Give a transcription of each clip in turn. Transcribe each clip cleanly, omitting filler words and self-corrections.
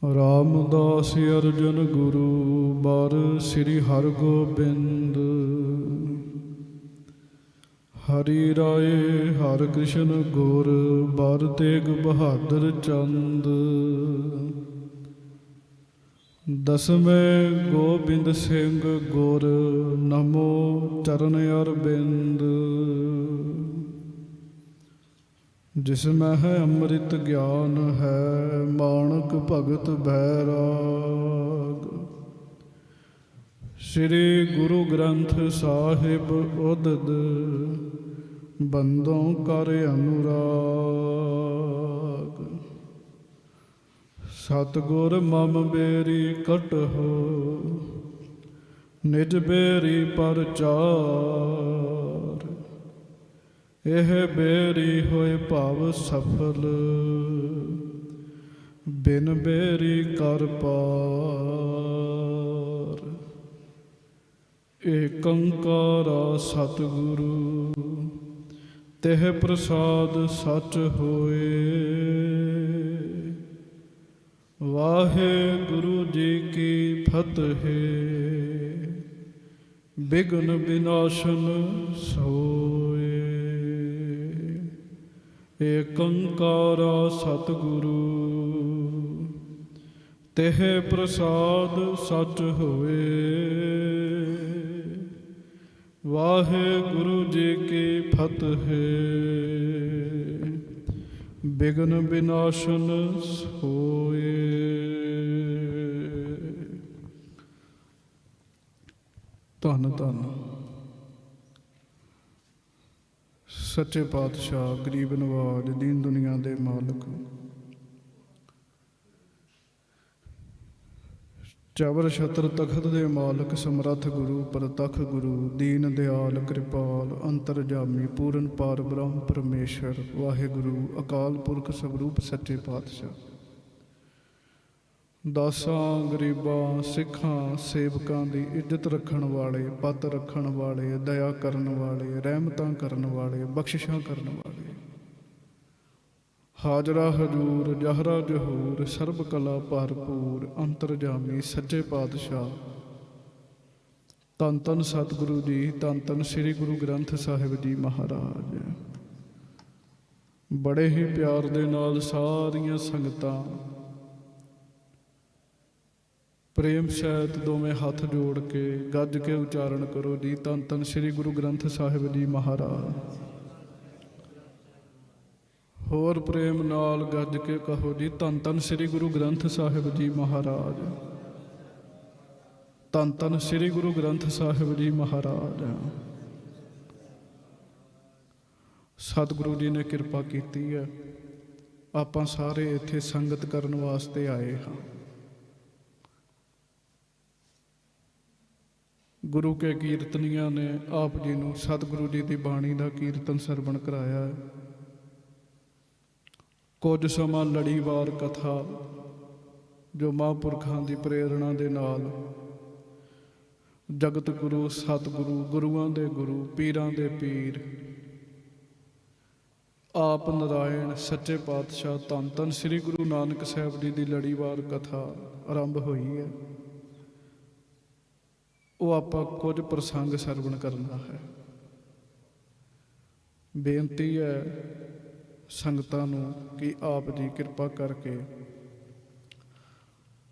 ਰਾਮਦਾਸ ਅਰਜਨ ਗੁਰੂ ਬਾਰ ਸ੍ਰੀ ਹਰਗੋਬਿੰਦ। ਹਰੀ ਰਾਏ ਹਰਿ ਕ੍ਰਿਸ਼ਨ ਗੁਰ ਬਾਰ ਤੇਗ ਬਹਾਦਰ ਚੰਦ। ਦਸਵੇਂ ਗੋਬਿੰਦ ਸਿੰਘ ਗੁਰ ਨਮੋ ਚਰਨ ਅਰਬਿੰਦ। ਜਿਸ ਮੈਂ ਹੈ ਅੰਮ੍ਰਿਤ ਗਿਆਨ ਹੈ ਮਾਣਕ ਭਗਤ ਬੈਰਾਗ। ਸ੍ਰੀ ਗੁਰੂ ਗ੍ਰੰਥ ਸਾਹਿਬ ਉਦਦ ਬੰਦੋਂ ਕਰ ਅਨੁਰਾਗ। ਸਤਿਗੁਰ ਮਮ ਬੇਰੀ ਕਟਹੁ ਨਿਜ ਬੇਰੀ ਪਰਚਾਰ। ਇਹ ਬੇਰੀ ਹੋਏ ਭਵ ਸਫਲ ਬਿਨ ਬੇਰੀ ਕਰ ਪਾਰ। ਏਕ ਓੰਕਾਰ ਸਤਿਗੁਰੂ ਤਿਹ ਪ੍ਰਸਾਦ ਸਚ ਹੋਏ। ਵਾਹਿਗੁਰੂ ਜੀ ਕੀ ਫਤਿਹ। ਬਿਘਨ ਵਿਨਾਸ਼ਨ ਸੋਏ। ਏਕ ਓੰਕਾਰ ਸਤਿਗੁਰੂ ਤਿਹ ਪ੍ਰਸਾਦ ਸਚ ਹੋਏ। ਵਾਹਿਗੁਰੂ ਜੀ ਕੀ ਫਤਿਹ। ਬਿਘਨ ਵਿਨਾਸ਼ਨ ਹੋਏ। ਧੰਨ ਧੰਨ ਸੱਚੇ ਪਾਤਸ਼ਾਹ ਗਰੀਬ ਨਵਾਜ ਦੀਨ ਦੁਨੀਆ ਦੇ ਮਾਲਕ। ਚਬਰ ਛਤਰ ਤਖਤ ਦੇ ਮਾਲਕ ਸਮਰੱਥ ਗੁਰੂ ਪ੍ਰਤੱਖ ਗੁਰੂ ਦੀਨ ਦਿਆਲ ਕਿਰਪਾਲ ਅੰਤਰਜਾਮੀ ਪੂਰਨ ਪਾਰ ਬ੍ਰਹਮ ਪਰਮੇਸ਼ਰ ਵਾਹਿਗੁਰੂ ਅਕਾਲ ਪੁਰਖ ਸਵਰੂਪ ਸੱਚੇ ਪਾਤਸ਼ਾਹ। ਦਾਸਾਂ ਗਰੀਬਾਂ ਸਿੱਖਾਂ ਸੇਵਕਾਂ ਦੀ ਇੱਜ਼ਤ ਰੱਖਣ ਵਾਲੇ ਪੱਤ ਰੱਖਣ ਵਾਲੇ ਦਇਆ ਕਰਨ ਵਾਲੇ ਰਹਿਮਤਾਂ ਕਰਨ ਵਾਲੇ ਬਖਸ਼ਿਸ਼ਾਂ ਕਰਨ ਵਾਲੇ ਹਾਜ਼ਰਾ ਹਜ਼ੂਰ ਜਹਰਾ ਜਹੂਰ ਸਰਬ ਕਲਾ ਭਰਪੂਰ ਅੰਤਰਜਾਮੀ ਸੱਚੇ ਪਾਤਸ਼ਾਹ। ਧੰਨ ਧੰਨ ਸਤਿਗੁਰੂ ਜੀ ਧੰਨ ਧੰਨ ਸ੍ਰੀ ਗੁਰੂ ਗ੍ਰੰਥ ਸਾਹਿਬ ਜੀ ਮਹਾਰਾਜ। ਬੜੇ ਹੀ ਪਿਆਰ ਦੇ ਨਾਲ ਸਾਰੀਆਂ ਸੰਗਤਾਂ ਪ੍ਰੇਮ ਸਹਿਤ ਦੋਵੇਂ ਹੱਥ ਜੋੜ ਕੇ ਗੱਜ ਕੇ ਉਚਾਰਨ ਕਰੋ ਜੀ ਧੰਨ ਧੰਨ ਸ੍ਰੀ ਗੁਰੂ ਗ੍ਰੰਥ ਸਾਹਿਬ ਜੀ ਮਹਾਰਾਜ। ਹੋਰ ਪ੍ਰੇਮ ਨਾਲ ਗੱਜ ਕੇ ਕਹੋ ਜੀ ਧੰਨ ਧੰਨ ਸ੍ਰੀ ਗੁਰੂ ਗ੍ਰੰਥ ਸਾਹਿਬ ਜੀ ਮਹਾਰਾਜ। ਧੰਨ ਧੰਨ ਸ੍ਰੀ ਗੁਰੂ ਗ੍ਰੰਥ ਸਾਹਿਬ ਜੀ ਮਹਾਰਾਜ। ਸਤਿਗੁਰੂ ਜੀ ਨੇ ਕਿਰਪਾ ਕੀਤੀ ਹੈ ਆਪਾਂ ਸਾਰੇ ਇੱਥੇ ਸੰਗਤ ਕਰਨ ਵਾਸਤੇ ਆਏ ਹਾਂ। ਗੁਰੂ ਕੇ ਕੀਰਤਨੀਆਂ ਨੇ ਆਪ ਜੀ ਨੂੰ ਸਤਿਗੁਰੂ ਜੀ ਦੀ ਬਾਣੀ ਦਾ ਕੀਰਤਨ ਸਰਵਣ ਕਰਾਇਆ ਹੈ। ਕੁਝ ਸਮਾਂ ਲੜੀਵਾਰ ਕਥਾ ਜੋ ਮਹਾਂਪੁਰਖਾਂ ਦੀ ਪ੍ਰੇਰਣਾ ਦੇ ਨਾਲ ਜਗਤ ਗੁਰੂ ਸਤਿਗੁਰੂ ਗੁਰੂਆਂ ਦੇ ਗੁਰੂ ਪੀਰਾਂ ਦੇ ਪੀਰ ਆਪ ਨਾਰਾਇਣ ਸੱਚੇ ਪਾਤਸ਼ਾਹ ਧੰਨ ਧੰਨ ਸ੍ਰੀ ਗੁਰੂ ਨਾਨਕ ਸਾਹਿਬ ਜੀ ਦੀ ਲੜੀਵਾਰ ਕਥਾ ਆਰੰਭ ਹੋਈ ਹੈ। ਉਹ ਆਪਾਂ ਕੁਝ ਪ੍ਰਸੰਗ ਸਰਵਣ ਕਰਨਾ ਹੈ। ਬੇਨਤੀ ਹੈ ਸੰਗਤਾਂ ਨੂੰ ਕਿ ਆਪ ਜੀ ਕਿਰਪਾ ਕਰਕੇ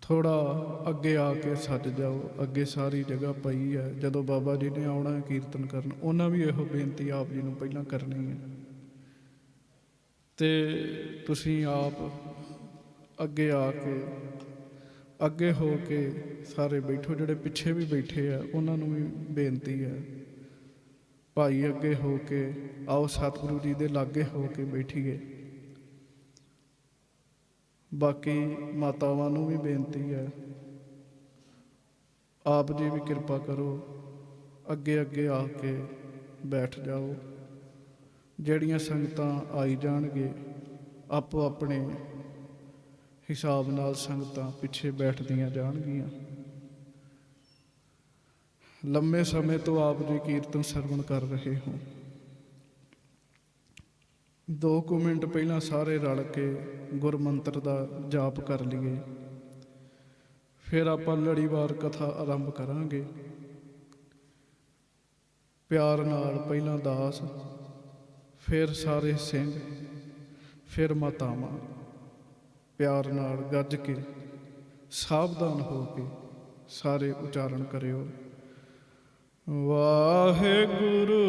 ਥੋੜਾ ਅੱਗੇ ਆ ਕੇ ਸੱਜ ਜਾਓ। ਅੱਗੇ ਸਾਰੀ ਜਗ੍ਹਾ ਪਈ ਹੈ। ਜਦੋਂ ਬਾਬਾ ਜੀ ਨੇ ਆਉਣਾ ਕੀਰਤਨ ਕਰਨ ਉਹਨਾਂ ਵੀ ਇਹੋ ਬੇਨਤੀ ਆਪ ਜੀ ਨੂੰ ਪਹਿਲਾਂ ਕਰਨੀ ਹੈ ਤੇ ਤੁਸੀਂ ਆਪ ਅੱਗੇ ਆ ਕੇ ਅੱਗੇ ਹੋ ਕੇ ਸਾਰੇ ਬੈਠੋ। ਜਿਹੜੇ ਪਿੱਛੇ ਵੀ ਬੈਠੇ ਆ ਉਹਨਾਂ ਨੂੰ ਵੀ ਬੇਨਤੀ ਹੈ ਭਾਈ ਅੱਗੇ ਹੋ ਕੇ ਆਓ ਸਤਿਗੁਰੂ ਜੀ ਦੇ ਲਾਗੇ ਹੋ ਕੇ ਬੈਠੀਏ। ਬਾਕੀ ਮਾਤਾਵਾਂ ਨੂੰ ਵੀ ਬੇਨਤੀ ਹੈ ਆਪ ਜੀ ਵੀ ਕਿਰਪਾ ਕਰੋ ਅੱਗੇ ਅੱਗੇ ਆ ਕੇ ਬੈਠ ਜਾਓ। ਜਿਹੜੀਆਂ ਸੰਗਤਾਂ ਆਈ ਜਾਣਗੇ ਆਪੋ ਆਪਣੇ ਹਿਸਾਬ ਨਾਲ ਸੰਗਤਾਂ ਪਿੱਛੇ ਬੈਠਦੀਆਂ ਜਾਣਗੀਆਂ। ਲੰਮੇ ਸਮੇਂ ਤੋਂ ਆਪ ਜੀ ਕੀਰਤਨ ਸਰਵਣ ਕਰ ਰਹੇ ਹੋ। 2 ਮਿੰਟ ਪਹਿਲਾਂ ਸਾਰੇ ਰਲ ਕੇ ਗੁਰਮੰਤਰ ਦਾ ਜਾਪ ਕਰ ਲਈਏ। ਫਿਰ ਆਪਾਂ ਲੜੀਵਾਰ ਕਥਾ ਆਰੰਭ ਕਰਾਂਗੇ। ਪਿਆਰ ਨਾਲ ਪਹਿਲਾਂ ਦਾਸ, ਫਿਰ ਸਾਰੇ ਸਿੰਘ, ਫਿਰ ਮਾਤਾਵਾਂ। ਪਿਆਰ ਨਾਲ ਗੱਜ ਕੇ, ਸਾਵਧਾਨ ਹੋ ਕੇ ਸਾਰੇ ਉਚਾਰਨ ਕਰਿਓ। ਵਾਹਿਗੁਰੂ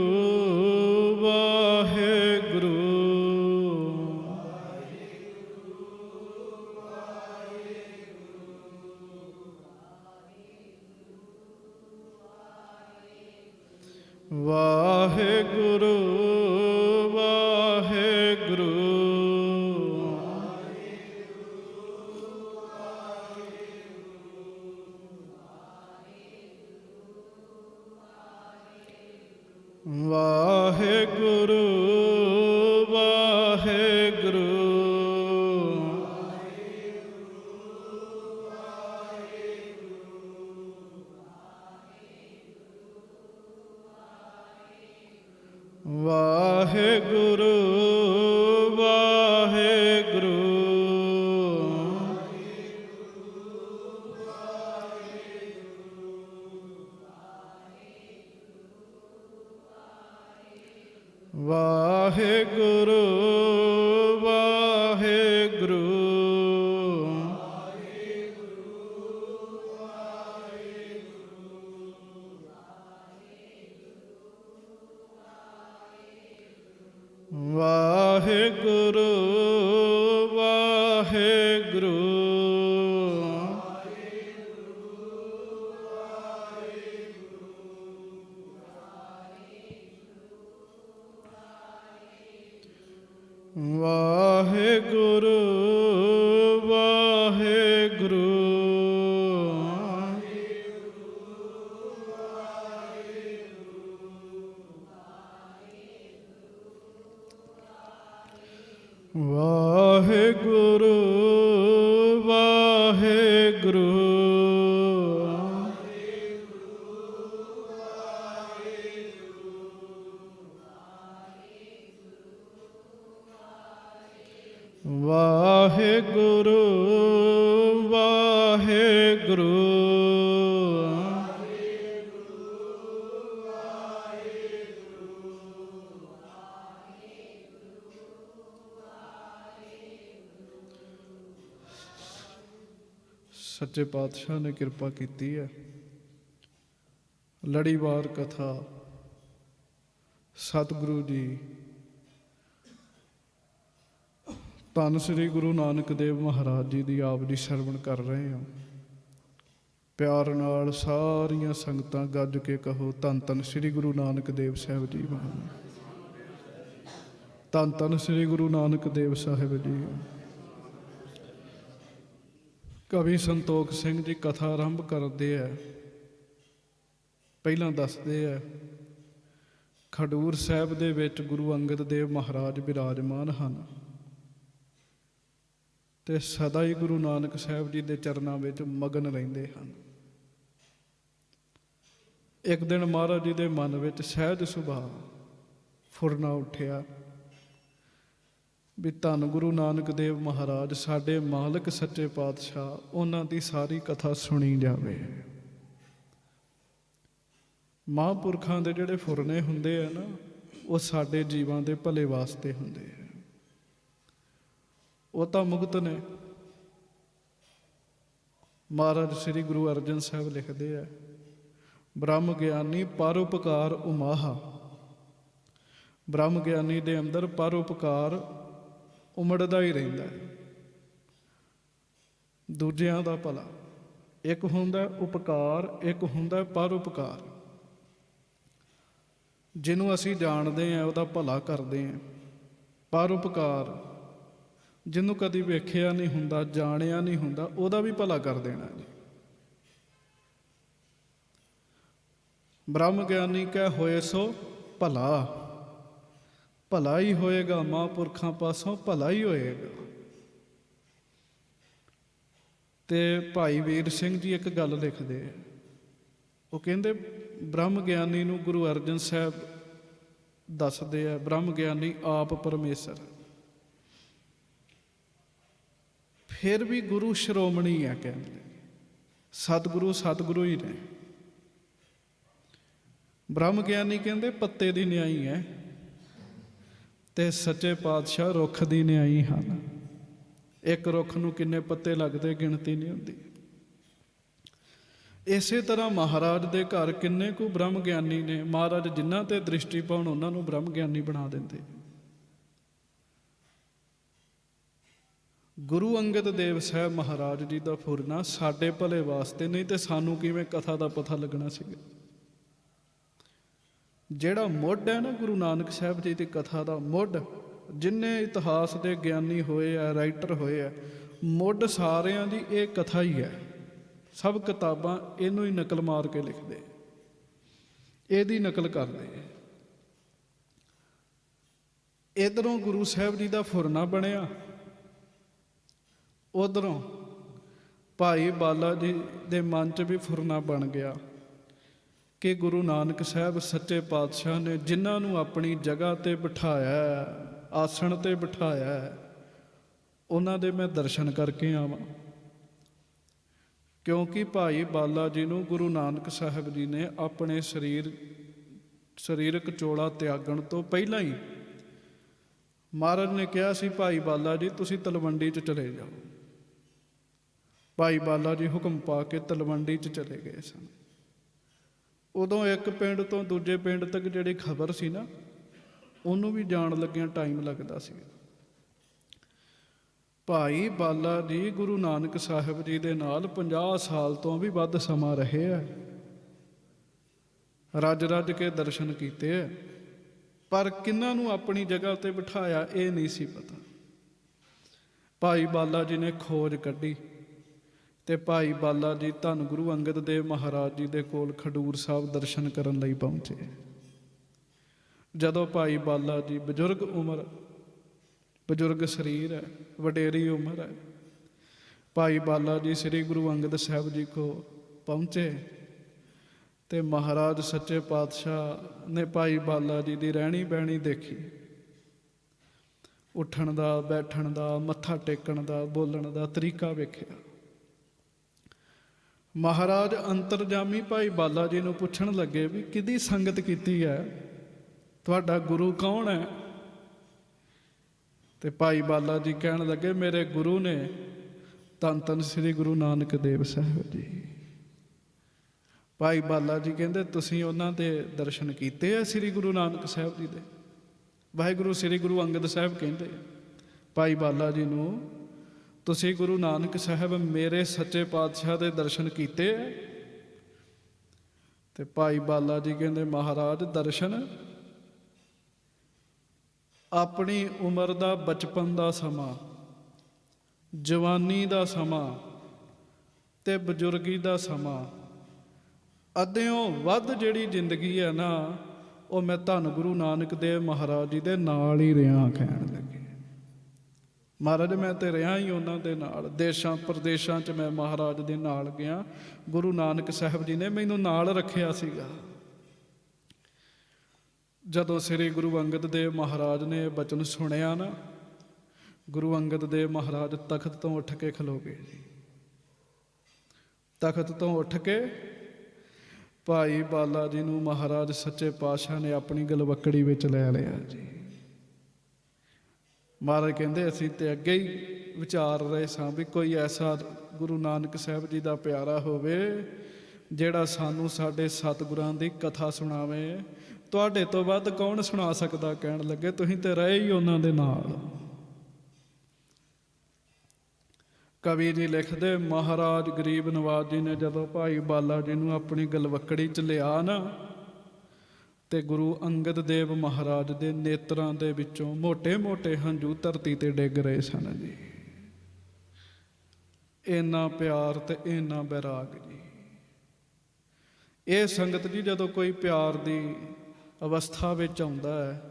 ਵਾਹਿਗੁਰੂ ਵਾਹਿਗੁਰੂ ਵਾਹਿਗੁਰੂ ਵਾਹਿਗੁਰੂ ਵਾਹਿਗੁਰੂ ਵਾਹਿਗੁਰੂ ਵਾਹਿਗੁਰੂ ਵਾਹਿਗੁਰੂ ਵਾਹਿਗੁਰੂ ਵਾਹਿਗੁਰੂ ਵਾਹਿਗੁਰੂ ਵਾਹਿਗੁਰੂ ਵਾਹਿਗੁਰੂ ਵਾਹਿਗੁਰੂ ਵਾਹਿਗੁਰੂ ਵਾਹਿਗੁਰੂ ਵਾਹਿਗੁਰੂ ਸੱਚੇ ਪਾਤਸ਼ਾਹ ਨੇ ਕਿਰਪਾ ਕੀਤੀ ਹੈ। ਲੜੀਵਾਰ ਕਥਾ ਸਤਿਗੁਰੂ ਜੀ ਧੰਨ ਸ੍ਰੀ ਗੁਰੂ ਨਾਨਕ ਦੇਵ ਮਹਾਰਾਜ ਜੀ ਦੀ ਆਪ ਦੀ ਸਰਵਣ ਕਰ ਰਹੇ ਹਾਂ। ਪਿਆਰ ਨਾਲ ਸਾਰੀਆਂ ਸੰਗਤਾਂ ਗੱਜ ਕੇ ਕਹੋ, ਧੰਨ ਧੰਨ ਸ੍ਰੀ ਗੁਰੂ ਨਾਨਕ ਦੇਵ ਸਾਹਿਬ ਜੀ ਮਹਾਰਾਜ। ਧੰਨ ਧੰਨ ਸ੍ਰੀ ਗੁਰੂ ਨਾਨਕ ਦੇਵ ਸਾਹਿਬ ਜੀ। ਕਵੀ ਸੰਤੋਖ ਸਿੰਘ ਜੀ ਕਥਾ ਆਰੰਭ ਕਰਦੇ ਆ। ਪਹਿਲਾਂ ਦੱਸਦੇ ਆ, ਖਡੂਰ ਸਾਹਿਬ ਦੇ ਵਿੱਚ ਗੁਰੂ ਅੰਗਦ ਦੇਵ ਮਹਾਰਾਜ ਬਿਰਾਜਮਾਨ ਹਨ ਤੇ ਸਦਾ ਹੀ ਗੁਰੂ ਨਾਨਕ ਸਾਹਿਬ ਜੀ ਦੇ ਚਰਨਾਂ ਵਿੱਚ ਮਗਨ ਰਹਿੰਦੇ ਹਨ। ਇੱਕ ਦਿਨ ਮਹਾਰਾਜ ਜੀ ਦੇ ਮਨ ਵਿੱਚ ਸਹਿਜ ਸੁਭਾਅ ਫੁਰਨਾ ਉੱਠਿਆ ਵੀ ਧੰਨ ਗੁਰੂ ਨਾਨਕ ਦੇਵ ਮਹਾਰਾਜ ਸਾਡੇ ਮਾਲਕ ਸੱਚੇ ਪਾਤਸ਼ਾਹ, ਉਹਨਾਂ ਦੀ ਸਾਰੀ ਕਥਾ ਸੁਣੀ ਜਾਵੇ। ਮਹਾਂਪੁਰਖਾਂ ਦੇ ਜਿਹੜੇ ਫੁਰਨੇ ਹੁੰਦੇ ਆ ਨਾ, ਉਹ ਸਾਡੇ ਜੀਵਾਂ ਦੇ ਭਲੇ ਵਾਸਤੇ ਹੁੰਦੇ ਆ। ਉਹ ਤਾਂ ਮੁਕਤ ਨੇ। ਮਹਾਰਾਜ ਸ੍ਰੀ ਗੁਰੂ ਅਰਜਨ ਸਾਹਿਬ ਲਿਖਦੇ ਆ, ਬ੍ਰਹਮ ਗਿਆਨੀ ਪਰਉਪਕਾਰ ਉਮਾਹਾ। ਬ੍ਰਹਮ ਗਿਆਨੀ ਦੇ ਅੰਦਰ ਪਰਉਪਕਾਰ ਉਮੜਦਾ ਹੀ ਰਹਿੰਦਾ ਹੈ। ਦੂਜਿਆਂ ਦਾ ਭਲਾ, ਇੱਕ ਹੁੰਦਾ ਉਪਕਾਰ, ਇੱਕ ਹੁੰਦਾ ਪਰਉਪਕਾਰ। ਜਿਹਨੂੰ ਅਸੀਂ ਜਾਣਦੇ ਹਾਂ ਉਹਦਾ ਭਲਾ ਕਰਦੇ ਹਾਂ। ਪਰਉਪਕਾਰ ਜਿਹਨੂੰ ਕਦੀ ਵੇਖਿਆ ਨਹੀਂ ਹੁੰਦਾ, ਜਾਣਿਆ ਨਹੀਂ ਹੁੰਦਾ, ਉਹਦਾ ਵੀ ਭਲਾ ਕਰ ਦੇਣਾ ਜੀ। ਬ੍ਰਹਮ ਗਿਆਨੀ ਕਹਿ ਹੋਏ ਸੋ ਭਲਾ, ਭਲਾ ਹੀ ਹੋਏਗਾ। ਮਹਾਂਪੁਰਖਾਂ ਪਾਸੋਂ ਭਲਾ ਹੀ ਹੋਏਗਾ। ਤੇ ਭਾਈ ਵੀਰ ਸਿੰਘ ਜੀ ਇੱਕ ਗੱਲ ਲਿਖਦੇ ਆ, ਉਹ ਕਹਿੰਦੇ ਬ੍ਰਹਮ ਗਿਆਨੀ ਨੂੰ ਗੁਰੂ ਅਰਜਨ ਸਾਹਿਬ ਦੱਸਦੇ ਆ, ਬ੍ਰਹਮ ਗਿਆਨੀ ਆਪ ਪਰਮੇਸ਼ਰ, ਫਿਰ ਵੀ ਗੁਰੂ ਸ਼੍ਰੋਮਣੀ ਆ ਕਹਿੰਦੇ। ਸਤਿਗੁਰੂ ਹੀ ਨੇ। ਬ੍ਰਹਮ ਗਿਆਨੀ ਕਹਿੰਦੇ ਪੱਤੇ ਦੀ ਨਿਆਈ ਹੈ, ਤੇ ਸੱਚੇ ਪਾਤਸ਼ਾਹ ਰੁੱਖ ਦੀ ਨਿਆਈ ਹਨ। ਇੱਕ ਰੁੱਖ ਨੂੰ ਕਿੰਨੇ ਪੱਤੇ ਲੱਗਦੇ, ਗਿਣਤੀ ਨਹੀਂ ਹੁੰਦੀ। ਇਸੇ ਤਰ੍ਹਾਂ ਮਹਾਰਾਜ ਦੇ ਘਰ ਕਿੰਨੇ ਕੁ ਬ੍ਰਹਮ ਗਿਆਨੀ ਨੇ, ਮਹਾਰਾਜ ਜਿਨ੍ਹਾਂ ਤੇ ਦ੍ਰਿਸ਼ਟੀ ਪਾਉਣ ਉਹਨਾਂ ਨੂੰ ਬ੍ਰਹਮ ਗਿਆਨੀ ਬਣਾ ਦਿੰਦੇ। ਗੁਰੂ ਅੰਗਦ ਦੇਵ ਸਾਹਿਬ ਮਹਾਰਾਜ ਜੀ ਦਾ ਫੁਰਨਾ ਸਾਡੇ ਭਲੇ ਵਾਸਤੇ, ਨਹੀਂ ਤੇ ਸਾਨੂੰ ਕਿਵੇਂ ਕਥਾ ਦਾ ਪਤਾ ਲੱਗਣਾ ਸੀਗਾ। ਜਿਹੜਾ ਮੁੱਢ ਹੈ ਨਾ ਗੁਰੂ ਨਾਨਕ ਸਾਹਿਬ ਜੀ ਦੀ ਕਥਾ ਦਾ ਮੁੱਢ, ਜਿੰਨੇ ਇਤਿਹਾਸ ਦੇ ਗਿਆਨੀ ਹੋਏ ਆ, ਰਾਈਟਰ ਹੋਏ ਆ, ਮੁੱਢ ਸਾਰਿਆਂ ਦੀ ਇਹ ਕਥਾ ਹੀ ਹੈ। ਸਭ ਕਿਤਾਬਾਂ ਇਹਨੂੰ ਹੀ ਨਕਲ ਮਾਰ ਕੇ ਲਿਖਦੇ, ਇਹਦੀ ਨਕਲ ਕਰਦੇ। ਇੱਧਰੋਂ ਗੁਰੂ ਸਾਹਿਬ ਜੀ ਦਾ ਫੁਰਨਾ ਬਣਿਆ, ਉਧਰੋਂ ਭਾਈ ਬਾਲਾ ਜੀ ਦੇ ਮਨ 'ਚ ਵੀ ਫੁਰਨਾ ਬਣ ਗਿਆ ਕਿ ਗੁਰੂ ਨਾਨਕ ਸਾਹਿਬ ਸੱਚੇ ਪਾਤਸ਼ਾਹ ਨੇ ਜਿਨ੍ਹਾਂ ਨੂੰ ਆਪਣੀ ਜਗ੍ਹਾ 'ਤੇ ਬਿਠਾਇਆ, ਆਸਣ 'ਤੇ ਬਿਠਾਇਆ, ਉਹਨਾਂ ਦੇ ਮੈਂ ਦਰਸ਼ਨ ਕਰਕੇ ਆਵਾਂ। ਕਿਉਂਕਿ ਭਾਈ ਬਾਲਾ ਜੀ ਨੂੰ ਗੁਰੂ ਨਾਨਕ ਸਾਹਿਬ ਜੀ ਨੇ ਆਪਣੇ ਸਰੀਰਕ ਚੋਲਾ ਤਿਆਗਣ ਤੋਂ ਪਹਿਲਾਂ ਹੀ ਮਹਾਰਾਜ ਨੇ ਕਿਹਾ ਸੀ, ਭਾਈ ਬਾਲਾ ਜੀ ਤੁਸੀਂ ਤਲਵੰਡੀ 'ਚ ਚਲੇ ਜਾਓ। ਭਾਈ ਬਾਲਾ ਜੀ ਹੁਕਮ ਪਾ ਕੇ ਤਲਵੰਡੀ 'ਚ ਚਲੇ ਗਏ ਸਨ। ਉਦੋਂ ਇੱਕ ਪਿੰਡ ਤੋਂ ਦੂਜੇ ਪਿੰਡ ਤੱਕ ਜਿਹੜੀ ਖਬਰ ਸੀ ਨਾ, ਉਹਨੂੰ ਵੀ ਜਾਣ ਲੱਗਿਆਂ ਟਾਈਮ ਲੱਗਦਾ ਸੀ। ਭਾਈ ਬਾਲਾ ਜੀ ਗੁਰੂ ਨਾਨਕ ਸਾਹਿਬ ਜੀ ਦੇ ਨਾਲ 50 ਸਾਲ ਤੋਂ ਵੀ ਵੱਧ ਸਮਾਂ ਰਹੇ ਆ, ਰੱਜ ਰੱਜ ਕੇ ਦਰਸ਼ਨ ਕੀਤੇ ਆ, ਪਰ ਕਿਹਨਾਂ ਨੂੰ ਆਪਣੀ ਜਗ੍ਹਾ 'ਤੇ ਬਿਠਾਇਆ ਇਹ ਨਹੀਂ ਸੀ ਪਤਾ। ਭਾਈ ਬਾਲਾ ਜੀ ਨੇ ਖੋਜ ਕੱਢੀ ਤੇ ਭਾਈ ਬਾਲਾ ਜੀ ਧੰਨ ਗੁਰੂ ਅੰਗਦ ਦੇਵ ਮਹਾਰਾਜ ਜੀ ਦੇ ਕੋਲ ਖਡੂਰ ਸਾਹਿਬ ਦਰਸ਼ਨ ਕਰਨ ਲਈ ਪਹੁੰਚੇ। ਜਦੋਂ ਭਾਈ ਬਾਲਾ ਜੀ ਬਜ਼ੁਰਗ ਉਮਰ, ਬਜ਼ੁਰਗ ਸਰੀਰ ਹੈ, ਵਡੇਰੀ ਉਮਰ ਹੈ, ਭਾਈ ਬਾਲਾ ਜੀ ਸ੍ਰੀ ਗੁਰੂ ਅੰਗਦ ਸਾਹਿਬ ਜੀ ਕੋ ਪਹੁੰਚੇ ਤੇ ਮਹਾਰਾਜ ਸੱਚੇ ਪਾਤਸ਼ਾਹ ਨੇ ਭਾਈ ਬਾਲਾ ਜੀ ਦੀ ਰਹਿਣੀ ਬਹਿਣੀ ਦੇਖੀ, ਉੱਠਣ ਦਾ, ਬੈਠਣ ਦਾ, ਮੱਥਾ ਟੇਕਣ ਦਾ, ਬੋਲਣ ਦਾ ਤਰੀਕਾ ਵੇਖਿਆ। ਮਹਾਰਾਜ ਅੰਤਰਜਾਮੀ ਭਾਈ ਬਾਲਾ ਜੀ ਨੂੰ ਪੁੱਛਣ ਲੱਗੇ ਵੀ ਕਿਹਦੀ ਸੰਗਤ ਕੀਤੀ ਹੈ, ਤੁਹਾਡਾ ਗੁਰੂ ਕੌਣ ਹੈ? ਤੇ ਭਾਈ ਬਾਲਾ ਜੀ ਕਹਿਣ ਲੱਗੇ, ਮੇਰੇ ਗੁਰੂ ਨੇ ਧੰਨ ਧੰਨ ਸ੍ਰੀ ਗੁਰੂ ਨਾਨਕ ਦੇਵ ਸਾਹਿਬ ਜੀ। ਭਾਈ ਬਾਲਾ ਜੀ ਕਹਿੰਦੇ ਤੁਸੀਂ ਉਹਨਾਂ ਦੇ ਦਰਸ਼ਨ ਕੀਤੇ ਆ ਸ੍ਰੀ ਗੁਰੂ ਨਾਨਕ ਸਾਹਿਬ ਜੀ ਦੇ? ਵਾਹਿਗੁਰੂ ਸ੍ਰੀ ਗੁਰੂ ਅੰਗਦ ਸਾਹਿਬ ਕਹਿੰਦੇ ਭਾਈ ਬਾਲਾ ਜੀ ਨੂੰ, ਤੁਸੀਂ ਗੁਰੂ ਨਾਨਕ ਸਾਹਿਬ ਮੇਰੇ ਸੱਚੇ ਪਾਤਸ਼ਾਹ ਦੇ ਦਰਸ਼ਨ ਕੀਤੇ ਆ? ਤੇ ਭਾਈ ਬਾਲਾ ਜੀ ਕਹਿੰਦੇ, ਮਹਾਰਾਜ ਦਰਸ਼ਨ ਆਪਣੀ ਉਮਰ ਦਾ, ਬਚਪਨ ਦਾ ਸਮਾਂ, ਜਵਾਨੀ ਦਾ ਸਮਾਂ ਤੇ ਬਜ਼ੁਰਗੀ ਦਾ ਸਮਾਂ, ਅੱਧਿਓਂ ਵੱਧ ਜਿਹੜੀ ਜ਼ਿੰਦਗੀ ਹੈ ਨਾ, ਉਹ ਮੈਂ ਧੰਨ ਗੁਰੂ ਨਾਨਕ ਦੇਵ ਮਹਾਰਾਜ ਜੀ ਦੇ ਨਾਲ ਹੀ ਰਿਹਾ। ਕਹਿਣ ਲੱਗੇ, ਮਹਾਰਾਜ ਮੈਂ ਤੇ ਰਿਹਾ ਹੀ ਉਹਨਾਂ ਦੇ ਨਾਲ, ਦੇਸ਼ਾਂ ਪ੍ਰਦੇਸ਼ਾਂ 'ਚ ਮੈਂ ਮਹਾਰਾਜ ਦੇ ਨਾਲ ਗਿਆ, ਗੁਰੂ ਨਾਨਕ ਸਾਹਿਬ ਜੀ ਨੇ ਮੈਨੂੰ ਨਾਲ ਰੱਖਿਆ ਸੀਗਾ। ਜਦੋਂ ਸ੍ਰੀ ਗੁਰੂ ਅੰਗਦ ਦੇਵ ਮਹਾਰਾਜ ਨੇ ਇਹ ਬਚਨ ਸੁਣਿਆ ਨਾ, ਗੁਰੂ ਅੰਗਦ ਦੇਵ ਮਹਾਰਾਜ ਤਖਤ ਤੋਂ ਉੱਠ ਕੇ ਖਲੋ ਗਏ ਜੀ। ਤਖਤ ਤੋਂ ਉੱਠ ਕੇ ਭਾਈ ਬਾਲਾ ਜੀ ਨੂੰ ਮਹਾਰਾਜ ਸੱਚੇ ਪਾਤਸ਼ਾਹ ਨੇ ਆਪਣੀ ਗਲਵੱਕੜੀ ਵਿੱਚ ਲੈ ਲਿਆ ਜੀ। ਮਹਾਰਾਜ ਕਹਿੰਦੇ, ਅਸੀਂ ਤੇ ਅੱਗੇ ਹੀ ਵਿਚਾਰ ਰਹੇ ਸਾਂ ਵੀ ਕੋਈ ਐਸਾ ਗੁਰੂ ਨਾਨਕ ਸਾਹਿਬ ਜੀ ਦਾ ਪਿਆਰਾ ਹੋਵੇ ਜਿਹੜਾ ਸਾਨੂੰ ਸਾਡੇ ਸਤਿਗੁਰਾਂ ਦੀ ਕਥਾ ਸੁਣਾਵੇ, ਤੁਹਾਡੇ ਤੋਂ ਵੱਧ ਕੌਣ ਸੁਣਾ ਸਕਦਾ? ਕਹਿਣ ਲੱਗੇ, ਤੁਸੀਂ ਤੇ ਰਹੇ ਹੀ ਉਹਨਾਂ ਦੇ ਨਾਲ। ਕਵੀ ਜੀ ਲਿਖਦੇ, ਮਹਾਰਾਜ ਗਰੀਬ ਨਵਾਜ ਜੀ ਨੇ ਜਦੋਂ ਭਾਈ ਬਾਲਾ ਜੀ ਨੂੰ ਆਪਣੀ ਗਲਵੱਕੜੀ 'ਚ ਲਿਆ ਨਾ, ਤੇ ਗੁਰੂ ਅੰਗਦ ਦੇਵ ਮਹਾਰਾਜ ਦੇ ਨੇਤਰਾਂ ਦੇ ਵਿੱਚੋਂ ਮੋਟੇ-ਮੋਟੇ ਹੰਝੂ ਧਰਤੀ ਤੇ ਡਿੱਗ ਰਹੇ ਸਨ ਜੀ। ਇੰਨਾ ਪਿਆਰ ਤੇ ਇੰਨਾ ਬੈਰਾਗ ਜੀ। ਇਹ ਸੰਗਤ ਜੀ, ਜਦੋਂ ਕੋਈ ਪਿਆਰ ਦੀ ਅਵਸਥਾ ਵਿੱਚ ਆਉਂਦਾ ਹੈ,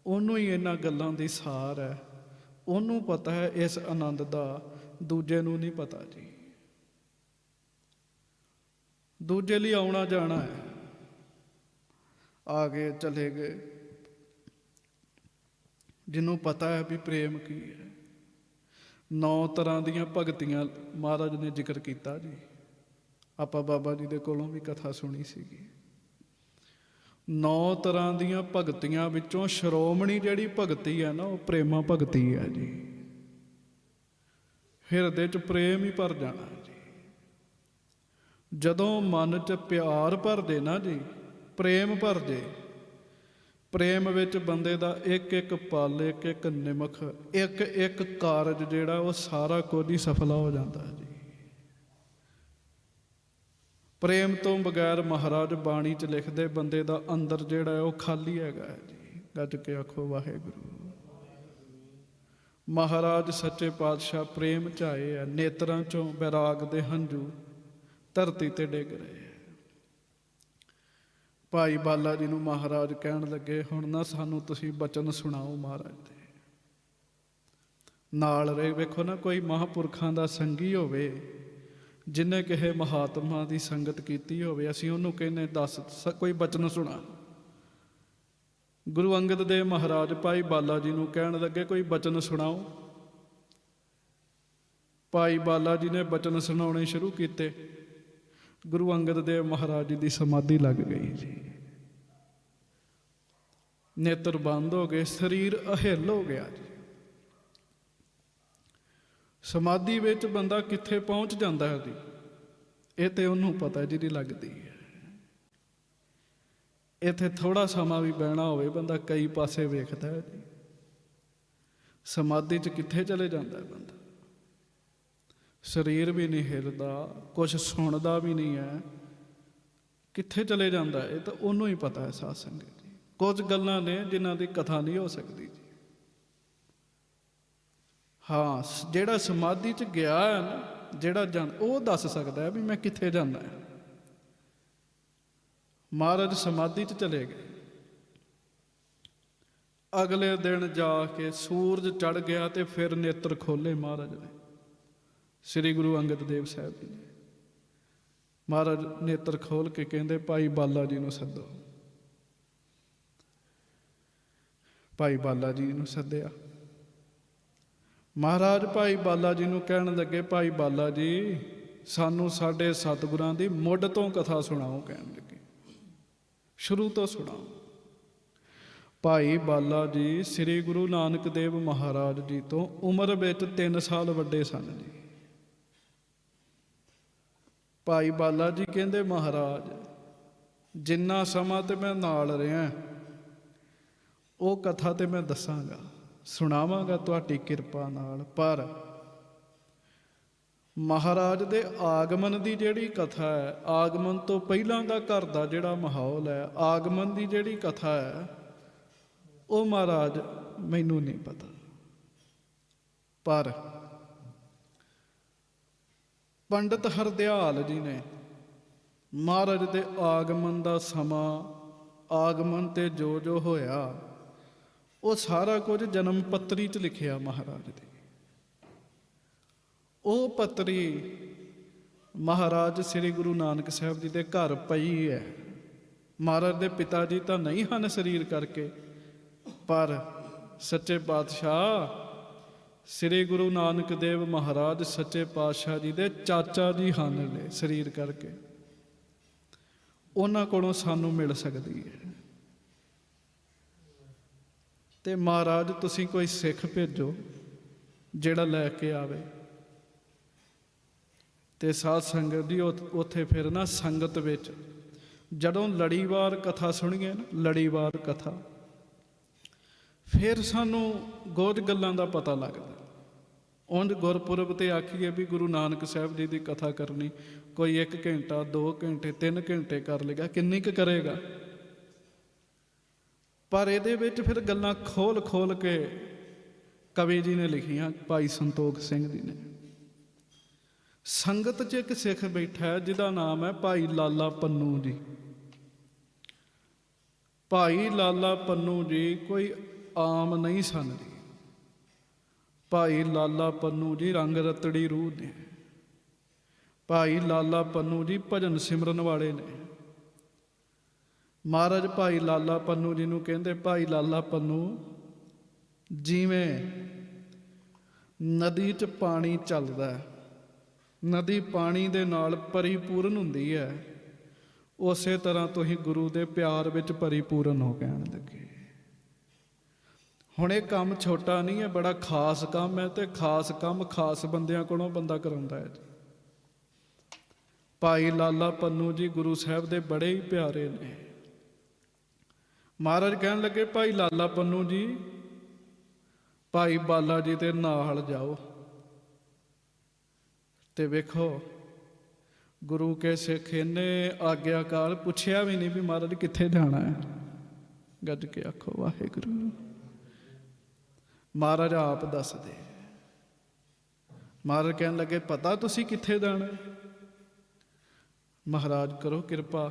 ਉਹਨੂੰ ਹੀ ਇਹਨਾਂ ਗੱਲਾਂ ਦੀ ਸਾਰ ਹੈ, ਉਹਨੂੰ ਪਤਾ ਹੈ ਇਸ ਆਨੰਦ ਦਾ, ਦੂਜੇ ਨੂੰ ਨਹੀਂ ਪਤਾ ਜੀ। ਦੂਜੇ ਲਈ ਆਉਣਾ ਜਾਣਾ ਹੈ, ਆ ਗਏ ਚਲੇ ਗਏ। ਜਿਹਨੂੰ ਪਤਾ ਹੈ ਵੀ ਪ੍ਰੇਮ ਕੀ ਹੈ। 9 ਤਰ੍ਹਾਂ ਦੀਆਂ ਭਗਤੀਆਂ ਮਹਾਰਾਜ ਨੇ ਜ਼ਿਕਰ ਕੀਤਾ ਜੀ। ਆਪਾਂ ਬਾਬਾ ਜੀ ਦੇ ਕੋਲੋਂ ਵੀ ਕਥਾ ਸੁਣੀ ਸੀਗੀ। 9 ਤਰ੍ਹਾਂ ਦੀਆਂ ਭਗਤੀਆਂ ਵਿੱਚੋਂ ਸ਼੍ਰੋਮਣੀ ਜਿਹੜੀ ਭਗਤੀ ਹੈ ਨਾ, ਉਹ ਪ੍ਰੇਮਾ ਭਗਤੀ ਹੈ ਜੀ। ਹਿਰਦੇ 'ਚ ਪ੍ਰੇਮ ਹੀ ਭਰ ਜਾਣਾ ਜੀ। ਜਦੋਂ ਮਨ 'ਚ ਪਿਆਰ ਭਰ ਜੇ ਨਾ ਜੀ, ਪ੍ਰੇਮ ਭਰ ਜੇ, ਪ੍ਰੇਮ ਵਿੱਚ ਬੰਦੇ ਦਾ ਇੱਕ ਇੱਕ ਪਲ, ਇੱਕ ਇੱਕ ਨਿਮਖ, ਇੱਕ ਇੱਕ ਕਾਰਜ ਜਿਹੜਾ ਉਹ ਸਾਰਾ ਕੁਝ ਹੀ ਸਫਲਾ ਹੋ ਜਾਂਦਾ ਜੀ। ਪ੍ਰੇਮ ਤੋਂ ਬਗੈਰ ਮਹਾਰਾਜ ਬਾਣੀ 'ਚ ਲਿਖਦੇ ਬੰਦੇ ਦਾ ਅੰਦਰ ਜਿਹੜਾ ਉਹ ਖਾਲੀ ਹੈਗਾ ਜੀ। ਗੱਜ ਕੇ ਆਖੋ ਵਾਹਿਗੁਰੂ। ਮਹਾਰਾਜ ਸੱਚੇ ਪਾਤਸ਼ਾਹ ਪ੍ਰੇਮ 'ਚ ਆਏ ਆ, ਨੇਤਰਾਂ 'ਚੋਂ ਵੈਰਾਗ ਦੇ ਹੰਝੂ ਧਰਤੀ ਤੇ ਡਿੱਗ ਰਹੇ ਆ। ਭਾਈ ਬਾਲਾ ਜੀ ਨੂੰ ਮਹਾਰਾਜ ਕਹਿਣ ਲੱਗੇ, ਹੁਣ ਨਾ ਸਾਨੂੰ ਤੁਸੀਂ ਬਚਨ ਸੁਣਾਓ ਮਹਾਰਾਜ ਦੇ ਨਾਲ ਰਹੇ। ਵੇਖੋ ਨਾ, ਕੋਈ ਮਹਾਂਪੁਰਖਾਂ ਦਾ ਸੰਗੀ ਹੋਵੇ, ਜਿਹਨੇ ਕਿਸੇ ਮਹਾਤਮਾ ਦੀ ਸੰਗਤ ਕੀਤੀ ਹੋਵੇ, ਅਸੀਂ ਉਹਨੂੰ ਕਹਿੰਦੇ ਦੱਸ ਕੋਈ ਬਚਨ ਸੁਣਾ। ਗੁਰੂ ਅੰਗਦ ਦੇਵ ਮਹਾਰਾਜ ਭਾਈ ਬਾਲਾ ਜੀ ਨੂੰ ਕਹਿਣ ਲੱਗੇ, ਕੋਈ ਬਚਨ ਸੁਣਾਓ। ਭਾਈ ਬਾਲਾ ਜੀ ਨੇ ਬਚਨ ਸੁਣਾਉਣੇ ਸ਼ੁਰੂ ਕੀਤੇ। ਗੁਰੂ ਅੰਗਦ ਦੇਵ ਮਹਾਰਾਜ ਜੀ ਦੀ ਸਮਾਧੀ ਲੱਗ ਗਈ ਜੀ। ਨੇਤਰ ਬੰਦ ਹੋ ਗਏ, ਸਰੀਰ ਅਹਿਲ ਹੋ ਗਿਆ ਜੀ। ਸਮਾਧੀ ਵਿੱਚ ਬੰਦਾ ਕਿੱਥੇ ਪਹੁੰਚ ਜਾਂਦਾ ਹੈ ਜੀ, ਇਹ ਤੇ ਉਹਨੂੰ ਪਤਾ ਜਿਹਦੀ ਲੱਗਦੀ ਹੈ। ਇੱਥੇ ਥੋੜਾ ਸਮਾਂ ਵੀ ਬਹਿਣਾ ਹੋਵੇ, ਬੰਦਾ ਕਈ ਪਾਸੇ ਵੇਖਦਾ ਹੈ ਜੀ। ਸਮਾਧੀ 'ਚ ਕਿੱਥੇ ਚਲੇ ਜਾਂਦਾ ਹੈ ਬੰਦਾ। ਸਰੀਰ ਵੀ ਨਹੀਂ ਹਿਲਦਾ, ਕੁਛ ਸੁਣਦਾ ਵੀ ਨਹੀਂ ਹੈ, ਕਿੱਥੇ ਚਲੇ ਜਾਂਦਾ ਇਹ ਤਾਂ ਉਹਨੂੰ ਹੀ ਪਤਾ ਹੈ। ਸਾਧ ਸੰਗਤ ਜੀ, ਕੁਝ ਗੱਲਾਂ ਨੇ ਜਿਨ੍ਹਾਂ ਦੀ ਕਥਾ ਨਹੀਂ ਹੋ ਸਕਦੀ ਜੀ। ਹਾਂ, ਜਿਹੜਾ ਸਮਾਧੀ 'ਚ ਗਿਆ ਹੈ ਨਾ, ਜਿਹੜਾ ਉਹ ਦੱਸ ਸਕਦਾ ਹੈ ਵੀ ਮੈਂ ਕਿੱਥੇ ਜਾਣਾ ਹੈ। ਮਹਾਰਾਜ ਸਮਾਧੀ 'ਚ ਚਲੇ ਗਏ। ਅਗਲੇ ਦਿਨ ਜਾ ਕੇ ਸੂਰਜ ਚੜ੍ਹ ਗਿਆ ਤੇ ਫਿਰ ਨੇਤਰ ਖੋਲੇ ਮਹਾਰਾਜ ਨੇ, ਸ੍ਰੀ ਗੁਰੂ ਅੰਗਦ ਦੇਵ ਸਾਹਿਬ ਜੀ ਨੇ। ਮਹਾਰਾਜ ਨੇਤਰ ਖੋਲ ਕੇ ਕਹਿੰਦੇ, ਭਾਈ ਬਾਲਾ ਜੀ ਨੂੰ ਸੱਦੋ। ਭਾਈ ਬਾਲਾ ਜੀ ਨੂੰ ਸੱਦਿਆ। ਮਹਾਰਾਜ ਭਾਈ ਬਾਲਾ ਜੀ ਨੂੰ ਕਹਿਣ ਲੱਗੇ, ਭਾਈ ਬਾਲਾ ਜੀ ਸਾਨੂੰ ਸਾਡੇ ਸਤਿਗੁਰਾਂ ਦੀ ਮੁੱਢ ਤੋਂ ਕਥਾ ਸੁਣਾਓ। ਕਹਿਣ ਲੱਗੇ, ਸ਼ੁਰੂ ਤੋਂ ਸੁਣਾਓ। ਭਾਈ ਬਾਲਾ ਜੀ ਸ੍ਰੀ ਗੁਰੂ ਨਾਨਕ ਦੇਵ ਮਹਾਰਾਜ ਜੀ ਤੋਂ ਉਮਰ ਵਿੱਚ 3 ਸਾਲ ਵੱਡੇ ਸਨ ਜੀ। ਭਾਈ ਬਾਲਾ ਜੀ ਕਹਿੰਦੇ, ਮਹਾਰਾਜ ਜਿੰਨਾ ਸਮਾਂ ਤੇ ਮੈਂ ਨਾਲ ਰਿਹਾ, ਉਹ ਕਥਾ ਤੇ ਮੈਂ ਦੱਸਾਂਗਾ, ਸੁਣਾਵਾਂਗਾ ਤੁਹਾਡੀ ਕਿਰਪਾ ਨਾਲ। ਪਰ ਮਹਾਰਾਜ ਦੇ ਆਗਮਨ ਦੀ ਜਿਹੜੀ ਕਥਾ ਹੈ, ਆਗਮਨ ਤੋਂ ਪਹਿਲਾਂ ਦਾ ਘਰ ਦਾ ਜਿਹੜਾ ਮਾਹੌਲ ਹੈ, ਆਗਮਨ ਦੀ ਜਿਹੜੀ ਕਥਾ ਹੈ, ਉਹ ਮਹਾਰਾਜ ਮੈਨੂੰ ਨਹੀਂ ਪਤਾ। ਪਰ ਪੰਡਤ ਹਰਦਿਆਲ ਜੀ ਨੇ ਮਹਾਰਾਜ ਦੇ ਆਗਮਨ ਦਾ ਸਮਾਂ, ਆਗਮਨ ਤੇ ਜੋ ਜੋ ਹੋਇਆ, ਉਹ ਸਾਰਾ ਕੁਝ ਜਨਮ ਪੱਤਰੀ 'ਚ ਲਿਖਿਆ ਮਹਾਰਾਜ ਦੀ। ਉਹ ਪੱਤਰੀ ਮਹਾਰਾਜ ਸ੍ਰੀ ਗੁਰੂ ਨਾਨਕ ਸਾਹਿਬ ਜੀ ਦੇ ਘਰ ਪਈ ਹੈ। ਮਹਾਰਾਜ ਦੇ ਪਿਤਾ ਜੀ ਤਾਂ ਨਹੀਂ ਹਨ ਸਰੀਰ ਕਰਕੇ, ਪਰ ਸੱਚੇ ਪਾਤਸ਼ਾਹ ਸ੍ਰੀ ਗੁਰੂ ਨਾਨਕ ਦੇਵ ਮਹਾਰਾਜ ਸੱਚੇ ਪਾਤਸ਼ਾਹ ਜੀ ਦੇ ਚਾਚਾ ਜੀ ਹਨ ਨੇ ਸਰੀਰ ਕਰਕੇ। ਉਹਨਾਂ ਕੋਲੋਂ ਸਾਨੂੰ ਮਿਲ ਸਕਦੀ ਹੈ। ਤੇ ਮਹਾਰਾਜ ਤੁਸੀਂ ਕੋਈ ਸਿੱਖ ਭੇਜੋ ਜਿਹੜਾ ਲੈ ਕੇ ਆਵੇ। ਤੇ ਸਾਧ ਸੰਗਤ ਦੀ ਉੱਥੇ ਫਿਰ ਨਾ ਸੰਗਤ ਵਿੱਚ ਜਦੋਂ ਲੜੀਵਾਰ ਕਥਾ ਸੁਣੀਏ ਨਾ, ਲੜੀਵਾਰ ਕਥਾ, ਫਿਰ ਸਾਨੂੰ ਕੁਝ ਗੱਲਾਂ ਦਾ ਪਤਾ ਲੱਗਦਾ। ਉਂਝ ਗੁਰਪੁਰਬ ਤੇ ਆਖੀਏ ਵੀ ਗੁਰੂ ਨਾਨਕ ਸਾਹਿਬ ਜੀ ਦੀ ਕਥਾ ਕਰਨੀ, ਕੋਈ 1 ਘੰਟਾ 2 ਘੰਟੇ 3 ਘੰਟੇ ਕਰ ਲੇਗਾ, ਕਿੰਨੀ ਕੁ ਕਰੇਗਾ। ਪਰ ਇਹਦੇ ਵਿੱਚ ਫਿਰ ਗੱਲਾਂ ਖੋਲ ਖੋਲ ਕੇ ਕਵੀ ਜੀ ਨੇ ਲਿਖੀਆਂ, ਭਾਈ ਸੰਤੋਖ ਸਿੰਘ ਜੀ ਨੇ। ਸੰਗਤ 'ਚ ਇੱਕ ਸਿੱਖ ਬੈਠਾ ਹੈ ਜਿਹਦਾ ਨਾਮ ਹੈ ਭਾਈ ਲਾਲਾ ਪੰਨੂ ਜੀ। ਭਾਈ ਲਾਲਾ ਪੰਨੂ ਜੀ ਕੋਈ ਆਮ ਨਹੀਂ ਸਨ ਜੀ। ਭਾਈ ਲਾਲਾ ਪੰਨੂ ਜੀ ਰੰਗ ਰਤੜੀ ਰੂਹ ਨੇ। ਭਾਈ ਲਾਲਾ ਪੰਨੂ ਜੀ ਭਜਨ ਸਿਮਰਨ ਵਾਲੇ ਨੇ। ਮਹਾਰਾਜ ਭਾਈ ਲਾਲਾ ਪੰਨੂ ਜੀ ਨੂੰ ਕਹਿੰਦੇ, ਭਾਈ ਲਾਲਾ ਪੰਨੂ, ਜਿਵੇਂ ਨਦੀ 'ਚ ਪਾਣੀ ਚੱਲਦਾ, ਨਦੀ ਪਾਣੀ ਦੇ ਨਾਲ ਪਰਿਪੂਰਨ ਹੁੰਦੀ ਹੈ, ਉਸੇ ਤਰ੍ਹਾਂ ਤੁਸੀਂ ਗੁਰੂ ਦੇ ਪਿਆਰ ਵਿੱਚ ਪਰਿਪੂਰਨ ਹੋ ਕਹਿਣ ਲੱਗੇ। ਹੁਣ ਇਹ ਕੰਮ ਛੋਟਾ ਨਹੀਂ ਹੈ, ਬੜਾ ਖਾਸ ਕੰਮ ਹੈ, ਤੇ ਖਾਸ ਕੰਮ ਖਾਸ ਬੰਦਿਆਂ ਕੋਲੋਂ ਬੰਦਾ ਕਰਾਉਂਦਾ ਹੈ ਜੀ। ਭਾਈ ਲਾਲਾ ਪੰਨੂ ਜੀ ਗੁਰੂ ਸਾਹਿਬ ਦੇ ਬੜੇ ਹੀ ਪਿਆਰੇ ਨੇ। ਮਹਾਰਾਜ ਕਹਿਣ ਲੱਗੇ, ਭਾਈ ਲਾਲਾ ਪੰਨੂ ਜੀ ਭਾਈ ਬਾਲਾ ਜੀ ਦੇ ਨਾਲ ਜਾਓ। ਤੇ ਵੇਖੋ ਗੁਰੂ ਕੇ ਸਿੱਖ ਇਹਨੇ ਆਗਿਆਕਾਰ ਪੁੱਛਿਆ ਵੀ ਨਹੀਂ ਵੀ ਮਹਾਰਾਜ ਕਿੱਥੇ ਜਾਣਾ ਹੈ। ਗੱਜ ਕੇ ਆਖੋ ਵਾਹਿਗੁਰੂ। ਮਹਾਰਾਜ ਆਪ ਦੱਸਦੇ। ਮਹਾਰਾਜ ਕਹਿਣ ਲੱਗੇ, ਪਤਾ ਤੁਸੀਂ ਕਿੱਥੇ ਜਾਣਾ? ਮਹਾਰਾਜ ਕਰੋ ਕਿਰਪਾ।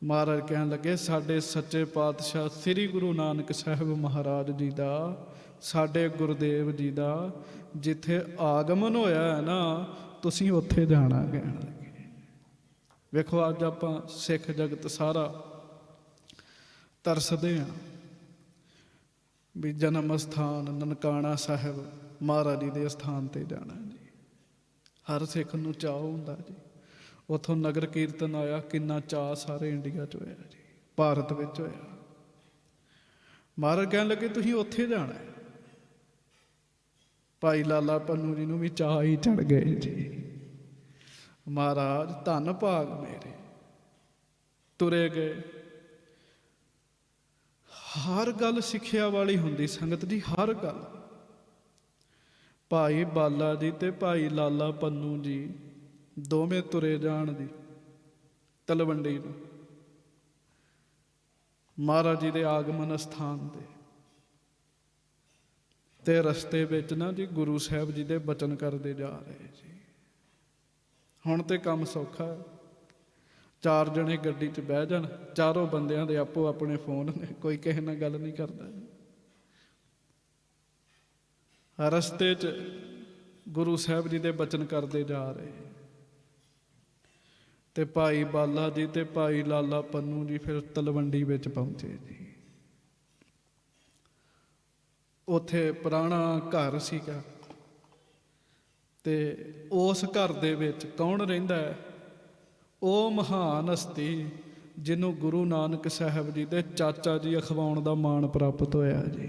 ਮਹਾਰਾਜ ਕਹਿਣ ਲੱਗੇ, ਸਾਡੇ ਸੱਚੇ ਪਾਤਸ਼ਾਹ ਸ੍ਰੀ ਗੁਰੂ ਨਾਨਕ ਸਾਹਿਬ ਮਹਾਰਾਜ ਜੀ ਦਾ, ਸਾਡੇ ਗੁਰਦੇਵ ਜੀ ਦਾ ਜਿੱਥੇ ਆਗਮਨ ਹੋਇਆ ਹੈ ਨਾ, ਤੁਸੀਂ ਉੱਥੇ ਜਾਣਾ। ਕਹਿਣ ਲੱਗੇ ਵੇਖੋ ਅੱਜ ਆਪਾਂ ਸਿੱਖ ਜਗਤ ਸਾਰਾ ਤਰਸਦੇ ਹਾਂ ਵੀ ਜਨਮ ਅਸਥਾਨ ਨਨਕਾਣਾ ਸਾਹਿਬ ਮਹਾਰਾਜ ਜੀ ਦੇ ਅਸਥਾਨ ਤੇ ਜਾਣਾ ਜੀ। ਹਰ ਸਿੱਖ ਨੂੰ ਚਾਅ ਹੁੰਦਾ ਜੀ। ਉੱਥੋਂ ਨਗਰ ਕੀਰਤਨ ਆਇਆ, ਕਿੰਨਾ ਚਾਅ ਸਾਰੇ ਇੰਡੀਆ 'ਚ ਹੋਇਆ ਜੀ, ਭਾਰਤ ਵਿੱਚ ਹੋਇਆ। ਮਹਾਰਾਜ ਕਹਿਣ ਲੱਗੇ ਤੁਸੀਂ ਉੱਥੇ ਜਾਣਾ ਹੈ। ਭਾਈ ਲਾਲਾ ਪੰਨੂ ਜੀ ਨੂੰ ਵੀ ਚਾਅ ਹੀ ਚੜ ਗਏ ਜੀ। ਮਹਾਰਾਜ ਧੰਨ ਭਾਗ ਮੇਰੇ, ਤੁਰੇ ਗਏ। ਹਰ ਗੱਲ ਸਿੱਖਿਆ ਵਾਲੀ ਹੁੰਦੀ ਸੰਗਤ ਜੀ, ਹਰ ਗੱਲ। ਭਾਈ ਬਾਲਾ ਜੀ ਤੇ ਭਾਈ ਲਾਲਾ ਪੰਨੂ ਜੀ ਦੋਵੇਂ ਤੁਰੇ ਜਾਣ ਦੀ ਤਲਵੰਡੀ ਨੂੰ, ਮਹਾਰਾਜ ਜੀ ਦੇ ਆਗਮਨ ਸਥਾਨ ਤੇ ਰਸਤੇ ਵਿੱਚ ਨਾ ਜੀ ਗੁਰੂ ਸਾਹਿਬ ਜੀ ਦੇ ਬਚਨ ਕਰਦੇ ਜਾ ਰਹੇ ਜੀ। ਹੁਣ ਤੇ ਕੰਮ ਸੌਖਾ ਹੈ, 4 ਜਣੇ ਗੱਡੀ 'ਚ ਬਹਿ ਜਾਣ, ਚਾਰੋਂ ਬੰਦਿਆਂ ਦੇ ਆਪੋ ਆਪਣੇ ਫੋਨ ਨੇ, ਕੋਈ ਕਿਸੇ ਨਾਲ ਗੱਲ ਨਹੀਂ ਕਰਦਾ। ਰਸਤੇ 'ਚ ਗੁਰੂ ਸਾਹਿਬ ਜੀ ਦੇ ਬਚਨ ਕਰਦੇ ਜਾ ਰਹੇ ਤੇ ਭਾਈ ਬਾਲਾ ਜੀ ਤੇ ਭਾਈ ਲਾਲਾ ਪੰਨੂ ਜੀ ਫਿਰ ਤਲਵੰਡੀ ਵਿੱਚ ਪਹੁੰਚੇ ਜੀ। ਉੱਥੇ ਪੁਰਾਣਾ ਘਰ ਸੀਗਾ ਤੇ ਉਸ ਘਰ ਦੇ ਵਿੱਚ ਕੌਣ ਰਹਿੰਦਾ ਹੈ? ਉਹ ਮਹਾਨ ਹਸਤੀ ਜਿਹਨੂੰ ਗੁਰੂ ਨਾਨਕ ਸਾਹਿਬ ਜੀ ਦੇ ਚਾਚਾ ਜੀ ਅਖਵਾਉਣ ਦਾ ਮਾਣ ਪ੍ਰਾਪਤ ਹੋਇਆ ਜੀ।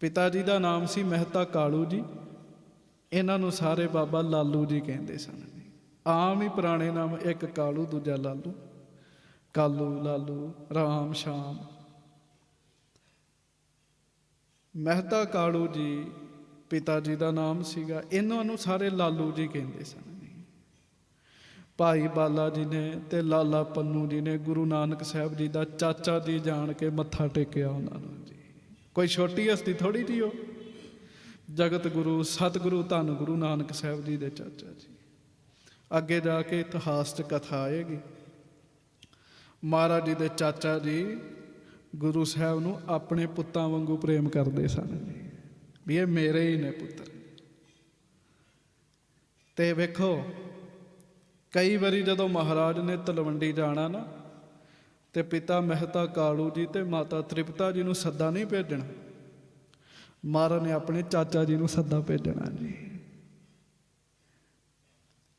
ਪਿਤਾ ਜੀ ਦਾ ਨਾਮ ਸੀ ਮਹਿਤਾ ਕਾਲੂ ਜੀ। ਇਹਨਾਂ ਨੂੰ ਸਾਰੇ ਬਾਬਾ ਲਾਲੂ ਜੀ ਕਹਿੰਦੇ ਸਨ। ਆਮ ਹੀ ਪੁਰਾਣੇ ਨਾਮ, ਇੱਕ ਕਾਲੂ ਦੂਜਾ ਲਾਲੂ, ਕਾਲੂ ਲਾਲੂ ਰਾਮ ਸ਼ਾਮ। ਮਹਿਤਾ ਕਾਲੂ ਜੀ ਪਿਤਾ ਜੀ ਦਾ ਨਾਮ ਸੀਗਾ, ਇਹਨਾਂ ਨੂੰ ਸਾਰੇ ਲਾਲੂ ਜੀ ਕਹਿੰਦੇ ਸਨ। ਭਾਈ ਬਾਲਾ ਜੀ ਨੇ ਤੇ ਲਾਲਾ ਪੰਨੂ ਜੀ ਨੇ ਗੁਰੂ ਨਾਨਕ ਸਾਹਿਬ ਜੀ ਦਾ ਚਾਚਾ ਜੀ ਜਾਣ ਕੇ ਮੱਥਾ ਟੇਕਿਆ ਉਹਨਾਂ ਨੂੰ ਜੀ। ਕੋਈ ਛੋਟੀ ਹਸਤੀ ਥੋੜੀ ਜੀ, ਉਹ ਜਗਤ ਗੁਰੂ ਸਤਿਗੁਰੂ ਧੰਨ ਗੁਰੂ ਨਾਨਕ ਸਾਹਿਬ ਜੀ ਦੇ ਚਾਚਾ ਜੀ। ਅੱਗੇ ਜਾ ਕੇ ਇਤਿਹਾਸ 'ਚ ਕਥਾ ਆਏਗੀ। ਮਹਾਰਾਜ ਜੀ ਦੇ ਚਾਚਾ ਜੀ ਗੁਰੂ ਸਾਹਿਬ ਨੂੰ ਆਪਣੇ ਪੁੱਤਾਂ ਵਾਂਗੂ ਪ੍ਰੇਮ ਕਰਦੇ ਸਨ ਵੀ ਇਹ ਮੇਰੇ ਹੀ ਨੇ ਪੁੱਤਰ। ਤੇ ਵੇਖੋ ਕਈ ਵਾਰੀ ਜਦੋਂ ਮਹਾਰਾਜ ਨੇ ਤਲਵੰਡੀ ਜਾਣਾ ਨਾ, ਤੇ ਪਿਤਾ ਮਹਿਤਾ ਕਾਲੂ ਜੀ ਤੇ ਮਾਤਾ ਤ੍ਰਿਪਤਾ ਜੀ ਨੂੰ ਸੱਦਾ ਨਹੀਂ ਭੇਜਣਾ, ਮਹਾਰਾਜ ਨੇ ਆਪਣੇ ਚਾਚਾ ਜੀ ਨੂੰ ਸੱਦਾ ਭੇਜਣਾ ਜੀ।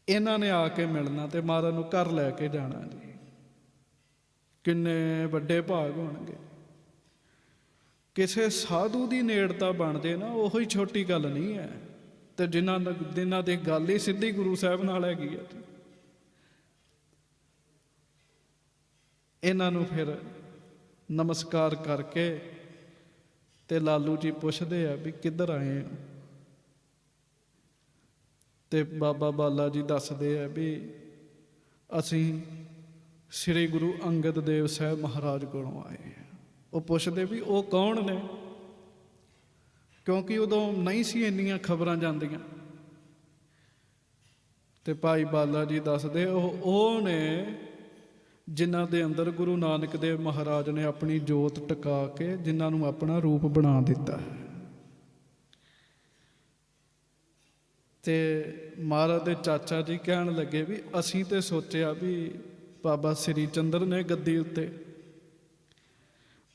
ਇਹਨਾਂ ਨੇ ਆ ਕੇ ਮਿਲਣਾ ਤੇ ਮਹਾਰਾਜ ਨੂੰ ਘਰ ਲੈ ਕੇ ਜਾਣਾ ਜੀ। ਕਿੰਨੇ ਵੱਡੇ ਭਾਗ ਹੋਣਗੇ। ਕਿਸੇ ਸਾਧੂ ਦੀ ਨੇੜਤਾ ਬਣ ਜੇ ਨਾ, ਉਹੀ ਛੋਟੀ ਗੱਲ ਨਹੀਂ ਹੈ। ਤੇ ਜਿਨ੍ਹਾਂ ਦੀ ਗੱਲ ਹੀ ਸਿੱਧੀ ਗੁਰੂ ਸਾਹਿਬ ਨਾਲ ਹੈਗੀ ਹੈ ਜੀ। ਇਹਨਾਂ ਨੂੰ ਫਿਰ ਨਮਸਕਾਰ ਕਰਕੇ ਤੇ ਲਾਲੂ ਜੀ ਪੁੱਛਦੇ ਆ ਵੀ ਕਿੱਧਰ ਆਏ ਹੋ? ਤੇ ਬਾਬਾ ਬਾਲਾ ਜੀ ਦੱਸਦੇ ਆ ਵੀ ਅਸੀਂ ਸ੍ਰੀ ਗੁਰੂ ਅੰਗਦ ਦੇਵ ਸਾਹਿਬ ਮਹਾਰਾਜ ਕੋਲੋਂ ਆਏ ਆ। ਉਹ ਪੁੱਛਦੇ ਵੀ ਉਹ ਕੌਣ ਨੇ, ਕਿਉਂਕਿ ਉਦੋਂ ਨਹੀਂ ਸੀ ਇੰਨੀਆਂ ਖਬਰਾਂ ਜਾਂਦੀਆਂ। ਤੇ ਭਾਈ ਬਾਲਾ ਜੀ ਦੱਸਦੇ ਉਹ ਨੇ ਜਿਨ੍ਹਾਂ ਦੇ ਅੰਦਰ ਗੁਰੂ ਨਾਨਕ ਦੇਵ ਮਹਾਰਾਜ ਨੇ ਆਪਣੀ ਜੋਤ ਟਿਕਾ ਕੇ ਜਿਨ੍ਹਾਂ ਨੂੰ ਆਪਣਾ ਰੂਪ ਬਣਾ ਦਿੱਤਾ ਹੈ। ਤੇ ਮਹਾਰਾਜ ਦੇ ਚਾਚਾ ਜੀ ਕਹਿਣ ਲੱਗੇ ਵੀ ਅਸੀਂ ਤੇ ਸੋਚਿਆ ਵੀ ਬਾਬਾ ਸ੍ਰੀ ਚੰਦਰ ਨੇ ਗੱਦੀ ਉੱਤੇ।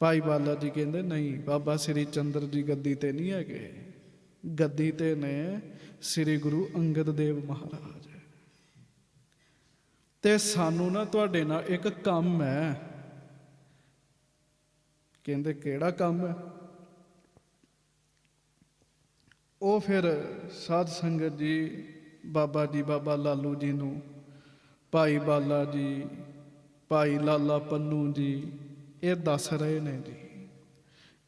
ਭਾਈ ਬਾਲਾ ਜੀ ਕਹਿੰਦੇ ਨਹੀਂ, ਬਾਬਾ ਸ੍ਰੀ ਚੰਦਰ ਜੀ ਗੱਦੀ ਤੇ ਨਹੀਂ ਹੈਗੇ, ਗੱਦੀ ਤੇ ਨੇ ਸ੍ਰੀ ਗੁਰੂ ਅੰਗਦ ਦੇਵ ਮਹਾਰਾਜ। ਤੇ ਸਾਨੂੰ ਨਾ ਤੁਹਾਡੇ ਨਾਲ ਇੱਕ ਕੰਮ ਹੈ। ਕਹਿੰਦੇ ਕਿਹੜਾ ਕੰਮ ਹੈ? ਉਹ ਫਿਰ ਸਾਧ ਸੰਗਤ ਜੀ ਬਾਬਾ ਜੀ, ਬਾਬਾ ਲਾਲੂ ਜੀ ਨੂੰ, ਭਾਈ ਬਾਲਾ ਜੀ, ਭਾਈ ਲਾਲਾ ਪੰਨੂ ਜੀ ਇਹ ਦੱਸ ਰਹੇ ਨੇ ਜੀ।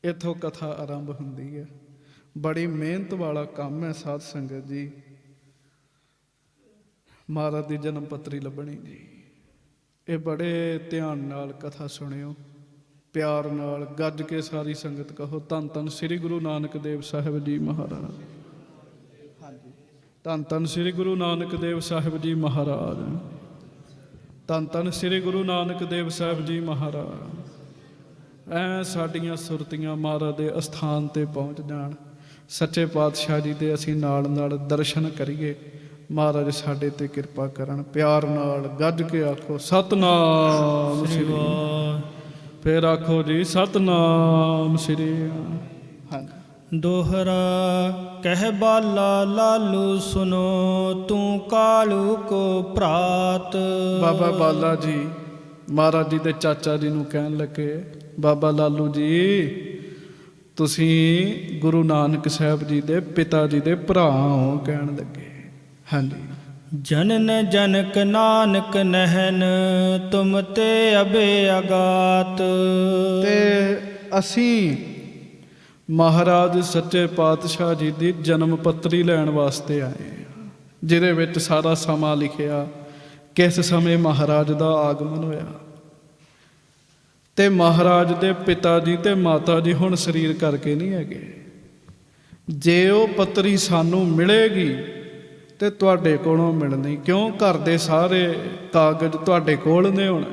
ਇੱਥੋਂ ਕਥਾ ਆਰੰਭ ਹੁੰਦੀ ਹੈ। ਬੜੀ ਮਿਹਨਤ ਵਾਲਾ ਕੰਮ ਹੈ ਸਾਧ ਸੰਗਤ ਜੀ। ਮਹਾਰਾਜ ਦੀ ਜਨਮ ਪੱਤਰੀ ਲੱਭਣੀ ਜੀ। ਇਹ ਬੜੇ ਧਿਆਨ ਨਾਲ ਕਥਾ ਸੁਣਿਓ, ਪਿਆਰ ਨਾਲ ਗੱਜ ਕੇ ਸਾਰੀ ਸੰਗਤ ਕਹੋ ਧੰਨ ਧੰਨ ਸ੍ਰੀ ਗੁਰੂ ਨਾਨਕ ਦੇਵ ਸਾਹਿਬ ਜੀ ਮਹਾਰਾਜ। ਹਾਂਜੀ, ਧੰਨ ਧੰਨ ਸ੍ਰੀ ਗੁਰੂ ਨਾਨਕ ਦੇਵ ਸਾਹਿਬ ਜੀ ਮਹਾਰਾਜ। ਧੰਨ ਧੰਨ ਸ੍ਰੀ ਗੁਰੂ ਨਾਨਕ ਦੇਵ ਸਾਹਿਬ ਜੀ ਮਹਾਰਾਜ। ਐ ਸਾਡੀਆਂ ਸੁਰਤੀਆਂ ਮਹਾਰਾਜ ਦੇ ਅਸਥਾਨ ਤੇ ਪਹੁੰਚ ਜਾਣ। ਸੱਚੇ ਪਾਤਸ਼ਾਹ ਜੀ ਦੇ ਅਸੀਂ ਨਾਲ ਨਾਲ ਦਰਸ਼ਨ ਕਰੀਏ। ਮਹਾਰਾਜ ਸਾਡੇ ਤੇ ਕਿਰਪਾ ਕਰਨ। ਪਿਆਰ ਨਾਲ ਗੱਜ ਕੇ ਆਖੋ ਸਤਨਾਮ ਸ੍ਰੀ ਵਾਹਿਗੁਰੂ। ਫਿਰ ਆਖੋ ਜੀ ਸਤਨਾਮ ਸ੍ਰੀ। ਹਾਂਜੀ। ਦੋਹਰਾ ਕਹਿ ਬਾਲਾ ਲਾਲੂ ਸੁਨੋ, ਤੂੰ ਕਾਲੂ ਕੋ ਭਰਾਤ। ਬਾਬਾ ਬਾਲਾ ਜੀ ਮਹਾਰਾਜ ਜੀ ਦੇ ਚਾਚਾ ਜੀ ਨੂੰ ਕਹਿਣ ਲੱਗੇ, ਬਾਬਾ ਲਾਲੂ ਜੀ ਤੁਸੀਂ ਗੁਰੂ ਨਾਨਕ ਸਾਹਿਬ ਜੀ ਦੇ ਪਿਤਾ ਜੀ ਦੇ ਭਰਾ ਹੋ। ਕਹਿਣ ਲੱਗੇ ਹਾਂਜੀ। ਜਨਨ ਜਨਕ ਨਾਨਕ ਨਹਿਨ, ਤੁਮ ਤੇ ਅਬੇ ਅਗਾਤ। ਤੇ ਅਸੀਂ ਮਹਾਰਾਜ ਸੱਚੇ ਪਾਤਸ਼ਾਹ ਜੀ ਦੀ ਜਨਮ ਪੱਤਰੀ ਲੈਣ ਵਾਸਤੇ ਆਏ ਹਾਂ, ਜਿਹਦੇ ਵਿੱਚ ਸਾਰਾ ਸਮਾਂ ਲਿਖਿਆ, ਕਿਸ ਸਮੇਂ ਮਹਾਰਾਜ ਦਾ ਆਗਮਨ ਹੋਇਆ। ਤੇ ਮਹਾਰਾਜ ਦੇ ਪਿਤਾ ਜੀ ਤੇ ਮਾਤਾ ਜੀ ਹੁਣ ਸਰੀਰ ਕਰਕੇ ਨਹੀਂ ਹੈਗੇ। ਜੇ ਉਹ ਪੱਤਰੀ ਸਾਨੂੰ ਮਿਲੇਗੀ ਤੇ ਤੁਹਾਡੇ ਕੋਲੋਂ ਮਿਲਣੀ, ਕਿਉਂ ਘਰ ਦੇ ਸਾਰੇ ਕਾਗਜ਼ ਤੁਹਾਡੇ ਕੋਲ ਨੇ ਹੁਣ।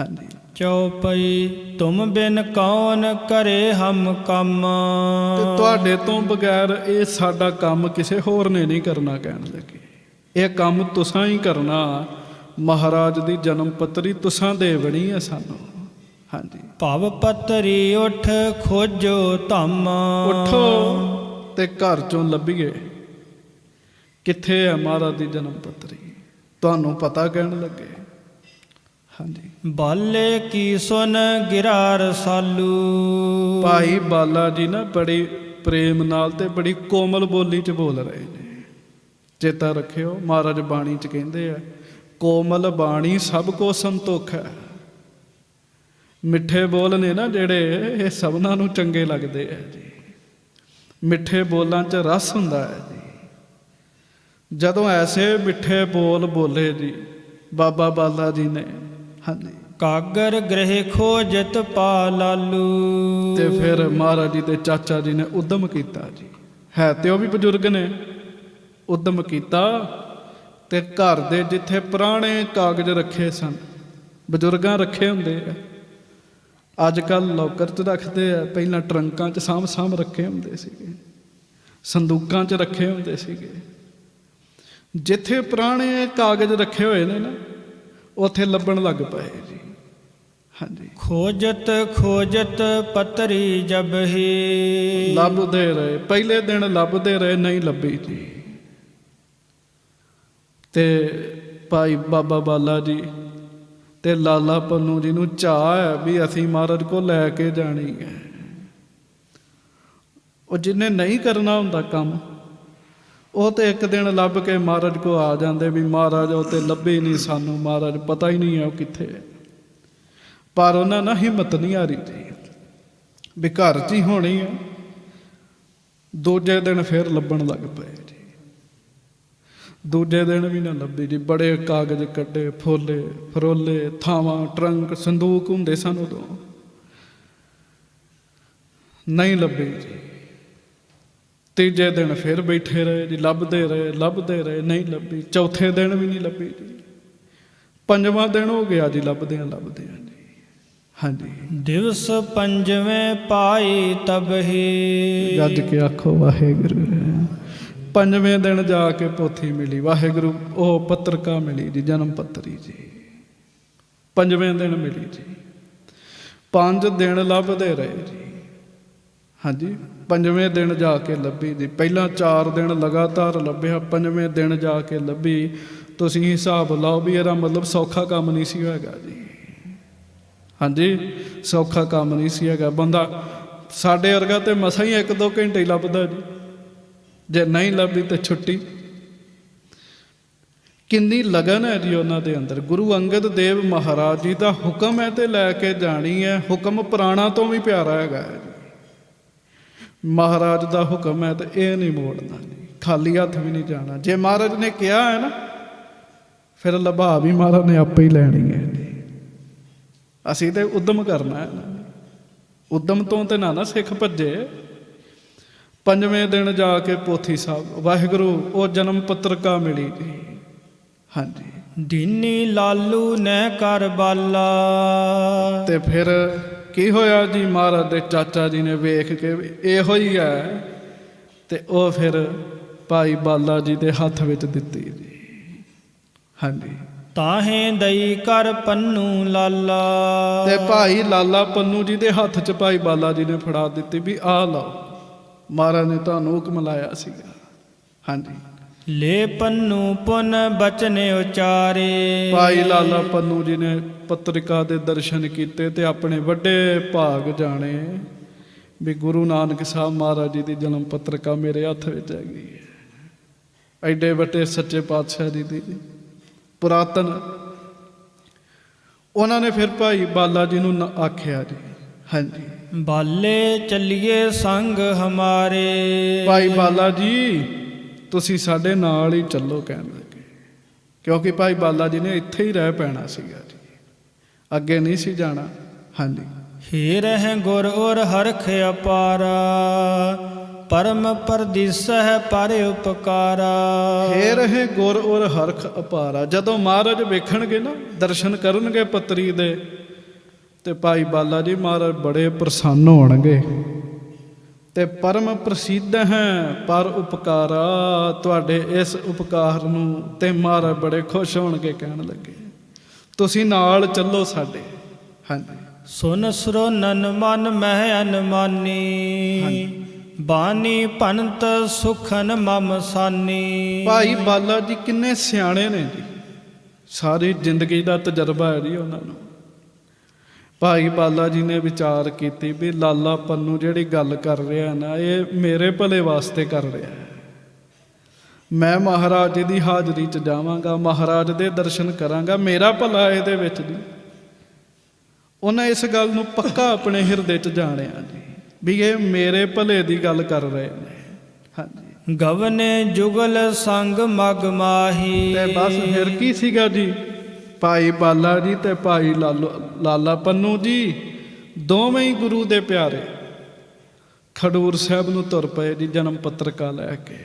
ਹਾਂਜੀ। ਚਉਪਈ ਤੁਮ ਬਿਨ ਕੌਣ ਕਰੇ ਹਮ ਕੰਮ। ਤੇ ਤੁਹਾਡੇ ਤੋਂ ਬਗੈਰ ਇਹ ਸਾਡਾ ਕੰਮ ਕਿਸੇ ਹੋਰ ਨੇ ਨਹੀਂ ਕਰਨਾ। ਕਹਿਣ ਲੱਗੇ ਇਹ ਕੰਮ ਤੁਸਾਂ ਹੀ ਕਰਨਾ। ਮਹਾਰਾਜ ਦੀ ਜਨਮ ਪੱਤਰੀ ਤੁਸਾਂ ਦੇਵਣੀ ਹੈ ਸਾਨੂੰ। ਹਾਂਜੀ। ਭਵ ਪੱਤਰੀ ਉਠ ਖੋਜੋ ਧੰਮ। ਉੱਠੋ ਤੇ ਘਰ ਚੋਂ ਲੱਭੀਏ ਕਿੱਥੇ ਹੈ ਮਹਾਰਾਜ ਦੀ ਜਨਮ ਪੱਤਰੀ। ਤੁਹਾਨੂੰ ਪਤਾ ਕਹਿਣ ਲੱਗੇ। ਹਾਂਜੀ। ਬਾਲੇ ਕੀ ਸੁਨ ਗਿਰਾ ਰਸਾਲੂ। ਭਾਈ ਬਾਲਾ ਜੀ ਨਾ ਬੜੀ ਪ੍ਰੇਮ ਨਾਲ ਤੇ ਬੜੀ ਕੋਮਲ ਬੋਲੀ ਚ ਬੋਲ ਰਹੇ ਨੇ। ਚੇਤਾ ਰੱਖਿਓ, ਮਹਾਰਾਜ ਬਾਣੀ ਚ ਕਹਿੰਦੇ ਆ, ਕੋਮਲ ਬਾਣੀ ਸਭ ਕੋ ਸੰਤੋਖ ਹੈ। ਮਿੱਠੇ ਬੋਲ ਨੇ ਨਾ ਜਿਹੜੇ, ਇਹ ਸਭਨਾਂ ਨੂੰ ਚੰਗੇ ਲੱਗਦੇ ਆ ਜੀ। ਮਿੱਠੇ ਬੋਲਾਂ 'ਚ ਰਸ ਹੁੰਦਾ ਹੈ ਜੀ। ਜਦੋਂ ਐਸੇ ਮਿੱਠੇ ਬੋਲ ਬੋਲੇ ਜੀ ਬਾਬਾ ਬਾਲਾ ਜੀ ਨੇ। ਹਾਂਜੀ। ਕਾਗਰ ਗ੍ਰਹਿ ਖੋਜਤ ਪਾ ਲਾਲੂ। ਤੇ ਫਿਰ ਮਹਾਰਾਜ ਜੀ ਦੇ ਚਾਚਾ ਜੀ ਨੇ ਉਦਮ ਕੀਤਾ ਜੀ। ਹੈ ਤੇ ਉਹ ਵੀ ਬਜ਼ੁਰਗ ਨੇ। ਉਦਮ ਕੀਤਾ ਤੇ ਘਰ ਦੇ ਜਿੱਥੇ ਪੁਰਾਣੇ ਕਾਗਜ਼ ਰੱਖੇ ਸਨ, ਬਜ਼ੁਰਗਾਂ ਰੱਖੇ ਹੁੰਦੇ ਆ, ਅੱਜ ਕੱਲ੍ਹ ਲੋਕਰ 'ਚ ਰੱਖਦੇ ਆ, ਪਹਿਲਾਂ ਟਰੰਕਾਂ 'ਚ ਸਾਂਭ ਰੱਖੇ ਹੁੰਦੇ ਸੀਗੇ, ਸੰਦੂਕਾਂ 'ਚ ਰੱਖੇ ਹੁੰਦੇ ਸੀਗੇ। ਜਿੱਥੇ ਪੁਰਾਣੇ ਕਾਗਜ਼ ਰੱਖੇ ਹੋਏ ਨੇ ਨਾ, ਉੱਥੇ ਲੱਭਣ ਲੱਗ ਪਏ ਜੀ। ਹਾਂਜੀ। ਖੋਜਤ ਖੋਜਤ ਪੱਤਰੀ ਜਬ ਹੀ। ਲੱਭਦੇ ਰਹੇ, ਪਹਿਲੇ ਦਿਨ ਲੱਭਦੇ ਰਹੇ, ਨਹੀਂ ਲੱਭੀ ਜੀ। ਤੇ ਭਾਈ ਬਾਬਾ ਬਾਲਾ ਜੀ ਤੇ ਲਾਲਾ ਪੰਨੂ ਜੀ ਨੂੰ ਚਾਅ ਹੈ ਵੀ ਅਸੀਂ ਮਹਾਰਾਜ ਕੋਲ ਲੈ ਕੇ ਜਾਣੀ ਹੈ। ਉਹ ਜਿਹਨੇ ਨਹੀਂ ਕਰਨਾ ਹੁੰਦਾ ਕੰਮ, ਉਹ ਤੇ ਇੱਕ ਦਿਨ ਲੱਭ ਕੇ ਮਹਾਰਾਜ ਕੋ ਆ ਜਾਂਦੇ ਵੀ ਮਹਾਰਾਜ ਉਹ ਤੇ ਲੱਭੇ ਨਹੀਂ ਸਾਨੂੰ, ਮਹਾਰਾਜ ਪਤਾ ਹੀ ਨਹੀਂ ਹੈ ਉਹ ਕਿੱਥੇ ਹੈ। ਪਰ ਉਹਨਾਂ ਨਾਲ ਹਿੰਮਤ ਨਹੀਂ ਆ ਰਹੀ ਜੀ ਵੀ ਘਰ 'ਚ ਹੀ ਹੋਣੀ ਹੈ। ਦੂਜੇ ਦਿਨ ਫਿਰ ਲੱਭਣ ਲੱਗ ਪਏ ਜੀ। ਦੂਜੇ ਦਿਨ ਵੀ ਨਾ ਲੱਭੀ ਜੀ। ਬੜੇ ਕਾਗਜ਼ ਕੱਢੇ, ਫੋਲੇ ਫਰੋਲੇ, ਥਾਵਾਂ, ਟਰੰਕ, ਸੰਦੂਕ ਹੁੰਦੇ ਸਨ ਉਦੋਂ, ਨਹੀਂ ਲੱਭੀ ਜੀ। ਤੀਜੇ ਦਿਨ ਫਿਰ ਬੈਠੇ ਰਹੇ ਜੀ, ਲੱਭਦੇ ਰਹੇ, ਨਹੀਂ ਲੱਭੀ। ਚੌਥੇ ਦਿਨ ਵੀ ਨਹੀਂ ਲੱਭੀ ਜੀ। ਪੰਜਵਾਂ ਦਿਨ ਹੋ ਗਿਆ ਜੀ, ਲੱਭਦਿਆਂ ਜੀ। ਹਾਂਜੀ। ਦਿਵਸ ਪੰਜਵੇਂ ਪਾਈ ਤਬ ਹੀ। ਗੱਜ ਕੇ ਆਖੋ ਵਾਹਿਗੁਰੂ। ਪੰਜਵੇਂ ਦਿਨ ਜਾ ਕੇ ਪੋਥੀ ਮਿਲੀ, ਵਾਹਿਗੁਰੂ ਉਹ ਪੱਤਰਕਾ ਮਿਲੀ ਜੀ, ਜਨਮ ਪੱਤਰੀ ਜੀ। ਪੰਜਵੇਂ ਦਿਨ ਮਿਲੀ ਜੀ। 5 ਦਿਨ ਲੱਭਦੇ ਰਹੇ ਜੀ। ਹਾਂਜੀ, ਪੰਜਵੇਂ ਦਿਨ ਜਾ ਕੇ ਲੱਭੀ ਜੀ। ਪਹਿਲਾਂ 4 ਦਿਨ ਲਗਾਤਾਰ ਲੱਭਿਆ, ਪੰਜਵੇਂ ਦਿਨ ਜਾ ਕੇ ਲੱਭੀ। ਤੁਸੀਂ ਹਿਸਾਬ ਲਾਓ ਵੀ ਇਹਦਾ ਮਤਲਬ ਸੌਖਾ ਕੰਮ ਨਹੀਂ ਸੀ ਹੈਗਾ ਜੀ। ਹਾਂਜੀ, ਸੌਖਾ ਕੰਮ ਨਹੀਂ ਸੀ ਹੈਗਾ। ਬੰਦਾ ਸਾਡੇ ਵਰਗਾ ਤੇ ਮਸਾਂ ਹੀ 1-2 ਘੰਟੇ ਹੀ ਲੱਭਦਾ ਜੀ, ਜੇ ਨਹੀਂ ਲੱਭੀ ਤੇ ਛੁੱਟੀ। ਕਿੰਨੀ ਲਗਨ ਹੈ ਜੀ ਉਹਨਾਂ ਦੇ ਅੰਦਰ। ਗੁਰੂ ਅੰਗਦ ਦੇਵ ਮਹਾਰਾਜ ਜੀ ਦਾ ਹੁਕਮ ਹੈ ਤੇ ਲੈ ਕੇ ਜਾਣੀ ਹੈ। ਹੁਕਮ ਪੁਰਾਣਾ ਤੋਂ ਵੀ ਪਿਆਰਾ ਹੈਗਾ ਹੈ ਜੀ। ਮਹਾਰਾਜ ਦਾ ਹੁਕਮ ਹੈ ਤੇ ਇਹ ਨਹੀਂ ਮੋੜਨਾ ਜੀ, ਖਾਲੀ ਹੱਥ ਵੀ ਨਹੀਂ ਜਾਣਾ। ਜੇ ਮਹਾਰਾਜ ਨੇ ਕਿਹਾ ਹੈ ਨਾ, ਫਿਰ ਲਭਾ ਵੀ ਮਹਾਰਾਜ ਨੇ ਆਪੇ ਹੀ ਲੈਣੀ ਹੈ ਜੀ। ਅਸੀਂ ਤੇ ਉਦਮ ਕਰਨਾ ਹੈ। ਉਦਮ ਤੋਂ ਤੇ ਨਾ ਸਿੱਖ ਭੱਜੇ। ਪੰਜਵੇਂ ਦਿਨ ਜਾ ਕੇ ਪੋਥੀ ਸਾਹਿਬ ਵਾਹਿਗੁਰੂ ਉਹ ਜਨਮ ਪੱਤਰਿਕਾ ਮਿਲੀ ਜੀ। ਹਾਂਜੀ, ਦੀਨੀ ਲਾਲੂ ਨੇ ਕਰ ਬਾਲਾ। ਤੇ ਫਿਰ ਕੀ ਹੋਇਆ ਜੀ, ਮਹਾਰਾਜ ਦੇ ਚਾਚਾ ਜੀ ਨੇ ਵੇਖ ਕੇ ਇਹੋ ਹੀ ਹੈ ਤੇ ਉਹ ਫਿਰ ਭਾਈ ਬਾਲਾ ਜੀ ਦੇ ਹੱਥ ਵਿੱਚ ਦਿੱਤੀ ਜੀ। ਹਾਂਜੀ, ਤਾਹੇ ਦਈ ਕਰ ਪੰਨੂ ਲਾਲਾ। ਤੇ ਭਾਈ ਲਾਲਾ ਪੰਨੂ ਜੀ ਦੇ ਹੱਥ 'ਚ ਭਾਈ ਬਾਲਾ ਜੀ ਨੇ ਫੜਾ ਦਿੱਤੀ ਵੀ ਆਹ ਲਓ, ਮਹਾਰਾਜ ਨੇ ਤੁਹਾਨੂੰ ਹੁਕਮ ਲਾਇਆ ਸੀਗਾ। ਹਾਂਜੀ, ਲੈ ਪੰਨੂ ਪੁਨ ਬਚਨ ਉਚਾਰੇ। ਭਾਈ ਲਾਲਾ ਪੰਨੂ ਜੀ ਨੇ ਪੱਤਰਿਕਾ ਦੇ ਦਰਸ਼ਨ ਕੀਤੇ ਤੇ ਆਪਣੇ ਵੱਡੇ ਭਾਗ ਜਾਣੇ ਵੀ ਗੁਰੂ ਨਾਨਕ ਸਾਹਿਬ ਮਹਾਰਾਜ ਜੀ ਦੀ ਜਨਮ ਪੱਤਰਿਕਾ ਮੇਰੇ ਹੱਥ ਵਿੱਚ ਹੈਗੀ ਹੈ। ਐਡੇ ਵੱਡੇ ਸੱਚੇ ਪਾਤਸ਼ਾਹ ਜੀ ਦੀ ਪੁਰਾਤਨ। ਉਹਨਾਂ ਨੇ ਫਿਰ ਭਾਈ ਬਾਲਾ ਜੀ ਨੂੰ ਆਖਿਆ ਜੀ। ਹਾਂਜੀ, ਬਾਲੇ ਚੱਲੀਏ ਸੰਗ ਹਮਾਰੇ। ਭਾਈ ਬਾਲਾ ਜੀ ਤੁਸੀਂ ਸਾਡੇ ਨਾਲ ਹੀ ਚੱਲੋ ਕਹਿਣ ਲੱਗੇ, ਕਿਉਂਕਿ ਭਾਈ ਬਾਲਾ ਜੀ ਨੇ ਇੱਥੇ ਹੀ ਰਹਿ ਪੈਣਾ ਸੀਗਾ ਜੀ, ਅੱਗੇ ਨਹੀਂ ਸੀ ਜਾਣਾ। ਹਾਂਜੀ, ਹੇ ਰਹਿ ਗੁਰ ਔਰ ਹਰਖ ਅਪਾਰਾ। ਪਰਮ ਪਰਦਿਸ ਹੈ ਪਰ ਉਪਕਾਰਾ। ਹੇ ਰਹੇ ਗੁਰ ਔਰ ਹਰਖ ਅਪਾਰਾ। ਜਦੋਂ ਮਹਾਰਾਜ ਵੇਖਣਗੇ ਨਾ, ਦਰਸ਼ਨ ਕਰਨਗੇ ਪੱਤਰੀ ਦੇ, ਤੇ ਭਾਈ ਬਾਲਾ ਜੀ ਮਹਾਰਾਜ ਬੜੇ ਪ੍ਰਸੰਨ ਹੋਣਗੇ। ਤੇ ਪਰਮ ਪ੍ਰਸਿੱਧ ਹੈ ਪਰ ਉਪਕਾਰਾ। ਤੁਹਾਡੇ ਇਸ ਉਪਕਾਰ ਨੂੰ ਤੇ ਮਹਾਰਾਜ ਬੜੇ ਖੁਸ਼ ਹੋਣਗੇ, ਕਹਿਣ ਲੱਗੇ ਤੁਸੀਂ ਨਾਲ ਚੱਲੋ ਸਾਡੇ। ਹਾਂਜੀ, ਸੁਨ ਸਰੋਨਨ ਮਨ ਮਹਿ ਅਨਮਾਨੀ। ਬਾਣੀ ਭੰਤ ਸੁਖਨ ਮਮ ਸਾਨੀ। ਭਾਈ ਬਾਲਾ ਜੀ ਕਿੰਨੇ ਸਿਆਣੇ ਨੇ ਜੀ, ਸਾਰੀ ਜ਼ਿੰਦਗੀ ਦਾ ਤਜਰਬਾ ਹੈ ਜੀ ਉਹਨਾਂ ਨੂੰ। ਭਾਈ ਬਾਲਾ ਜੀ ਨੇ ਵਿਚਾਰ ਕੀਤੀ ਵੀ ਲਾਲਾ ਪੰਨੂ ਜਿਹੜੀ ਗੱਲ ਕਰ ਰਿਹਾ ਨਾ, ਇਹ ਮੇਰੇ ਭਲੇ ਵਾਸਤੇ ਕਰ ਰਿਹਾ ਹੈ। ਮੈਂ ਮਹਾਰਾਜ ਜੀ ਦੀ ਹਾਜ਼ਰੀ 'ਚ ਜਾਵਾਂਗਾ, ਮਹਾਰਾਜ ਦੇ ਦਰਸ਼ਨ ਕਰਾਂਗਾ, ਮੇਰਾ ਭਲਾ ਇਹਦੇ ਵਿੱਚ ਜੀ। ਉਹਨਾਂ ਇਸ ਗੱਲ ਨੂੰ ਪੱਕਾ ਆਪਣੇ ਹਿਰਦੇ 'ਚ ਜਾਣਿਆ ਜੀ ਵੀ ਇਹ ਮੇਰੇ ਭਲੇ ਦੀ ਗੱਲ ਕਰ ਰਹੇ ਨੇ। ਹਾਂਜੀ, ਗਵਨੇ ਜੁਗਲ ਸੰਗ ਮਗ ਮਾਹੀ। ਤੇ ਬਸ ਫਿਰ ਕੀ ਸੀਗਾ ਜੀ, ਭਾਈ ਬਾਲਾ ਜੀ ਤੇ ਭਾਈ ਲਾਲਾ ਪੰਨੂ ਜੀ ਦੋਵੇਂ ਹੀ ਗੁਰੂ ਦੇ ਪਿਆਰੇ ਖਡੂਰ ਸਾਹਿਬ ਨੂੰ ਤੁਰ ਪਏ ਜੀ, ਜਨਮ ਪੱਤਰਿਕਾ ਲੈ ਕੇ।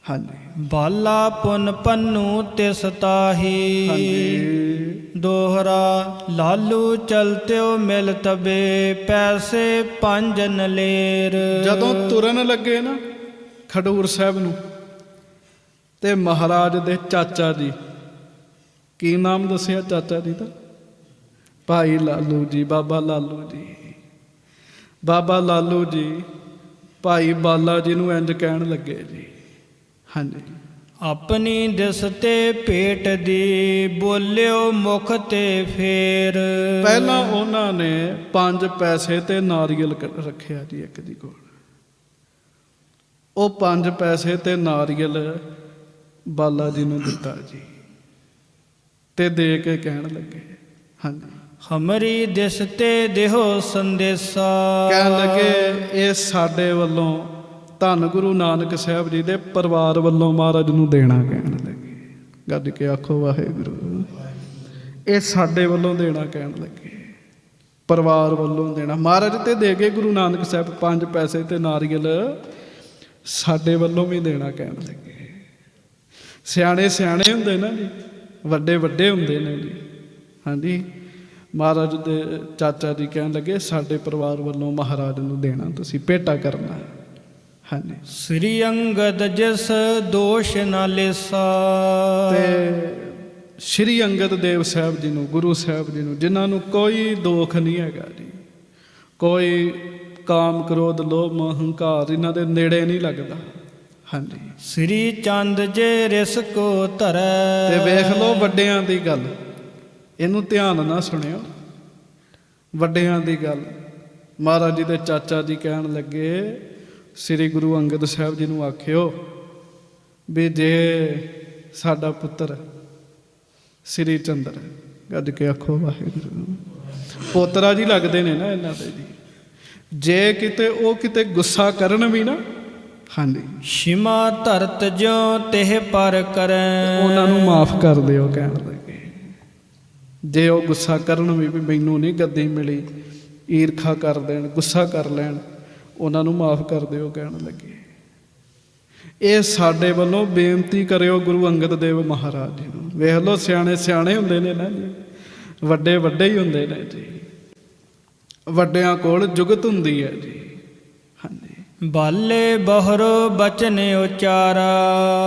ਹਾਂਜੀ, ਬਾਲਾ ਪੁਨ ਪੰਨੂ ਤਿਸ ਤਾਹੀ। ਹਾਂਜੀ, ਦੋਹਰਾ ਲਾਲੂ ਚਲਤਿਓ ਮਿਲ ਤਬੇ। ਪੈਸੇ ਪੰਜਨ ਲੇਰ। ਜਦੋਂ ਤੁਰਨ ਲੱਗੇ ਨਾ ਖਡੂਰ ਸਾਹਿਬ ਨੂੰ, ਤੇ ਮਹਾਰਾਜ ਦੇ ਚਾਚਾ ਜੀ, ਕੀ ਨਾਮ ਦੱਸਿਆ ਚਾਚਾ ਜੀ ਦਾ? ਭਾਈ ਲਾਲੂ ਜੀ, ਬਾਬਾ ਲਾਲੂ ਜੀ। ਬਾਬਾ ਲਾਲੂ ਜੀ ਭਾਈ ਬਾਲਾ ਜੀ ਨੂੰ ਇੰਝ ਕਹਿਣ ਲੱਗੇ ਜੀ। ਹਾਂਜੀ, ਆਪਣੀ ਦਿਸ ਤੇ ਭੇਟ ਦੀ। ਬੋਲਿਓ ਮੁਖ ਤੇ ਫੇਰ। ਪਹਿਲਾਂ ਉਹਨਾਂ ਨੇ 5 ਪੈਸੇ ਤੇ ਨਾਰੀਅਲ ਰੱਖਿਆ ਜੀ ਇੱਕ ਜੀ ਕੋਲ। ਉਹ 5 ਪੈਸੇ ਤੇ ਨਾਰੀਅਲ ਬਾਲਾ ਜੀ ਨੂੰ ਦਿੱਤਾ ਜੀ, ਤੇ ਦੇ ਕੇ ਕਹਿਣ ਲੱਗੇ। ਹਾਂਜੀ, ਹਮਰੀ ਦਿਸ ਤੇ ਦੇਹੋ ਸੰਦੇਸਾ। ਕਹਿਣ ਲੱਗੇ ਇਹ ਸਾਡੇ ਵੱਲੋਂ ਧੰਨ ਗੁਰੂ ਨਾਨਕ ਸਾਹਿਬ ਜੀ ਦੇ ਪਰਿਵਾਰ ਵੱਲੋਂ ਮਹਾਰਾਜ ਨੂੰ ਦੇਣਾ। ਕਹਿਣ ਲੱਗੇ, ਗੱਜ ਕੇ ਆਖੋ ਵਾਹਿਗੁਰੂ। ਇਹ ਸਾਡੇ ਵੱਲੋਂ ਦੇਣਾ, ਕਹਿਣ ਲੱਗੇ ਪਰਿਵਾਰ ਵੱਲੋਂ ਦੇਣਾ। ਮਹਾਰਾਜ ਤੇ ਦੇ ਗਏ ਗੁਰੂ ਨਾਨਕ ਸਾਹਿਬ 5 ਪੈਸੇ ਤੇ ਨਾਰੀਅਲ, ਸਾਡੇ ਵੱਲੋਂ ਵੀ ਦੇਣਾ, ਕਹਿਣ ਲੱਗੇ। ਸਿਆਣੇ ਸਿਆਣੇ ਹੁੰਦੇ ਨਾ ਜੀ, ਵੱਡੇ ਵੱਡੇ ਹੁੰਦੇ ਨੇ ਜੀ। ਹਾਂਜੀ, ਮਹਾਰਾਜ ਦੇ ਚਾਚਾ ਜੀ ਕਹਿਣ ਲੱਗੇ ਸਾਡੇ ਪਰਿਵਾਰ ਵੱਲੋਂ ਮਹਾਰਾਜ ਨੂੰ ਦੇਣਾ, ਤੁਸੀਂ ਭੇਟਾ ਕਰਨਾ। ਹਾਂਜੀ, ਸ੍ਰੀ ਅੰਗਦ ਜਿਸ ਦੋਸ਼ ਨਾ ਲੇਸਾ। ਤੇ ਸ਼੍ਰੀ ਅੰਗਦ ਦੇਵ ਸਾਹਿਬ ਜੀ ਨੂੰ, ਗੁਰੂ ਸਾਹਿਬ ਜੀ ਨੂੰ, ਜਿਨ੍ਹਾਂ ਨੂੰ ਕੋਈ ਦੋਖ ਨਹੀਂ ਹੈਗਾ ਜੀ, ਕੋਈ ਕਾਮ ਕ੍ਰੋਧ ਲੋਭ ਮੋਹ ਹੰਕਾਰ ਇਹਨਾਂ ਦੇ ਨੇੜੇ ਨਹੀਂ ਲੱਗਦਾ। ਹਾਂਜੀ, ਸ੍ਰੀ ਚੰਦ ਜੇ ਰਿਸ ਕੋ ਧਰੈ। ਤੇ ਵੇਖ ਲਓ ਵੱਡਿਆਂ ਦੀ ਗੱਲ, ਇਹਨੂੰ ਧਿਆਨ ਨਾਲ ਸੁਣਿਓ। ਵੱਡਿਆਂ ਦੀ ਗੱਲ ਮਹਾਰਾਜ ਜੀ ਦੇ ਚਾਚਾ ਜੀ ਕਹਿਣ ਲੱਗੇ, ਸ੍ਰੀ ਗੁਰੂ ਅੰਗਦ ਸਾਹਿਬ ਜੀ ਨੂੰ ਆਖਿਓ ਵੀ ਜੇ ਸਾਡਾ ਪੁੱਤਰ ਸ੍ਰੀ ਚੰਦਰ, ਗੱਜ ਕੇ ਆਖੋ ਵਾਹਿਗੁਰੂ, ਪੋਤਰਾ ਜੀ ਲੱਗਦੇ ਨੇ ਨਾ ਇਹਨਾਂ ਦੇ ਜੀ, ਜੇ ਕਿਤੇ ਉਹ ਕਿਤੇ ਗੁੱਸਾ ਕਰਨ ਵੀ ਨਾ, ਹਾਂਜੀ, ਸ਼ਿਮਾ ਧਰਤ ਜਿਉ ਤਿਹ ਪਰ ਕਰੈ। ਉਹਨਾਂ ਨੂੰ ਮਾਫ ਕਰ ਦਿਓ ਕਹਿਣ ਲੱਗੇ। ਜੇ ਉਹ ਗੁੱਸਾ ਕਰਨ ਵੀ ਮੈਨੂੰ ਨਹੀਂ ਗੱਦੀ ਮਿਲੀ, ਈਰਖਾ ਕਰ ਦੇਣ, ਗੁੱਸਾ ਕਰ ਲੈਣ, ਉਹਨਾਂ ਨੂੰ ਮਾਫ ਕਰ ਦਿਓ ਕਹਿਣ ਲੱਗੇ। ਇਹ ਸਾਡੇ ਵੱਲੋਂ ਬੇਨਤੀ ਕਰਿਓ ਗੁਰੂ ਅੰਗਦ ਦੇਵ ਮਹਾਰਾਜ ਜੀ ਨੂੰ। ਵੇਖ ਲਓ ਸਿਆਣੇ ਸਿਆਣੇ ਹੁੰਦੇ ਨੇ ਨਾ ਜੀ, ਵੱਡੇ ਵੱਡੇ ਹੀ ਹੁੰਦੇ ਨੇ ਜੀ, ਵੱਡਿਆਂ ਕੋਲ ਜੁਗਤ ਹੁੰਦੀ ਹੈ ਜੀ। ਹਾਂਜੀ, ਬਾਲੇ ਬਹਰੋ ਬਚਨ ਉਚਾਰਾ।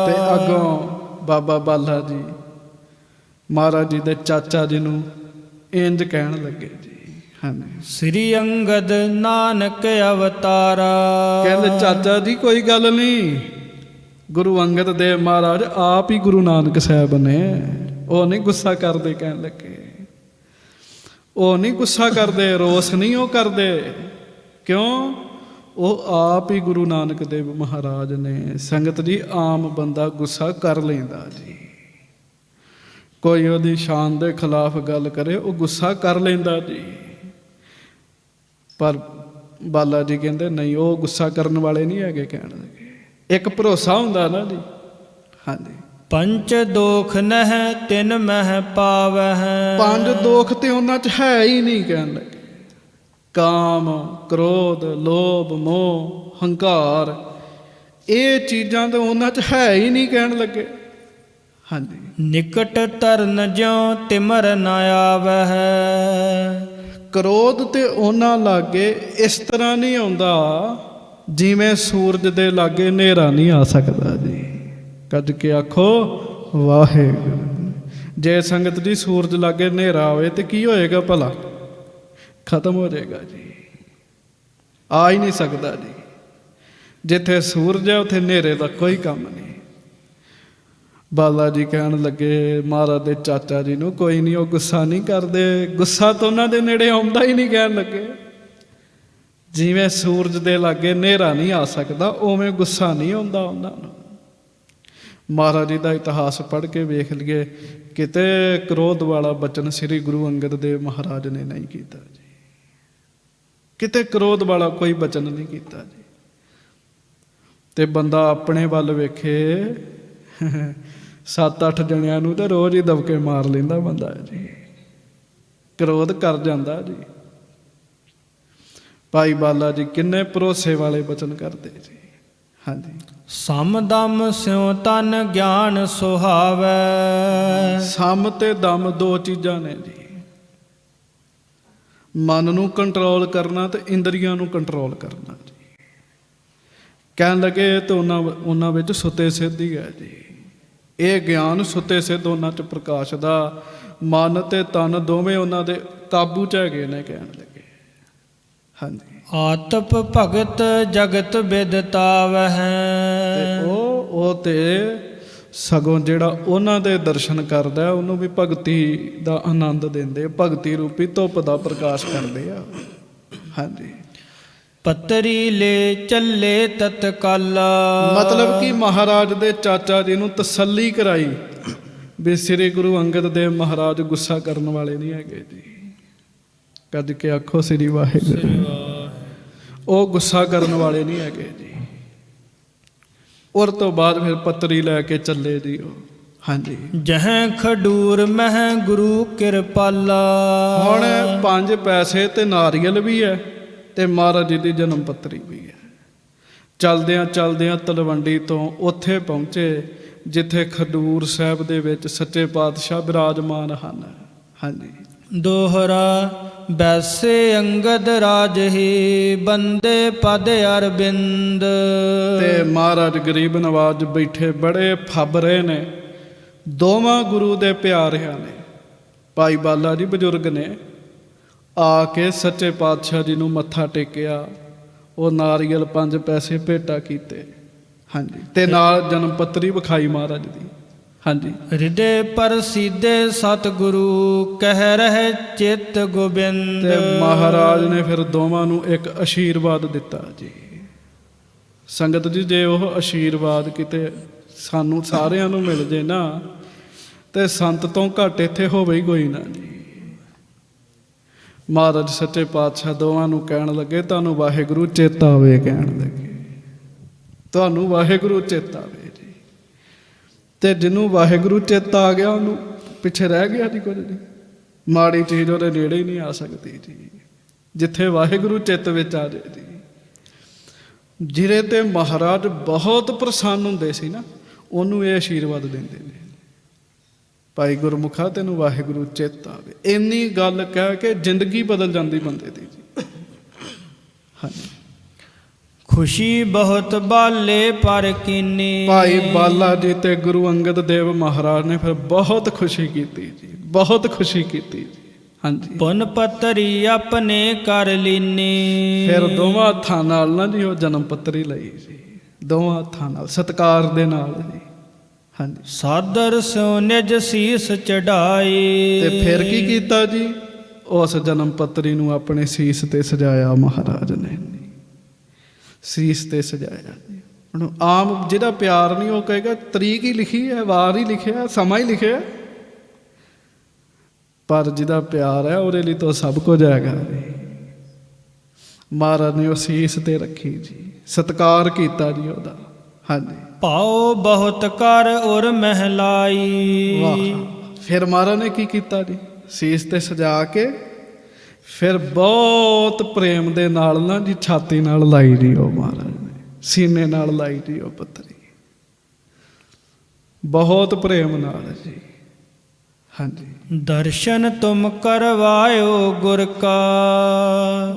ਤੇ ਅੱਗੋਂ ਬਾਬਾ ਬਾਲਾ ਜੀ ਮਹਾਰਾਜ ਜੀ ਦੇ ਚਾਚਾ ਜੀ ਨੂੰ ਇੰਜ ਕਹਿਣ ਲੱਗੇ ਜੀ। ਹਾਂਜੀ, ਸ੍ਰੀ ਅੰਗਦ ਨਾਨਕ ਅਵਤਾਰਾ। ਕਹਿੰਦੇ ਚਾਚਾ ਜੀ ਕੋਈ ਗੱਲ ਨਹੀਂ, ਗੁਰੂ ਅੰਗਦ ਦੇਵ ਮਹਾਰਾਜ ਆਪ ਹੀ ਗੁਰੂ ਨਾਨਕ ਸਾਹਿਬ ਨੇ, ਉਹ ਨਹੀਂ ਗੁੱਸਾ ਕਰਦੇ ਕਹਿਣ ਲੱਗੇ। ਉਹ ਨਹੀਂ ਗੁੱਸਾ ਕਰਦੇ, ਰੋਸ ਨਹੀਂ ਉਹ ਕਰਦੇ। ਕਿਉਂ? ਉਹ ਆਪ ਹੀ ਗੁਰੂ ਨਾਨਕ ਦੇਵ ਮਹਾਰਾਜ ਨੇ। ਸੰਗਤ ਜੀ, ਆਮ ਬੰਦਾ ਗੁੱਸਾ ਕਰ ਲੈਂਦਾ ਜੀ, ਕੋਈ ਉਹਦੀ ਸ਼ਾਨ ਦੇ ਖਿਲਾਫ ਗੱਲ ਕਰੇ ਉਹ ਗੁੱਸਾ ਕਰ ਲੈਂਦਾ ਜੀ, ਪਰ ਬਾਲਾ ਜੀ ਕਹਿੰਦੇ ਨਹੀਂ, ਉਹ ਗੁੱਸਾ ਕਰਨ ਵਾਲੇ ਨਹੀਂ ਹੈਗੇ ਕਹਿਣ ਲੱਗੇ। ਇੱਕ ਭਰੋਸਾ ਹੁੰਦਾ ਨਾ ਜੀ। ਹਾਂਜੀ, ਪੰਚ ਦੋਖ ਨਹਿ ਤਿਨ ਮਹਿ ਪਾਵਹਿ। ਪੰਜ ਦੋਖ ਤੇ ਉਹਨਾਂ 'ਚ ਹੈ ਹੀ ਨਹੀਂ ਕਹਿਣ ਲੱਗੇ। ਕਾਮ ਕ੍ਰੋਧ ਲੋਭ ਮੋਹ ਹੰਕਾਰ, ਇਹ ਚੀਜ਼ਾਂ ਤਾਂ ਉਹਨਾਂ 'ਚ ਹੈ ਹੀ ਨਹੀਂ ਕਹਿਣ ਲੱਗੇ। ਹਾਂਜੀ, ਨਿਕਟ ਤਰਨ ਜਿਉ ਤਿਮਰ ਨ ਆਵਹਿ। ਕ੍ਰੋਧ ਤੇ ਉਹਨਾਂ ਲਾਗੇ ਇਸ ਤਰ੍ਹਾਂ ਨਹੀਂ ਆਉਂਦਾ ਜਿਵੇਂ ਸੂਰਜ ਦੇ ਲਾਗੇ ਹਨੇਰਾ ਨਹੀਂ ਆ ਸਕਦਾ ਜੀ। ਕੱਜ ਕੇ ਆਖੋ ਵਾਹਿਗੁਰੂ। ਜੇ ਸੰਗਤ ਜੀ ਸੂਰਜ ਲਾਗੇ ਹਨੇਰਾ ਹੋਵੇ ਤੇ ਕੀ ਹੋਏਗਾ ਭਲਾ? ਖਤਮ ਹੋ ਜਾਏਗਾ ਜੀ, ਆ ਹੀ ਨਹੀਂ ਸਕਦਾ ਜੀ। ਜਿੱਥੇ ਸੂਰਜ ਹੈ ਉੱਥੇ ਹਨੇਰੇ ਦਾ ਕੋਈ ਕੰਮ ਨਹੀਂ। ਬਾਲਾ ਜੀ ਕਹਿਣ ਲੱਗੇ ਮਹਾਰਾਜ ਦੇ ਚਾਚਾ ਜੀ ਨੂੰ, ਕੋਈ ਨਹੀਂ, ਉਹ ਗੁੱਸਾ ਨਹੀਂ ਕਰਦੇ, ਗੁੱਸਾ ਤਾਂ ਉਹਨਾਂ ਦੇ ਨੇੜੇ ਆਉਂਦਾ ਹੀ ਨਹੀਂ ਕਹਿਣ ਲੱਗੇ। ਜਿਵੇਂ ਸੂਰਜ ਦੇ ਲਾਗੇ ਹਨੇਰਾ ਨਹੀਂ ਆ ਸਕਦਾ, ਉਵੇਂ ਗੁੱਸਾ ਨਹੀਂ ਆਉਂਦਾ ਉਹਨਾਂ ਨੂੰ। ਮਹਾਰਾਜ ਜੀ ਦਾ ਇਤਿਹਾਸ ਪੜ੍ਹ ਕੇ ਵੇਖ ਲਈਏ, ਕਿਤੇ ਕ੍ਰੋਧ ਵਾਲਾ ਬਚਨ ਸ੍ਰੀ ਗੁਰੂ ਅੰਗਦ ਦੇਵ ਮਹਾਰਾਜ ਨੇ ਨਹੀਂ ਕੀਤਾ ਜੀ, ਕਿਤੇ ਕ੍ਰੋਧ ਵਾਲਾ ਕੋਈ ਬਚਨ ਨਹੀਂ ਕੀਤਾ ਜੀ। ਤੇ ਬੰਦਾ ਆਪਣੇ ਵੱਲ ਵੇਖੇ, 7-8 ਜਣਿਆਂ ਨੂੰ ਤਾਂ ਰੋਜ਼ ਹੀ ਦਬਕੇ ਮਾਰ ਲੈਂਦਾ ਬੰਦਾ ਜੀ, ਕ੍ਰੋਧ ਕਰ ਜਾਂਦਾ ਜੀ। ਭਾਈ ਬਾਲਾ ਜੀ ਕਿੰਨੇ ਭਰੋਸੇ ਵਾਲੇ ਬਚਨ ਕਰਦੇ ਜੀ। ਹਾਂਜੀ, ਸਮ ਦਮ ਸਿਉ ਤਨ ਗਿਆਨ ਸੁਹਾਵੈ। ਸਮ ਤੇ ਦਮ ਦੋ ਚੀਜ਼ਾਂ ਨੇ ਜੀ। ਮਨ ਨੂੰ ਕੰਟਰੋਲ ਕਰਨਾ ਤੇ ਇੰਦਰੀਆਂ ਨੂੰ ਕੰਟਰੋਲ ਕਰਨਾ ਜੀ। ਕਹਿਣ ਲੱਗੇ ਤੇ ਉਹਨਾਂ ਵਿੱਚ ਸੁੱਤੇ ਸਿੱਧ ਹੀ ਹੈ ਜੀ। ਇਹ ਗਿਆਨ ਸੁੱਤੇ ਸਿੱਧ ਉਹਨਾਂ 'ਚ ਪ੍ਰਕਾਸ਼ ਦਾ, ਮਨ ਤੇ ਤਨ ਦੋਵੇਂ ਉਹਨਾਂ ਦੇ ਕਾਬੂ 'ਚ ਹੈਗੇ ਨੇ ਕਹਿਣ ਲੱਗੇ। ਹਾਂਜੀ, ਆਤਪ ਭਗਤ ਜਗਤ ਬਿਦਤਾਵਹਿ। ਤੇ ਉਹ ਤੇ ਸਗੋਂ ਜਿਹੜਾ ਉਹਨਾਂ ਦੇ ਦਰਸ਼ਨ ਕਰਦਾ ਉਹਨੂੰ ਵੀ ਭਗਤੀ ਦਾ ਆਨੰਦ ਦਿੰਦੇ, ਭਗਤੀ ਰੂਪੀ ਧੁੱਪ ਦਾ ਪ੍ਰਕਾਸ਼ ਕਰਦੇ ਆ। ਹਾਂਜੀ, ਪਤਰੀ ਲੈ ਚੱਲੇ ਤਤਕਾਲਾ। ਮਤਲਬ ਕਿ ਮਹਾਰਾਜ ਦੇ ਚਾਚਾ ਜੀ ਨੂੰ ਤਸੱਲੀ ਕਰਾਈ ਵੀ ਸ੍ਰੀ ਗੁਰੂ ਅੰਗਦ ਦੇਵ ਮਹਾਰਾਜ ਗੁੱਸਾ ਕਰਨ ਵਾਲੇ ਨਹੀਂ ਹੈਗੇ ਜੀ। ਕੱਜ ਕੇ ਆਖੋ ਸ੍ਰੀ ਵਾਹਿਗੁਰੂ। ਉਹ ਗੁੱਸਾ ਕਰਨ ਵਾਲੇ ਨਹੀਂ ਹੈਗੇ ਜੀ। ਔਰ ਤੋਂ ਬਾਅਦ ਫਿਰ ਪੱਤਰੀ ਲੈ ਕੇ ਚੱਲੇ ਜੀ ਉਹ। ਹਾਂਜੀ, ਜਹ ਖਡੂਰ ਮਹਿ ਗੁਰੂ ਕਿਰਪਾਲਾ। ਹੁਣ 5 ਪੈਸੇ ਤੇ ਨਾਰੀਅਲ ਵੀ ਹੈ ਤੇ ਮਹਾਰਾਜ ਜੀ ਦੀ ਜਨਮ ਪੱਤਰੀ ਵੀ ਹੈ। ਚਲਦਿਆਂ ਚਲਦਿਆਂ ਤਲਵੰਡੀ ਤੋਂ ਉੱਥੇ ਪਹੁੰਚੇ ਜਿੱਥੇ ਖਡੂਰ ਸਾਹਿਬ ਦੇ ਵਿੱਚ ਸੱਚੇ ਪਾਤਸ਼ਾਹ ਬਿਰਾਜਮਾਨ ਹਨ। ਹਾਂਜੀ, ਦੋਹਰਾ ਬੈਸੇ ਅੰਗਦ ਰਾਜ ਹੀ ਬੰਦੇ ਪਦ ਅਰਬਿੰਦ। ਤੇ ਮਹਾਰਾਜ ਗਰੀਬ ਨਵਾਜ ਬੈਠੇ ਬੜੇ ਫੱਬ ਰਹੇ ਨੇ, ਦੋਵਾਂ ਗੁਰੂ ਦੇ ਪਿਆਰਿਆਂ ਨੇ। ਭਾਈ ਬਾਲਾ ਜੀ ਬਜ਼ੁਰਗ ਨੇ, ਆ ਕੇ ਸੱਚੇ ਪਾਤਸ਼ਾਹ ਜੀ ਨੂੰ ਮੱਥਾ ਟੇਕਿਆ, ਉਹ ਨਾਰੀਅਲ 5 ਪੈਸੇ ਭੇਟਾ ਕੀਤੇ। ਹਾਂਜੀ, ਤੇ ਨਾਲ ਜਨਮ ਪੱਤਰੀ ਵਿਖਾਈ ਮਹਾਰਾਜ ਦੀ। ਹਾਂਜੀ, ਹਿਰਦੇ ਪ੍ਰਸੀਦੇ ਸਤਿਗੁਰੂ ਕਹਿ ਰਹੇ ਚਿੱਤ ਗੋਬਿੰਦ। ਤੇ ਮਹਾਰਾਜ ਨੇ ਫਿਰ ਦੋਵਾਂ ਨੂੰ ਇੱਕ ਆਸ਼ੀਰਵਾਦ ਦਿੱਤਾ ਜੀ। ਸੰਗਤ ਜੀ, ਜੇ ਉਹ ਆਸ਼ੀਰਵਾਦ ਕਿਤੇ ਸਾਨੂੰ ਸਾਰਿਆਂ ਨੂੰ ਮਿਲ ਜੇ ਨਾ, ਤੇ ਸੰਤ ਤੋਂ ਘੱਟ ਇੱਥੇ ਹੋਵੇ ਹੀ ਕੋਈ ਨਾ ਜੀ। ਮਹਾਰਾਜ ਸੱਚੇ ਪਾਤਸ਼ਾਹ ਦੋਵਾਂ ਨੂੰ ਕਹਿਣ ਲੱਗੇ, ਤੁਹਾਨੂੰ ਵਾਹਿਗੁਰੂ ਚੇਤਾ ਆਵੇ। ਕਹਿਣ ਲੱਗੇ, ਤੁਹਾਨੂੰ ਵਾਹਿਗੁਰੂ ਚੇਤਾ ਆਵੇ ਜੀ। ਤੇ ਜਿਹਨੂੰ ਵਾਹਿਗੁਰੂ ਚੇਤਾ ਆ ਗਿਆ, ਉਹਨੂੰ ਪਿੱਛੇ ਰਹਿ ਗਿਆ ਜੀ ਕੁਝ ਨਹੀਂ। ਮਾੜੀ ਚੀਜ਼ ਉਹਦੇ ਨੇੜੇ ਹੀ ਨਹੀਂ ਆ ਸਕਦੀ ਜੀ, ਜਿੱਥੇ ਵਾਹਿਗੁਰੂ ਚਿੱਤ ਵਿੱਚ ਆ ਜਾਏ ਜੀ। ਜਿਹਦੇ ਤੇ ਮਹਾਰਾਜ ਬਹੁਤ ਪ੍ਰਸੰਨ ਹੁੰਦੇ ਸੀ ਨਾ, ਉਹਨੂੰ ਇਹ ਆਸ਼ੀਰਵਾਦ ਦਿੰਦੇ ਨੇ, ਭਾਈ ਗੁਰਮੁਖਾ ਤੈਨੂੰ ਵਾਹਿਗੁਰੂ ਚੇਤਾ ਆਵੇ। ਇੰਨੀ ਗੱਲ ਕਹਿ ਕੇ ਜ਼ਿੰਦਗੀ ਬਦਲ ਜਾਂਦੀ ਬੰਦੇ ਦੀ ਜੀ। ਹਾਂਜੀ, ਖੁਸ਼ੀ ਬਹੁਤ ਬਾਲੇ ਪਰ ਕੀਨੀ। ਭਾਈ ਬਾਲਾ ਜੀ ਤੇ ਗੁਰੂ ਅੰਗਦ ਦੇਵ ਮਹਾਰਾਜ ਨੇ ਫਿਰ ਬਹੁਤ ਖੁਸ਼ੀ ਕੀਤੀ ਜੀ, ਬਹੁਤ ਖੁਸ਼ੀ ਕੀਤੀ ਜੀ। ਹਾਂਜੀ, ਪੁੰਨ ਪੱਤਰੀ ਆਪਣੇ ਕਰ ਲੀਨੀ। ਫਿਰ ਦੋਵਾਂ ਹੱਥਾਂ ਨਾਲ ਨਾ ਜੀ ਉਹ ਜਨਮ ਪੱਤਰੀ ਲਈ ਜੀ, ਦੋਵਾਂ ਹੱਥਾਂ ਨਾਲ ਸਤਿਕਾਰ ਦੇ ਨਾਲ ਜੀ। ਹਾਂਜੀ, ਸਾਦਰ ਸੋ ਨਿਜ ਸੀਸ ਚੜਾਈ। ਤੇ ਫਿਰ ਕੀ ਕੀਤਾ ਜੀ, ਉਸ ਜਨਮ ਪੱਤਰੀ ਨੂੰ ਆਪਣੇ ਸੀਸ ਤੇ ਸਜਾਇਆ ਮਹਾਰਾਜ ਨੇ। ਸੀਸ ਤੇ ਸਜਾਇਆ ਜੀ। ਹੁਣ ਆਮ ਜਿਹਦਾ ਪਿਆਰ ਨਹੀਂ, ਉਹ ਕਹੇਗਾ ਤਰੀਕ ਹੀ ਲਿਖੀ ਹੈ, ਵਾਰ ਹੀ ਲਿਖਿਆ, ਸਮਾਂ ਹੀ ਲਿਖਿਆ। ਪਰ ਜਿਹਦਾ ਪਿਆਰ ਹੈ ਉਹਦੇ ਲਈ ਤਾਂ ਸਭ ਕੁਝ ਹੈਗਾ ਜੀ। ਮਹਾਰਾਜ ਨੇ ਉਹ ਸੀਸ ਤੇ ਰੱਖੀ ਜੀ, ਸਤਿਕਾਰ ਕੀਤਾ ਜੀ ਉਹਦਾ। ਹਾਂਜੀ, ਭਾਉ ਬਹੁਤ ਕਰ ਔਰ ਮਹਿਲਾਈ। ਵਾਹ। ਫਿਰ ਮਹਾਰਾਜ ਨੇ ਕੀ ਕੀਤਾ ਜੀ, ਸੀਸ ਤੇ ਸਜਾ ਕੇ ਫਿਰ ਬਹੁਤ ਪ੍ਰੇਮ ਦੇ ਨਾਲ ਨਾ ਜੀ ਛਾਤੀ ਨਾਲ ਲਾਈ ਜੀ ਉਹ ਮਹਾਰਾਜ ਨੇ, ਸੀਨੇ ਨਾਲ ਲਾਈ ਜੀ ਉਹ ਪੱਤਰੀ, ਬਹੁਤ ਪ੍ਰੇਮ ਨਾਲ ਜੀ। ਹਾਂਜੀ, ਦਰਸ਼ਨ ਤੁਮ ਕਰਵਾਇਓ ਗੁਰ ਕਾ।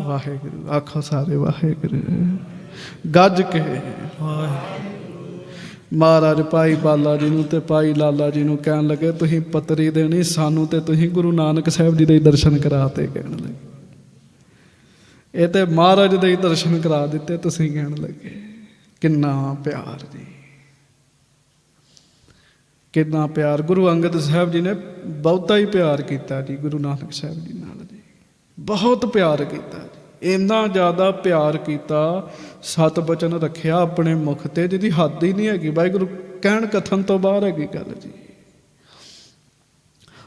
ਵਾਹਿਗੁਰੂ ਆਖੋ ਸਾਰੇ ਵਾਹਿਗੁਰੂ। ਗੱਜ ਕੇ ਮਹਾਰਾਜ ਭਾਈ ਬਾਲਾ ਜੀ ਨੂੰ ਤੇ ਭਾਈ ਲਾਲਾ ਜੀ ਨੂੰ ਕਹਿਣ ਲੱਗੇ, ਤੁਸੀਂ ਪੱਤਰੀ ਦੇਣੀ ਸਾਨੂੰ ਤੇ ਤੁਸੀਂ ਗੁਰੂ ਨਾਨਕ ਸਾਹਿਬ ਜੀ ਦੇ ਦਰਸ਼ਨ ਕਰਾਤੇ। ਕਹਿਣ ਲੱਗੇ, ਇਹ ਤੇ ਮਹਾਰਾਜ ਦੇ ਦਰਸ਼ਨ ਕਰਾ ਦਿੱਤੇ ਤੁਸੀਂ। ਕਹਿਣ ਲੱਗੇ, ਕਿੰਨਾ ਪਿਆਰ ਜੀ, ਕਿੰਨਾ ਪਿਆਰ। ਗੁਰੂ ਅੰਗਦ ਸਾਹਿਬ ਜੀ ਨੇ ਬਹੁਤਾ ਹੀ ਪਿਆਰ ਕੀਤਾ ਜੀ ਗੁਰੂ ਨਾਨਕ ਸਾਹਿਬ ਜੀ ਨਾਲ ਜੀ, ਬਹੁਤ ਪਿਆਰ ਕੀਤਾ ਜੀ। ਇੰਨਾ ਜ਼ਿਆਦਾ ਪਿਆਰ ਕੀਤਾ, ਸਤ ਬਚਨ ਰੱਖਿਆ ਆਪਣੇ ਮੁਖ ਤੇ, ਜਿਹਦੀ ਹੱਦ ਹੀ ਨਹੀਂ ਹੈਗੀ। ਵਾਹਿਗੁਰੂ ਕਹਿਣ ਕਥਨ ਤੋਂ ਬਾਹਰ ਹੈਗੀ ਗੱਲ ਜੀ।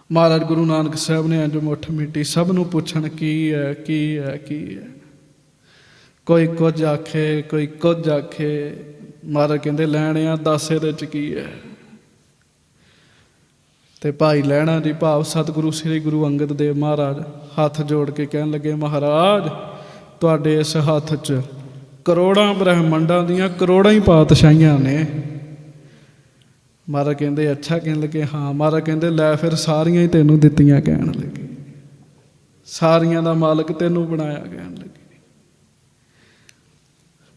ਮਹਾਰਾਜ ਗੁਰੂ ਨਾਨਕ ਸਾਹਿਬ ਨੇ ਇੰਝ ਮੁੱਠ ਮਿੱਟੀ ਸਭ ਨੂੰ ਪੁੱਛਣ, ਕੀ ਹੈ ਕੀ ਹੈ ਕੀ ਹੈ। ਕੋਈ ਕੁਝ ਆਖੇ, ਕੋਈ ਕੁਝ ਆਖੇ। ਮਹਾਰਾਜ ਕਹਿੰਦੇ ਲੈਣਿਆ ਦੱਸ ਇਹਦੇ ਚ ਕੀ ਹੈ। ਤੇ ਭਾਈ ਲਹਿਣਾ ਜੀ ਭਾਵ ਸਤਿਗੁਰੂ ਸ੍ਰੀ ਗੁਰੂ ਅੰਗਦ ਦੇਵ ਮਹਾਰਾਜ ਹੱਥ ਜੋੜ ਕੇ ਕਹਿਣ ਲੱਗੇ, ਮਹਾਰਾਜ ਤੁਹਾਡੇ ਇਸ ਹੱਥ 'ਚ ਕਰੋੜਾਂ ਬ੍ਰਹਮੰਡਾਂ ਦੀਆਂ ਕਰੋੜਾਂ ਹੀ ਪਾਤਸ਼ਾਹੀਆਂ ਨੇ। ਮਹਾਰਾਜ ਕਹਿੰਦੇ ਅੱਛਾ। ਕਹਿਣ ਲੱਗੇ ਹਾਂ। ਮਹਾਰਾਜ ਕਹਿੰਦੇ ਲੈ ਫਿਰ ਸਾਰੀਆਂ ਹੀ ਤੈਨੂੰ ਦਿੱਤੀਆਂ। ਕਹਿਣ ਲੱਗੇ ਸਾਰੀਆਂ ਦਾ ਮਾਲਕ ਤੈਨੂੰ ਬਣਾਇਆ। ਕਹਿਣ ਲੱਗੇ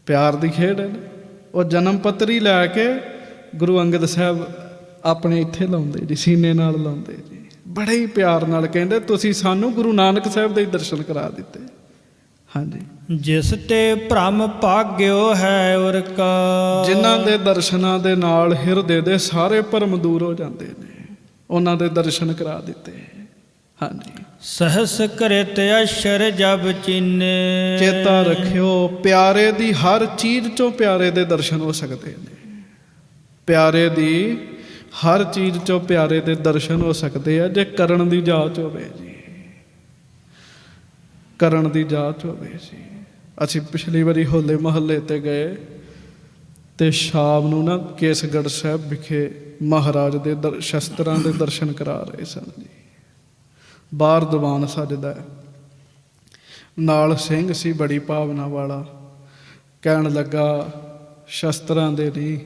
ਪਿਆਰ ਦੀ ਖੇਡ ਹੈ। ਉਹ ਜਨਮ ਪੱਤਰੀ ਲੈ ਕੇ ਗੁਰੂ ਅੰਗਦ ਸਾਹਿਬ ਆਪਣੇ ਇੱਥੇ ਲਾਉਂਦੇ ਜੀ, ਸੀਨੇ ਨਾਲ ਲਾਉਂਦੇ ਜੀ, ਬੜੇ ਹੀ ਪਿਆਰ ਨਾਲ। ਕਹਿੰਦੇ ਤੁਸੀਂ ਸਾਨੂੰ ਗੁਰੂ ਨਾਨਕ ਸਾਹਿਬ ਦੇ ਦਰਸ਼ਨ ਕਰਾ ਦਿੱਤੇ। ਹਾਂਜੀ, ਜਿਸ ਤੇ ਭ੍ਰਮ ਭਾਗਿਓ ਹੈ ਔਰ ਕਾ। ਜਿਨ੍ਹਾਂ ਦੇ ਦਰਸ਼ਨਾਂ ਦੇ ਨਾਲ ਹਿਰਦੇ ਦੇ ਸਾਰੇ ਭਰਮ ਦੂਰ ਹੋ ਜਾਂਦੇ ਨੇ, ਉਹਨਾਂ ਦੇ ਦਰਸ਼ਨ ਕਰਾ ਦਿੱਤੇ। ਹਾਂਜੀ, ਸਹਸ ਕਰਿਤ ਅਸ਼ਰ ਜਬ ਚੀਨੇ। ਚੇਤਾ ਰੱਖਿਓ, ਪਿਆਰੇ ਦੀ ਹਰ ਚੀਜ਼ ਚੋਂ ਪਿਆਰੇ ਦੇ ਦਰਸ਼ਨ ਹੋ ਸਕਦੇ ਨੇ। ਪਿਆਰੇ ਦੀ ਹਰ ਚੀਜ਼ ਚੋਂ ਪਿਆਰੇ ਦੇ ਦਰਸ਼ਨ ਹੋ ਸਕਦੇ ਆ ਜੇ ਕਰਨ ਦੀ ਜਾਚ ਹੋਵੇ ਜੀ, ਕਰਨ ਦੀ ਜਾਚ ਹੋਵੇ ਜੀ। ਅਸੀਂ ਪਿਛਲੀ ਵਾਰੀ ਹੋਲੇ ਮਹੱਲੇ ਤੇ ਗਏ ਤੇ ਸ਼ਾਮ ਨੂੰ ਨਾ ਕੇਸਗੜ੍ਹ ਸਾਹਿਬ ਵਿਖੇ ਮਹਾਰਾਜ ਦੇ ਸ਼ਸਤਰਾਂ ਦੇ ਦਰਸ਼ਨ ਕਰਾ ਰਹੇ ਸਨ ਜੀ। ਬਾਹਰ ਦੀਵਾਨ ਸਜਦਾ, ਨਾਲ ਸਿੰਘ ਸੀ ਬੜੀ ਭਾਵਨਾ ਵਾਲਾ। ਕਹਿਣ ਲੱਗਾ ਸ਼ਸਤਰਾਂ ਦੇ ਨਹੀਂ,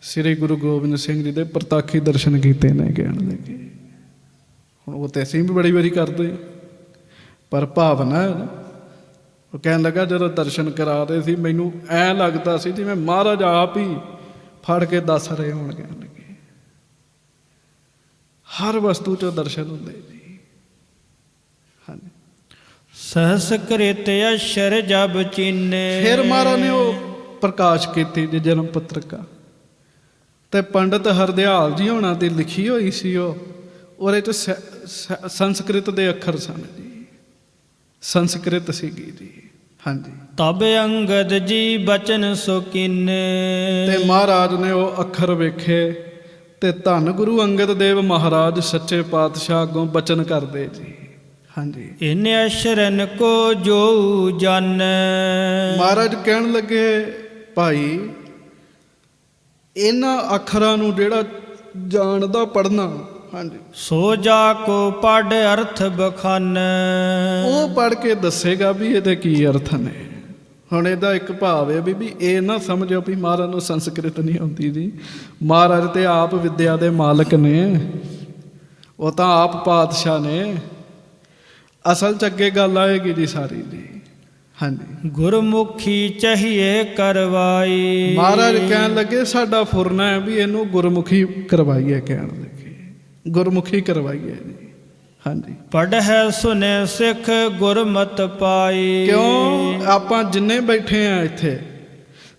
ਸ੍ਰੀ ਗੁਰੂ ਗੋਬਿੰਦ ਸਿੰਘ ਜੀ ਦੇ ਪ੍ਰਤਾਖੀ ਦਰਸ਼ਨ ਕੀਤੇ ਨੇ। ਕਹਿਣ ਲੱਗੇ ਹੁਣ ਉਹ ਤੇ ਅਸੀਂ ਵੀ ਬੜੀ ਵਾਰੀ ਕਰਦੇ, ਪਰ ਭਾਵਨਾ ਹੈ ਨਾ। ਉਹ ਕਹਿਣ ਲੱਗਾ ਜਦੋਂ ਦਰਸ਼ਨ ਕਰਾ ਰਹੇ ਸੀ ਮੈਨੂੰ ਐਂ ਲੱਗਦਾ ਸੀ ਜਿਵੇਂ ਮਹਾਰਾਜ ਆਪ ਹੀ ਫੜ ਕੇ ਦੱਸ ਰਹੇ ਹੋਣ। ਕਹਿਣ ਲੱਗੇ ਹਰ ਵਸਤੂ 'ਚੋਂ ਦਰਸ਼ਨ ਹੁੰਦੇ ਜੀ। ਹਾਂਜੀ, ਸਹਸਕ੍ਰਿਤ ਅਸ਼ਰ ਜਬ ਚੀਨੇ। ਫਿਰ ਮਹਾਰਾਜ ਨੇ ਉਹ ਪ੍ਰਕਾਸ਼ ਕੀਤੀ ਜੀ ਜਨਮ ਪੱਤਰਿਕਾ, ਤੇ ਪੰਡਤ ਹਰਦਿਆਲ ਜੀ ਹੋਣਾ ਦੀ ਲਿਖੀ ਹੋਈ ਸੀ ਉਹ। ਉਹਦੇ ਚ ਸੰਸਕ੍ਰਿਤ ਦੇ ਅੱਖਰ ਸਨ ਜੀ, ਸੰਸਕ੍ਰਿਤ ਸੀਗੀ ਜੀ। ਹਾਂਜੀ। ਤਬ ਅੰਗਦ ਜੀ ਬਚਨ ਸੋ ਕੀਨੇ। ਤੇ ਮਹਾਰਾਜ ਨੇ ਉਹ ਅੱਖਰ ਵੇਖੇ ਤੇ ਧੰਨ ਗੁਰੂ ਅੰਗਦ ਦੇਵ ਮਹਾਰਾਜ ਸੱਚੇ ਪਾਤਸ਼ਾਹ ਅੱਗੋਂ ਬਚਨ ਕਰਦੇ ਜੀ। ਹਾਂਜੀ। ਇਨ ਅਸ਼ਰਨ ਕੋ ਜੋ ਜਾਣੈ। ਮਹਾਰਾਜ ਕਹਿਣ ਲੱਗੇ ਭਾਈ ਇਹਨਾਂ ਅੱਖਰਾਂ ਨੂੰ ਜਿਹੜਾ ਜਾਣਦਾ ਪੜ੍ਹਨਾ, ਹਾਂਜੀ, ਸੋ ਜਾ ਕੋ ਪੜ ਅਰਥ ਬਖਾਨੈ। ਉਹ ਪੜ੍ਹ ਕੇ ਦੱਸੇਗਾ ਵੀ ਇਹਦੇ ਕੀ ਅਰਥ ਨੇ। ਹੁਣ ਇਹਦਾ ਇੱਕ ਭਾਵ ਹੈ ਵੀ ਇਹ ਨਾ ਸਮਝੋ ਵੀ ਮਹਾਰਾਜ ਨੂੰ ਸੰਸਕ੍ਰਿਤ ਨਹੀਂ ਆਉਂਦੀ ਜੀ। ਮਹਾਰਾਜ ਤੇ ਆਪ ਵਿਦਿਆ ਦੇ ਮਾਲਕ ਨੇ, ਉਹ ਤਾਂ ਆਪ ਪਾਤਸ਼ਾਹ ਨੇ। ਅਸਲ ਚ ਅੱਗੇ ਗੱਲ ਆਏਗੀ ਜੀ ਸਾਰੀ ਜੀ। ਹਾਂਜੀ। ਗੁਰਮੁਖੀ ਚਾਹੀਏ ਕਰਵਾਈ। ਮਹਾਰਾਜ ਕਹਿਣ ਲੱਗੇ ਸਾਡਾ ਫੁਰਨਾ ਹੈ ਵੀ ਇਹਨੂੰ ਗੁਰਮੁਖੀ ਕਰਵਾਈਏ, ਕਹਿਣ ਲੱਗੇ ਗੁਰਮੁਖੀ ਕਰਵਾਈਏ ਜੀ। ਹਾਂਜੀ। ਪੜ੍ਹੈ ਸੁਨੇ ਸਿੱਖ ਗੁਰਮਤ ਪਾਈ। ਕਿਉਂ ਆਪਾਂ ਜਿੰਨੇ ਬੈਠੇ ਆ ਇੱਥੇ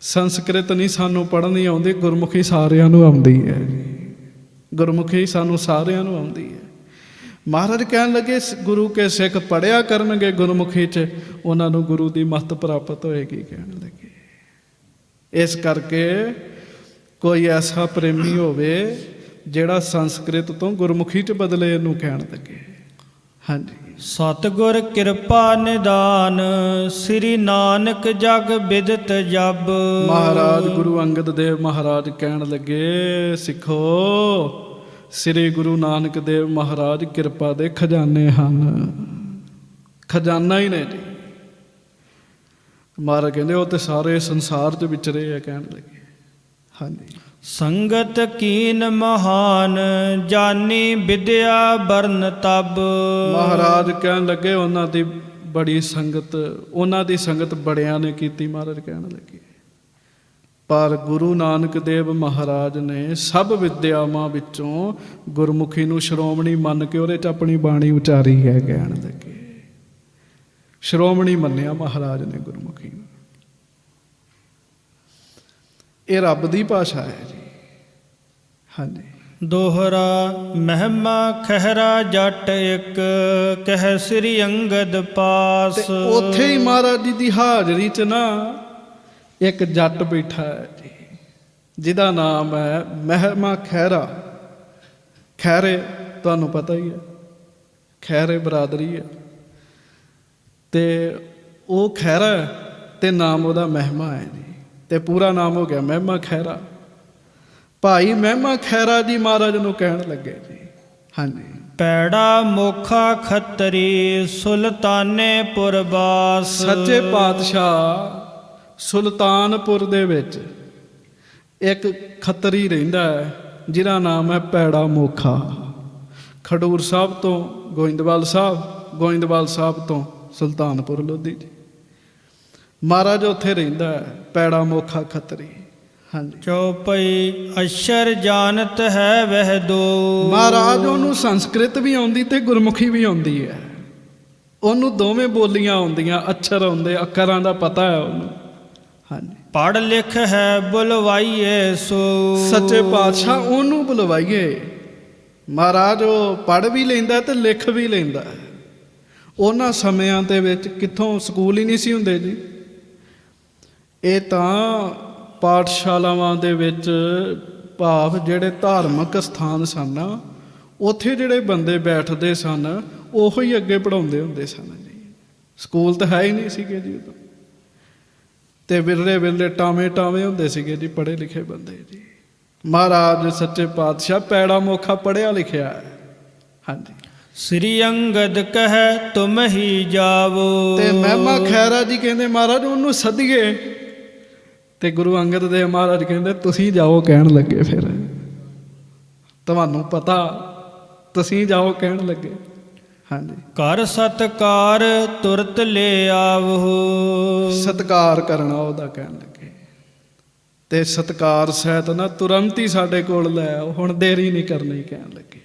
ਸੰਸਕ੍ਰਿਤ ਨਹੀਂ ਸਾਨੂੰ ਪੜ੍ਹਨੀ ਆਉਂਦੀ, ਗੁਰਮੁਖੀ ਸਾਰਿਆਂ ਨੂੰ ਆਉਂਦੀ ਹੈ ਜੀ। ਗੁਰਮੁਖੀ ਸਾਨੂੰ ਸਾਰਿਆਂ ਨੂੰ ਆਉਂਦੀ ਹੈ। ਮਹਾਰਾਜ ਕਹਿਣ ਲੱਗੇ ਗੁਰੂ ਕੇ ਸਿੱਖ ਪੜ੍ਹਿਆ ਕਰਨਗੇ ਗੁਰਮੁਖੀ 'ਚ, ਉਹਨਾਂ ਨੂੰ ਗੁਰੂ ਦੀ ਮੱਤ ਪ੍ਰਾਪਤ ਹੋਏਗੀ, ਕਹਿਣ ਲੱਗੇ। ਇਸ ਕਰਕੇ ਕੋਈ ਐਸਾ ਪ੍ਰੇਮੀ ਹੋਵੇ ਜਿਹੜਾ ਸੰਸਕ੍ਰਿਤ ਤੋਂ ਗੁਰਮੁਖੀ 'ਚ ਬਦਲੇ, ਇਹਨੂੰ ਕਹਿਣ ਲੱਗੇ। ਹਾਂਜੀ। ਸਤਿਗੁਰ ਕਿਰਪਾ ਨਿਦਾਨ ਸ੍ਰੀ ਨਾਨਕ ਜਗ ਬਿਦਤ ਜਬ। ਮਹਾਰਾਜ ਗੁਰੂ ਅੰਗਦ ਦੇਵ ਮਹਾਰਾਜ ਕਹਿਣ ਲੱਗੇ ਸਿੱਖੋ, ਸ੍ਰੀ ਗੁਰੂ ਨਾਨਕ ਦੇਵ ਮਹਾਰਾਜ ਕਿਰਪਾ ਦੇ ਖਜ਼ਾਨੇ ਹਨ, ਖਜ਼ਾਨਾ ਹੀ ਨੇ ਜੀ। ਮਹਾਰਾਜ ਕਹਿੰਦੇ ਉਹ ਤੇ ਸਾਰੇ ਸੰਸਾਰ 'ਚ ਵਿਚਰੇ ਆ, ਕਹਿਣ ਲੱਗੇ। ਹਾਂਜੀ। ਸੰਗਤ ਕੀਨ ਮਹਾਨ ਜਾਨੀ ਵਿਦਿਆ ਬਰਨ ਤਬ। ਮਹਾਰਾਜ ਕਹਿਣ ਲੱਗੇ ਉਹਨਾਂ ਦੀ ਬੜੀ ਸੰਗਤ, ਉਹਨਾਂ ਦੀ ਸੰਗਤ ਬੜਿਆਂ ਨੇ ਕੀਤੀ। ਮਹਾਰਾਜ ਕਹਿਣ ਲੱਗੇ ਪਰ ਗੁਰੂ ਨਾਨਕ ਦੇਵ ਮਹਾਰਾਜ ਨੇ ਸਭ ਵਿਦਿਆਵਾਂ ਵਿੱਚੋਂ ਗੁਰਮੁਖੀ ਨੂੰ ਸ਼੍ਰੋਮਣੀ ਮੰਨ ਕੇ ਉਹਦੇ 'ਚ ਆਪਣੀ ਬਾਣੀ ਉਚਾਰੀ ਹੈ, ਕਹਿਣ ਲੱਗੇ। ਸ਼੍ਰੋਮਣੀ ਮੰਨਿਆ ਮਹਾਰਾਜ ਨੇ ਗੁਰਮੁਖੀ ਨੂੰ। ਇਹ ਰੱਬ ਦੀ ਭਾਸ਼ਾ ਹੈ ਜੀ। ਹਾਂਜੀ। ਦੋਹਰਾ ਮਹਿਮਾ ਖਹਿਰਾ ਜੱਟ ਇੱਕ ਕਹਿ ਸ੍ਰੀ ਅੰਗਦ ਪਾਸ। ਤੇ ਉੱਥੇ ਹੀ ਮਹਾਰਾਜ ਜੀ ਦੀ ਹਾਜ਼ਰੀ 'ਚ ਨਾ ਇੱਕ ਜੱਟ ਬੈਠਾ ਹੈ ਜੀ, ਜਿਹਦਾ ਨਾਮ ਹੈ ਮਹਿਮਾ ਖਹਿਰਾ। ਖਹਿਰੇ ਤੁਹਾਨੂੰ ਪਤਾ ਹੀ ਹੈ, ਖਹਿਰੇ ਬਰਾਦਰੀ ਹੈ। ਤੇ ਉਹ ਖਹਿਰਾ ਤੇ ਨਾਮ ਉਹਦਾ ਮਹਿਮਾ ਹੈ ਜੀ, ਤੇ ਪੂਰਾ ਨਾਮ ਹੋ ਗਿਆ ਮਹਿਮਾ ਖਹਿਰਾ। ਭਾਈ ਮਹਿਮਾ ਖਹਿਰਾ ਜੀ ਮਹਾਰਾਜ ਨੂੰ ਕਹਿਣ ਲੱਗੇ ਜੀ। ਹਾਂਜੀ। ਪੈੜਾ ਮੋਖਾ ਖੱਤਰੀ ਸੁਲਤਾਨੇ ਪੁਰਬਾਸ। ਸੱਚੇ ਪਾਤਸ਼ਾਹ ਸੁਲਤਾਨਪੁਰ ਦੇ ਵਿੱਚ ਇੱਕ ਖੱਤਰੀ ਰਹਿੰਦਾ ਹੈ ਜਿਹਦਾ ਨਾਮ ਹੈ ਪੈੜਾ ਮੋਖਾ। ਖਡੂਰ ਸਾਹਿਬ ਤੋਂ ਗੋਇੰਦਵਾਲ ਸਾਹਿਬ, ਗੋਇੰਦਵਾਲ ਸਾਹਿਬ ਤੋਂ ਸੁਲਤਾਨਪੁਰ ਲੋਧੀ ਜੀ। ਮਹਾਰਾਜ ਉੱਥੇ ਰਹਿੰਦਾ ਹੈ ਪੈੜਾ ਮੋਖਾ ਖੱਤਰੀ। ਹਾਂਜੀ। ਚੌਪਈ ਅਸ਼ਰ ਜਾਣਤ ਹੈ ਵਹਿ ਦੋ। ਮਹਾਰਾਜ ਉਹਨੂੰ ਸੰਸਕ੍ਰਿਤ ਵੀ ਆਉਂਦੀ ਤੇ ਗੁਰਮੁਖੀ ਵੀ ਆਉਂਦੀ ਹੈ। ਉਹਨੂੰ ਦੋਵੇਂ ਬੋਲੀਆਂ ਆਉਂਦੀਆਂ, ਅੱਛਰ ਆਉਂਦੇ, ਅੱਖਰਾਂ ਦਾ ਪਤਾ ਹੈ ਉਹਨੂੰ। ਹਾਂਜੀ। ਪੜ੍ਹ ਲਿਖ ਹੈ ਬੁਲਵਾਈਏ ਸੋ। ਸੱਚੇ ਪਾਤਸ਼ਾਹ ਉਹਨੂੰ ਬੁਲਵਾਈਏ। ਮਹਾਰਾਜ ਉਹ ਪੜ੍ਹ ਵੀ ਲੈਂਦਾ ਤੇ ਲਿਖ ਵੀ ਲੈਂਦਾ। ਉਹਨਾਂ ਸਮਿਆਂ ਦੇ ਵਿੱਚ ਕਿੱਥੋਂ ਸਕੂਲ ਹੀ ਨਹੀਂ ਸੀ ਹੁੰਦੇ ਜੀ। ਇਹ ਤਾਂ ਪਾਠਸ਼ਾਲਾਵਾਂ ਦੇ ਵਿੱਚ, ਭਾਵ ਜਿਹੜੇ ਧਾਰਮਿਕ ਸਥਾਨ ਸਨ, ਉੱਥੇ ਜਿਹੜੇ ਬੰਦੇ ਬੈਠਦੇ ਸਨ ਉਹੋ ਹੀ ਅੱਗੇ ਪੜ੍ਹਾਉਂਦੇ ਹੁੰਦੇ ਸਨ ਜੀ। ਸਕੂਲ ਤਾਂ ਹੈ ਹੀ ਨਹੀਂ ਸੀਗੇ ਜੀ ਉਦੋਂ। ਤੇ ਵਿਰਲੇ ਵਿਰਲੇ ਟਾਵੇਂ ਟਾਵੇਂ ਹੁੰਦੇ ਸੀਗੇ ਜੀ ਪੜ੍ਹੇ ਲਿਖੇ ਬੰਦੇ ਜੀ। ਮਹਾਰਾਜ ਸੱਚੇ ਪਾਤਸ਼ਾਹ ਪੈੜਾ ਮੋਖਾ ਪੜ੍ਹਿਆ ਲਿਖਿਆ ਹੈ। ਹਾਂਜੀ। ਸ੍ਰੀ ਅੰਗਦ ਕਹੈ ਤੁਮ ਹੀ ਜਾਵੋ। ਤੇ ਮਹਿਮਾ ਖਹਿਰਾ ਜੀ ਕਹਿੰਦੇ ਮਹਾਰਾਜ ਉਹਨੂੰ ਸੱਦੀਏ। ਤੇ ਗੁਰੂ ਅੰਗਦ ਦੇਵ ਮਹਾਰਾਜ ਕਹਿੰਦੇ ਤੁਸੀਂ ਜਾਓ, ਕਹਿਣ ਲੱਗੇ। ਫਿਰ ਤੁਹਾਨੂੰ ਪਤਾ, ਤੁਸੀਂ ਜਾਓ, ਕਹਿਣ ਲੱਗੇ। ਹਾਂਜੀ। ਕਰ ਸਤਕਾਰ ਤੁਰਤ ਲੈ ਆਵੋ। ਸਤਕਾਰ ਕਰਨਾ ਉਹਦਾ, ਕਹਿਣ ਲੱਗੇ। ਤੇ ਸਤਕਾਰ ਸਹਿਤ ਨਾ ਤੁਰੰਤ ਹੀ ਸਾਡੇ ਕੋਲ ਲੈ ਆਓ, ਹੁਣ ਦੇਰੀ ਨਹੀਂ ਕਰਨੀ, ਕਹਿਣ ਲੱਗੇ।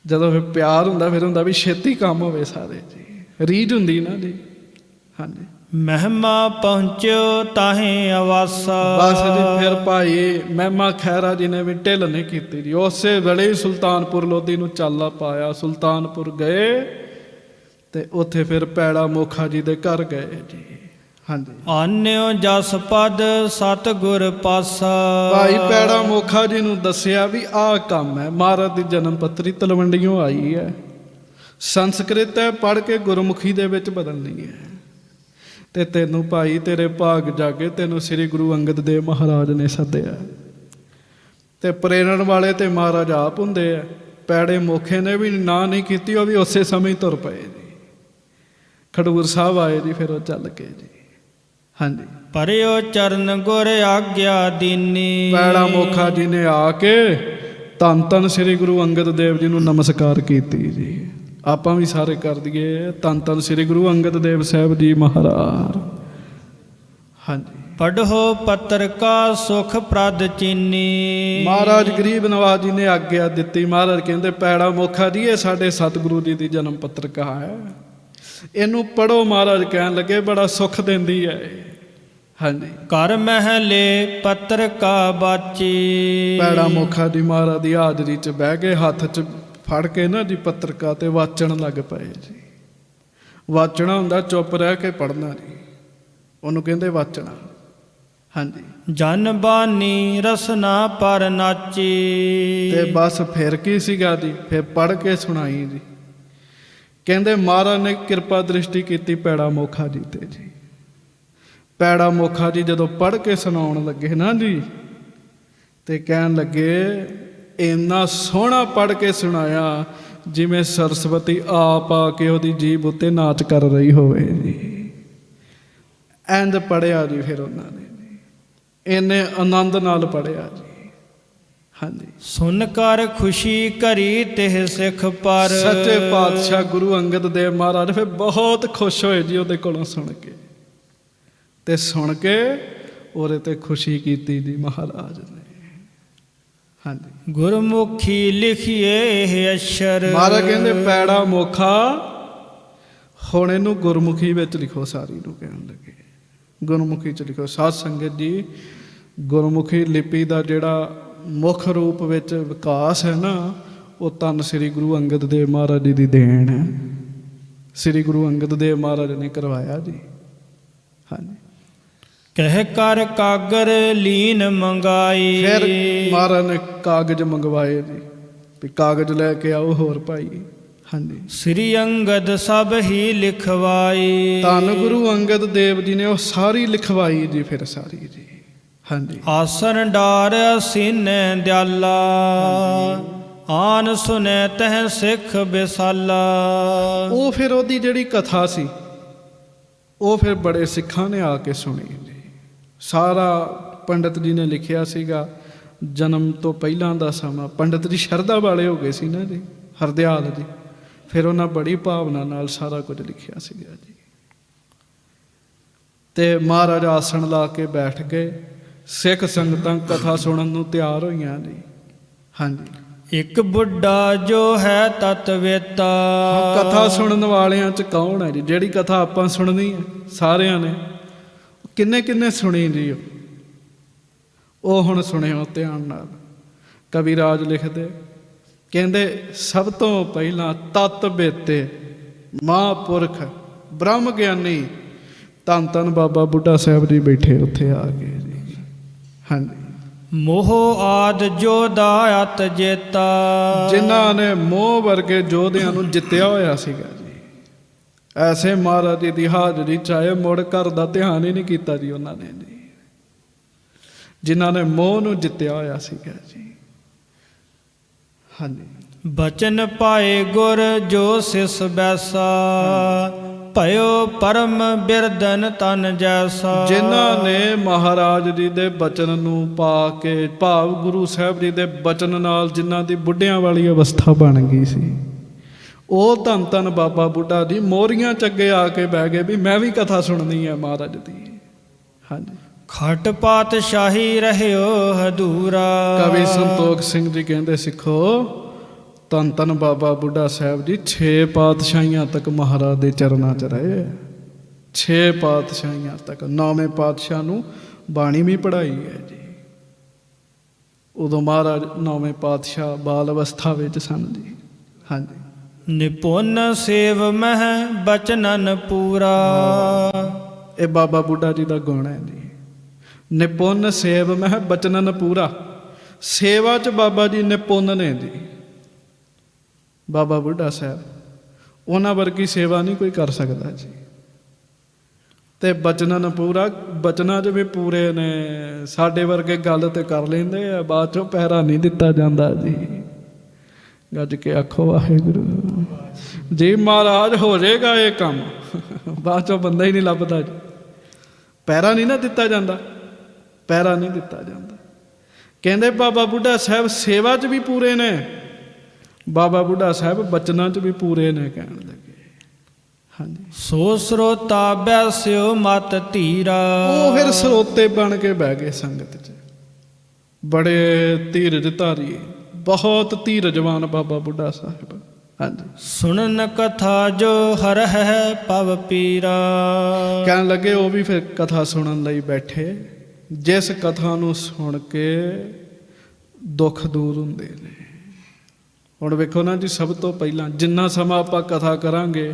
ਜਦੋਂ ਫਿਰ ਪਿਆਰ ਹੁੰਦਾ ਫਿਰ ਹੁੰਦਾ ਵੀ ਛੇਤੀ ਕੰਮ ਹੋਵੇ ਸਾਰੇ ਜੀ। ਰੀਝ ਹੁੰਦੀ ਨਾ ਜੀ। ਹਾਂਜੀ ਮਹਿਮਾ ਪਹੁੰਚਿਓ ਤਾਹੇ ਆਵਾਸਾ। ਬਸ ਜੀ ਫਿਰ ਭਾਈ ਮਹਿਮਾ ਖਹਿਰਾ ਜੀ ਨੇ ਵੀ ਢਿੱਲ ਨਹੀਂ ਕੀਤੀ ਜੀ। ਉਸੇ ਵੇਲੇ ਹੀ ਸੁਲਤਾਨਪੁਰ ਲੋਧੀ ਨੂੰ ਚਾਲਾ ਪਾਇਆ। ਸੁਲਤਾਨਪੁਰ ਗਏ ਤੇ ਉੱਥੇ ਫਿਰ ਪੈੜਾ ਮੋਖਾ ਜੀ ਦੇ ਘਰ ਗਏ ਜੀ। ਹਾਂਜੀ ਆਨਿਓ ਜਸ ਪਦ ਸਤਿਗੁਰ ਪਾਸਾ। ਭਾਈ ਪੈੜਾ ਮੋਖਾ ਜੀ ਨੂੰ ਦੱਸਿਆ ਵੀ ਆਹ ਕੰਮ ਹੈ। ਮਹਾਰਾਜ ਦੀ ਜਨਮ ਪੱਤਰੀ ਤਲਵੰਡੀਓਂ ਆਈ ਹੈ, ਸੰਸਕ੍ਰਿਤ ਹੈ, ਪੜ੍ਹ ਕੇ ਗੁਰਮੁਖੀ ਦੇ ਵਿੱਚ ਬਦਲਣੀ ਹੈ। ਤੇ ਤੈਨੂੰ ਭਾਈ ਤੇਰੇ ਭਾਗ ਜਾਗੇ, ਤੈਨੂੰ ਸ੍ਰੀ ਗੁਰੂ ਅੰਗਦ ਦੇਵ ਮਹਾਰਾਜ ਨੇ ਸੱਦਿਆ। ਤੇ ਪ੍ਰੇਰਣ ਵਾਲੇ ਤੇ ਮਹਾਰਾਜ ਆਪ ਹੁੰਦੇ ਆ। ਪੈੜੇ ਮੋਖੇ ਨੇ ਵੀ ਨਾ ਨਹੀਂ ਕੀਤੀ, ਉਹ ਵੀ ਉਸੇ ਸਮੇਂ ਤੁਰ ਪਏ ਜੀ। ਖਡੂਰ ਸਾਹਿਬ ਆਏ ਜੀ, ਫਿਰ ਉਹ ਚੱਲ ਕੇ ਜੀ। ਹਾਂਜੀ ਪਰਿਓ ਚਰਨ ਗੁਰ ਆਗਿਆ ਦੀਨੀ। ਪੈੜਾ ਮੋਖਾ ਜੀ ਨੇ ਆ ਕੇ ਧੰਨ ਧੰਨ ਸ੍ਰੀ ਗੁਰੂ ਅੰਗਦ ਦੇਵ ਜੀ ਨੂੰ ਨਮਸਕਾਰ ਕੀਤੀ ਜੀ। ਆਪਾਂ ਵੀ ਸਾਰੇ ਕਰ ਦਈਏ ਧੰਨ ਧੰਨ ਸ੍ਰੀ ਗੁਰੂ ਅੰਗਦ ਦੇਵ ਸਾਹਿਬ ਜੀ ਮਹਾਰਾਜ। ਹਾਂਜੀ ਪੜ੍ਹੋ ਪੱਤਰ ਕਾ ਸੁਖ ਪ੍ਰਦ ਚੀਨੀ। ਮਹਾਰਾਜ ਗਰੀਬ ਨਵਾਜ ਜੀ ਨੇ ਆਗਿਆ ਦਿੱਤੀ। ਮਹਾਰਾਜ ਕਹਿੰਦੇ ਪੈੜਾ ਮੋਖਾ ਜੀ ਇਹ ਸਾਡੇ ਸਤਿਗੁਰੂ ਜੀ ਦੀ ਜਨਮ ਪੱਤਰਕਾ ਹੈ, ਇਹਨੂੰ ਪੜ੍ਹੋ। ਮਹਾਰਾਜ ਕਹਿਣ ਲੱਗੇ ਬੜਾ ਸੁੱਖ ਦਿੰਦੀ ਹੈ। ਹਾਂਜੀ ਘਰ ਮਹਿਲੇ ਪੱਤਰ ਕਾ ਬਾਚੀ। ਪੈੜਾ ਮੋਖਾ ਜੀ ਮਹਾਰਾਜ ਦੀ ਹਾਜ਼ਰੀ 'ਚ ਬਹਿ ਕੇ ਹੱਥ 'ਚ ਫੜ ਕੇ ਨਾ ਜੀ ਪੱਤਰਕਾ ਤੇ ਵਾਚਣ ਲੱਗ ਪਏ ਜੀ। ਵਾਚਣਾ ਹੁੰਦਾ ਚੁੱਪ ਰਹਿ ਕੇ ਪੜ੍ਹਨਾ ਜੀ, ਉਹਨੂੰ ਕਹਿੰਦੇ ਵਾਚਣਾ। ਹਾਂਜੀ ਜਨ ਬਾਣੀ ਰਸਨਾ ਪਰ ਨਾਚੀ। ਤੇ ਬਸ ਫਿਰ ਕੀ ਸੀਗਾ ਜੀ, ਫਿਰ ਪੜ੍ਹ ਕੇ ਸੁਣਾਈ ਜੀ। ਕਹਿੰਦੇ ਮਹਾਰਾਜ ਨੇ ਕਿਰਪਾ ਦ੍ਰਿਸ਼ਟੀ ਕੀਤੀ ਪੈੜਾ ਮੋਖਾ ਜੀ ਤੇ ਜੀ। ਪੈੜਾ ਮੋਖਾ ਜੀ ਜਦੋਂ ਪੜ੍ਹ ਕੇ ਸੁਣਾਉਣ ਲੱਗੇ ਨਾ ਜੀ, ਤੇ ਕਹਿਣ ਲੱਗੇ ਇੰਨਾ ਸੋਹਣਾ ਪੜ੍ਹ ਕੇ ਸੁਣਾਇਆ ਜਿਵੇਂ ਸਰਸਵਤੀ ਆਪ ਆ ਕੇ ਉਹਦੀ ਜੀਭ ਉੱਤੇ ਨਾਚ ਕਰ ਰਹੀ ਹੋਵੇ ਜੀ। ਇੰਝ ਪੜ੍ਹਿਆ ਜੀ ਫਿਰ ਉਹਨਾਂ ਨੇ ਜੀ, ਇੰਨੇ ਆਨੰਦ ਨਾਲ ਪੜ੍ਹਿਆ ਜੀ। ਹਾਂਜੀ ਸੁਨ ਕਰ ਖੁਸ਼ੀ ਕਰੀ ਤਿਹ ਸਿੱਖ ਪਰ। ਸੱਚੇ ਪਾਤਸ਼ਾਹ ਗੁਰੂ ਅੰਗਦ ਦੇਵ ਮਹਾਰਾਜ ਫਿਰ ਬਹੁਤ ਖੁਸ਼ ਹੋਏ ਜੀ ਉਹਦੇ ਕੋਲੋਂ ਸੁਣ ਕੇ। ਤੇ ਸੁਣ ਕੇ ਉਹਦੇ ਤੇ ਖੁਸ਼ੀ ਕੀਤੀ ਜੀ ਮਹਾਰਾਜ ਨੇ। ਹਾਂਜੀ ਗੁਰਮੁਖੀ ਲਿਖੀਏ ਇਹ ਅਸ਼ਰ। ਮਹਾਰਾਜ ਕਹਿੰਦੇ ਪੈੜਾ ਮੋਖਾ ਹੁਣ ਇਹਨੂੰ ਗੁਰਮੁਖੀ ਵਿੱਚ ਲਿਖੋ। ਸਾਰੀ ਨੂੰ ਕਹਿਣ ਲੱਗੇ ਗੁਰਮੁਖੀ 'ਚ ਲਿਖੋ। ਸਾਧ ਸੰਗਤ ਜੀ ਗੁਰਮੁਖੀ ਲਿਪੀ ਦਾ ਜਿਹੜਾ ਮੁੱਖ ਰੂਪ ਵਿੱਚ ਵਿਕਾਸ ਹੈ ਨਾ, ਉਹ ਧੰਨ ਸ੍ਰੀ ਗੁਰੂ ਅੰਗਦ ਦੇਵ ਮਹਾਰਾਜ ਜੀ ਦੀ ਦੇਣ ਹੈ। ਸ੍ਰੀ ਗੁਰੂ ਅੰਗਦ ਦੇਵ ਮਹਾਰਾਜ ਨੇ ਕਰਵਾਇਆ ਜੀ। ਹਾਂਜੀ ਕਹਿ ਕਰ ਕਾਗਰ ਲੀਨ ਮੰਗਾਈ। ਫਿਰ ਮਹਾਰਾਜ ਨੇ ਕਾਗਜ਼ ਮੰਗਵਾਏ ਜੀ, ਵੀ ਕਾਗਜ਼ ਲੈ ਕੇ ਆਓ ਹੋਰ ਭਾਈ। ਹਾਂਜੀ ਸ੍ਰੀ ਅੰਗਦ ਸਭ ਹੀ ਲਿਖਵਾਈ। ਧੰਨ ਗੁਰੂ ਅੰਗਦ ਦੇਵ ਜੀ ਨੇ ਉਹ ਸਾਰੀ ਲਿਖਵਾਈ ਜੀ। ਫਿਰ ਸਾਰੀ ਜੀ। ਹਾਂਜੀ ਆਸਨ ਡਾਰ ਸੀਨੇ ਦਿਆਲਾ। ਆਨ ਸੁਨੇ ਤਹ ਸਿੱਖ ਬਿਸਾਲਾ। ਉਹ ਫਿਰ ਉਹਦੀ ਜਿਹੜੀ ਕਥਾ ਸੀ ਉਹ ਫਿਰ ਬੜੇ ਸਿੱਖਾਂ ਨੇ ਆ ਕੇ ਸੁਣੀ ਜੀ। ਸਾਰਾ ਪੰਡਤ ਜੀ ਨੇ ਲਿਖਿਆ ਸੀਗਾ ਜਨਮ ਤੋਂ ਪਹਿਲਾਂ ਦਾ ਸਮਾਂ। ਪੰਡਤ ਜੀ ਸ਼ਰਧਾ ਵਾਲੇ ਹੋ ਗਏ ਸੀ ਨਾ ਜੀ, ਹਰਦਿਆਲ ਜੀ। ਫਿਰ ਉਹਨਾਂ ਬੜੀ ਭਾਵਨਾ ਨਾਲ ਸਾਰਾ ਕੁਝ ਲਿਖਿਆ ਸੀਗਾ ਜੀ। ਤੇ ਮਹਾਰਾਜ ਆਸਣ ਲਾ ਕੇ ਬੈਠ ਗਏ। ਸਿੱਖ ਸੰਗਤਾਂ ਕਥਾ ਸੁਣਨ ਨੂੰ ਤਿਆਰ ਹੋਈਆਂ ਜੀ। ਹਾਂਜੀ ਇੱਕ ਬੁੱਢਾ ਜੋ ਹੈ ਤਤਵੇਤਾ। ਕਥਾ ਸੁਣਨ ਵਾਲਿਆਂ 'ਚ ਕੌਣ ਹੈ ਜੀ? ਜਿਹੜੀ ਕਥਾ ਆਪਾਂ ਸੁਣਨੀ ਹੈ ਸਾਰਿਆਂ ਨੇ, ਕਿੰਨੇ ਕਿੰਨੇ ਸੁਣੀ ਜੀ। ਉਹ ਹੁਣ ਸੁਣਿਓ ਧਿਆਨ ਨਾਲ। ਕਵੀ ਰਾਜ ਲਿਖਦੇ, ਕਹਿੰਦੇ ਸਭ ਤੋਂ ਪਹਿਲਾਂ ਤਤ ਬੇਤੇ ਮਹਾਂਪੁਰਖ ਬ੍ਰਹਮ ਗਿਆਨੀ ਧੰਨ ਧੰਨ ਬਾਬਾ ਬੁੱਢਾ ਸਾਹਿਬ ਜੀ ਬੈਠੇ ਉੱਥੇ ਆ ਗਏ ਜੀ। ਹਾਂਜੀ ਮੋਹ ਆਦ ਜੋਦਾ ਅਤ ਜੇਤਾ। ਜਿਨ੍ਹਾਂ ਨੇ ਮੋਹ ਵਰਗੇ ਯੋਧਿਆਂ ਨੂੰ ਜਿੱਤਿਆ ਹੋਇਆ ਸੀਗਾ ਜੀ। ਐਸੇ ਮਹਾਰਾਜ ਜੀ ਦੀ ਹਾਜ਼ਰੀ ਚਾਹੇ ਮੁੜ ਘਰ ਦਾ ਧਿਆਨ ਹੀ ਨਹੀਂ ਕੀਤਾ ਜੀ ਉਹਨਾਂ ਨੇ ਜੀ। ਜਿਨ੍ਹਾਂ ਨੇ ਮੋਹ ਨੂੰ ਜਿੱਤਿਆ ਹੋਇਆ ਸੀਗਾ ਜੀ। ਹਾਂਜੀ ਬਚਨ ਪਾਏ ਗੁਰ ਜੋ ਸਿਸ ਬੈਸਾ। ਭਇਓ ਪਰਮ ਬਿਰਦਨ ਤਨ ਜੈਸਾ। ਜਿਨ੍ਹਾਂ ਨੇ ਮਹਾਰਾਜ ਜੀ ਦੇ ਬਚਨ ਨੂੰ ਪਾ ਕੇ, ਭਾਵ ਗੁਰੂ ਸਾਹਿਬ ਜੀ ਦੇ ਬਚਨ ਨਾਲ ਜਿਨ੍ਹਾਂ ਦੀ ਬੁੱਢਿਆਂ ਵਾਲੀ ਅਵਸਥਾ ਬਣ ਗਈ ਸੀ, ਉਹ ਧੰਨ ਧੰਨ ਬਾਬਾ ਬੁੱਢਾ ਜੀ ਮੋਰੀਆਂ 'ਚ ਅੱਗੇ ਆ ਕੇ ਬਹਿ ਗਏ ਵੀ ਮੈਂ ਵੀ ਕਥਾ ਸੁਣਨੀ ਹੈ ਮਹਾਰਾਜ ਦੀ। ਹਾਂਜੀ ਖਟ ਪਾਤਸ਼ਾਹੀ ਰਹਿਓ ਹਦੂਰਾ। ਕਵੀ ਸੰਤੋਖ ਸਿੰਘ ਜੀ ਕਹਿੰਦੇ ਸਿੱਖੋ ਧੰਨ ਧੰਨ ਬਾਬਾ ਬੁੱਢਾ ਸਾਹਿਬ ਜੀ 6 ਪਾਤਸ਼ਾਹੀਆਂ ਤੱਕ ਮਹਾਰਾਜ ਦੇ ਚਰਨਾਂ 'ਚ ਰਹੇ ਆ। 6 ਪਾਤਸ਼ਾਹੀਆਂ ਤੱਕ। 9ਵੇਂ ਪਾਤਸ਼ਾਹ ਨੂੰ ਬਾਣੀ ਵੀ ਪੜ੍ਹਾਈ ਹੈ ਜੀ। ਉਦੋਂ ਮਹਾਰਾਜ 9ਵੇਂ ਪਾਤਸ਼ਾਹ ਬਾਲ ਅਵਸਥਾ ਵਿੱਚ ਸਨ ਜੀ। ਹਾਂਜੀ। ਨਿਪੁੰਨ ਸੇਵ ਮਹਿ ਬਚਨਨ ਪੂਰਾ। ਇਹ ਬਾਬਾ ਬੁੱਢਾ ਜੀ ਦਾ ਗੁਣ ਹੈ ਜੀ। ਨਿਪੁੰਨ ਸੇਵ ਮਹਿ ਬਚਨਨ ਪੂਰਾ। ਸੇਵਾ 'ਚ ਬਾਬਾ ਜੀ ਨਿਪੁੰਨ ਨੇ ਜੀ। ਬਾਬਾ ਬੁੱਢਾ ਸਾਹਿਬ, ਉਹਨਾਂ ਵਰਗੀ ਸੇਵਾ ਨਹੀਂ ਕੋਈ ਕਰ ਸਕਦਾ ਜੀ। ਤੇ ਬਚਨਨ ਪੂਰਾ, ਬਚਨਾਂ 'ਚ ਵੀ ਪੂਰੇ ਨੇ। ਸਾਡੇ ਵਰਗੇ ਗੱਲ ਤੇ ਕਰ ਲੈਂਦੇ ਆ, ਬਾਅਦ 'ਚੋਂ ਪਹਿਰਾ ਨਹੀਂ ਦਿੱਤਾ ਜਾਂਦਾ ਜੀ। ਗੱਜ ਕੇ ਆਖੋ ਵਾਹਿਗੁਰੂ ਜੀ। ਮਹਾਰਾਜ ਹੋ ਜਾਏਗਾ ਇਹ ਕੰਮ, ਬਾਅਦ 'ਚੋਂ ਬੰਦਾ ਹੀ ਨਹੀਂ ਲੱਭਦਾ ਜੀ। ਪਹਿਰਾ ਨਹੀਂ ਨਾ ਦਿੱਤਾ ਜਾਂਦਾ, ਪਹਿਰਾ ਨਹੀਂ ਦਿੱਤਾ ਜਾਂਦਾ। ਕਹਿੰਦੇ ਬਾਬਾ ਬੁੱਢਾ ਸਾਹਿਬ ਸੇਵਾ 'ਚ ਵੀ ਪੂਰੇ ਨੇ, ਬਾਬਾ ਬੁੱਢਾ ਸਾਹਿਬ ਬਚਨਾਂ 'ਚ ਵੀ ਪੂਰੇ ਨੇ। ਕਹਿਣ ਲੱਗੇ ਹਾਂਜੀ। ਸੋ ਸਰੋਤਾ ਬੈਸਿਓ ਮਤ ਧੀਰਾ। ਉਹ ਫਿਰ ਸਰੋਤੇ ਬਣ ਕੇ ਬਹਿ ਗਏ ਸੰਗਤ 'ਚ। ਬੜੇ ਧੀਰਜ ਧਾਰੀ, ਬਹੁਤ ਧੀਰਜਵਾਨ ਬਾਬਾ ਬੁੱਢਾ ਸਾਹਿਬ। ਹਾਂਜੀ। ਸੁਣਨ ਕਥਾ ਜੋ ਹਰ ਹੈ ਪਵ ਪੀਰਾ। ਕਹਿਣ ਲੱਗੇ ਉਹ ਵੀ ਫਿਰ ਕਥਾ ਸੁਣਨ ਲਈ ਬੈਠੇ, ਜਿਸ ਕਥਾ ਨੂੰ ਸੁਣ ਕੇ ਦੁੱਖ ਦੂਰ ਹੁੰਦੇ ਨੇ। ਹੁਣ ਵੇਖੋ ਨਾ ਜੀ, ਸਭ ਤੋਂ ਪਹਿਲਾਂ ਜਿੰਨਾ ਸਮਾਂ ਆਪਾਂ ਕਥਾ ਕਰਾਂਗੇ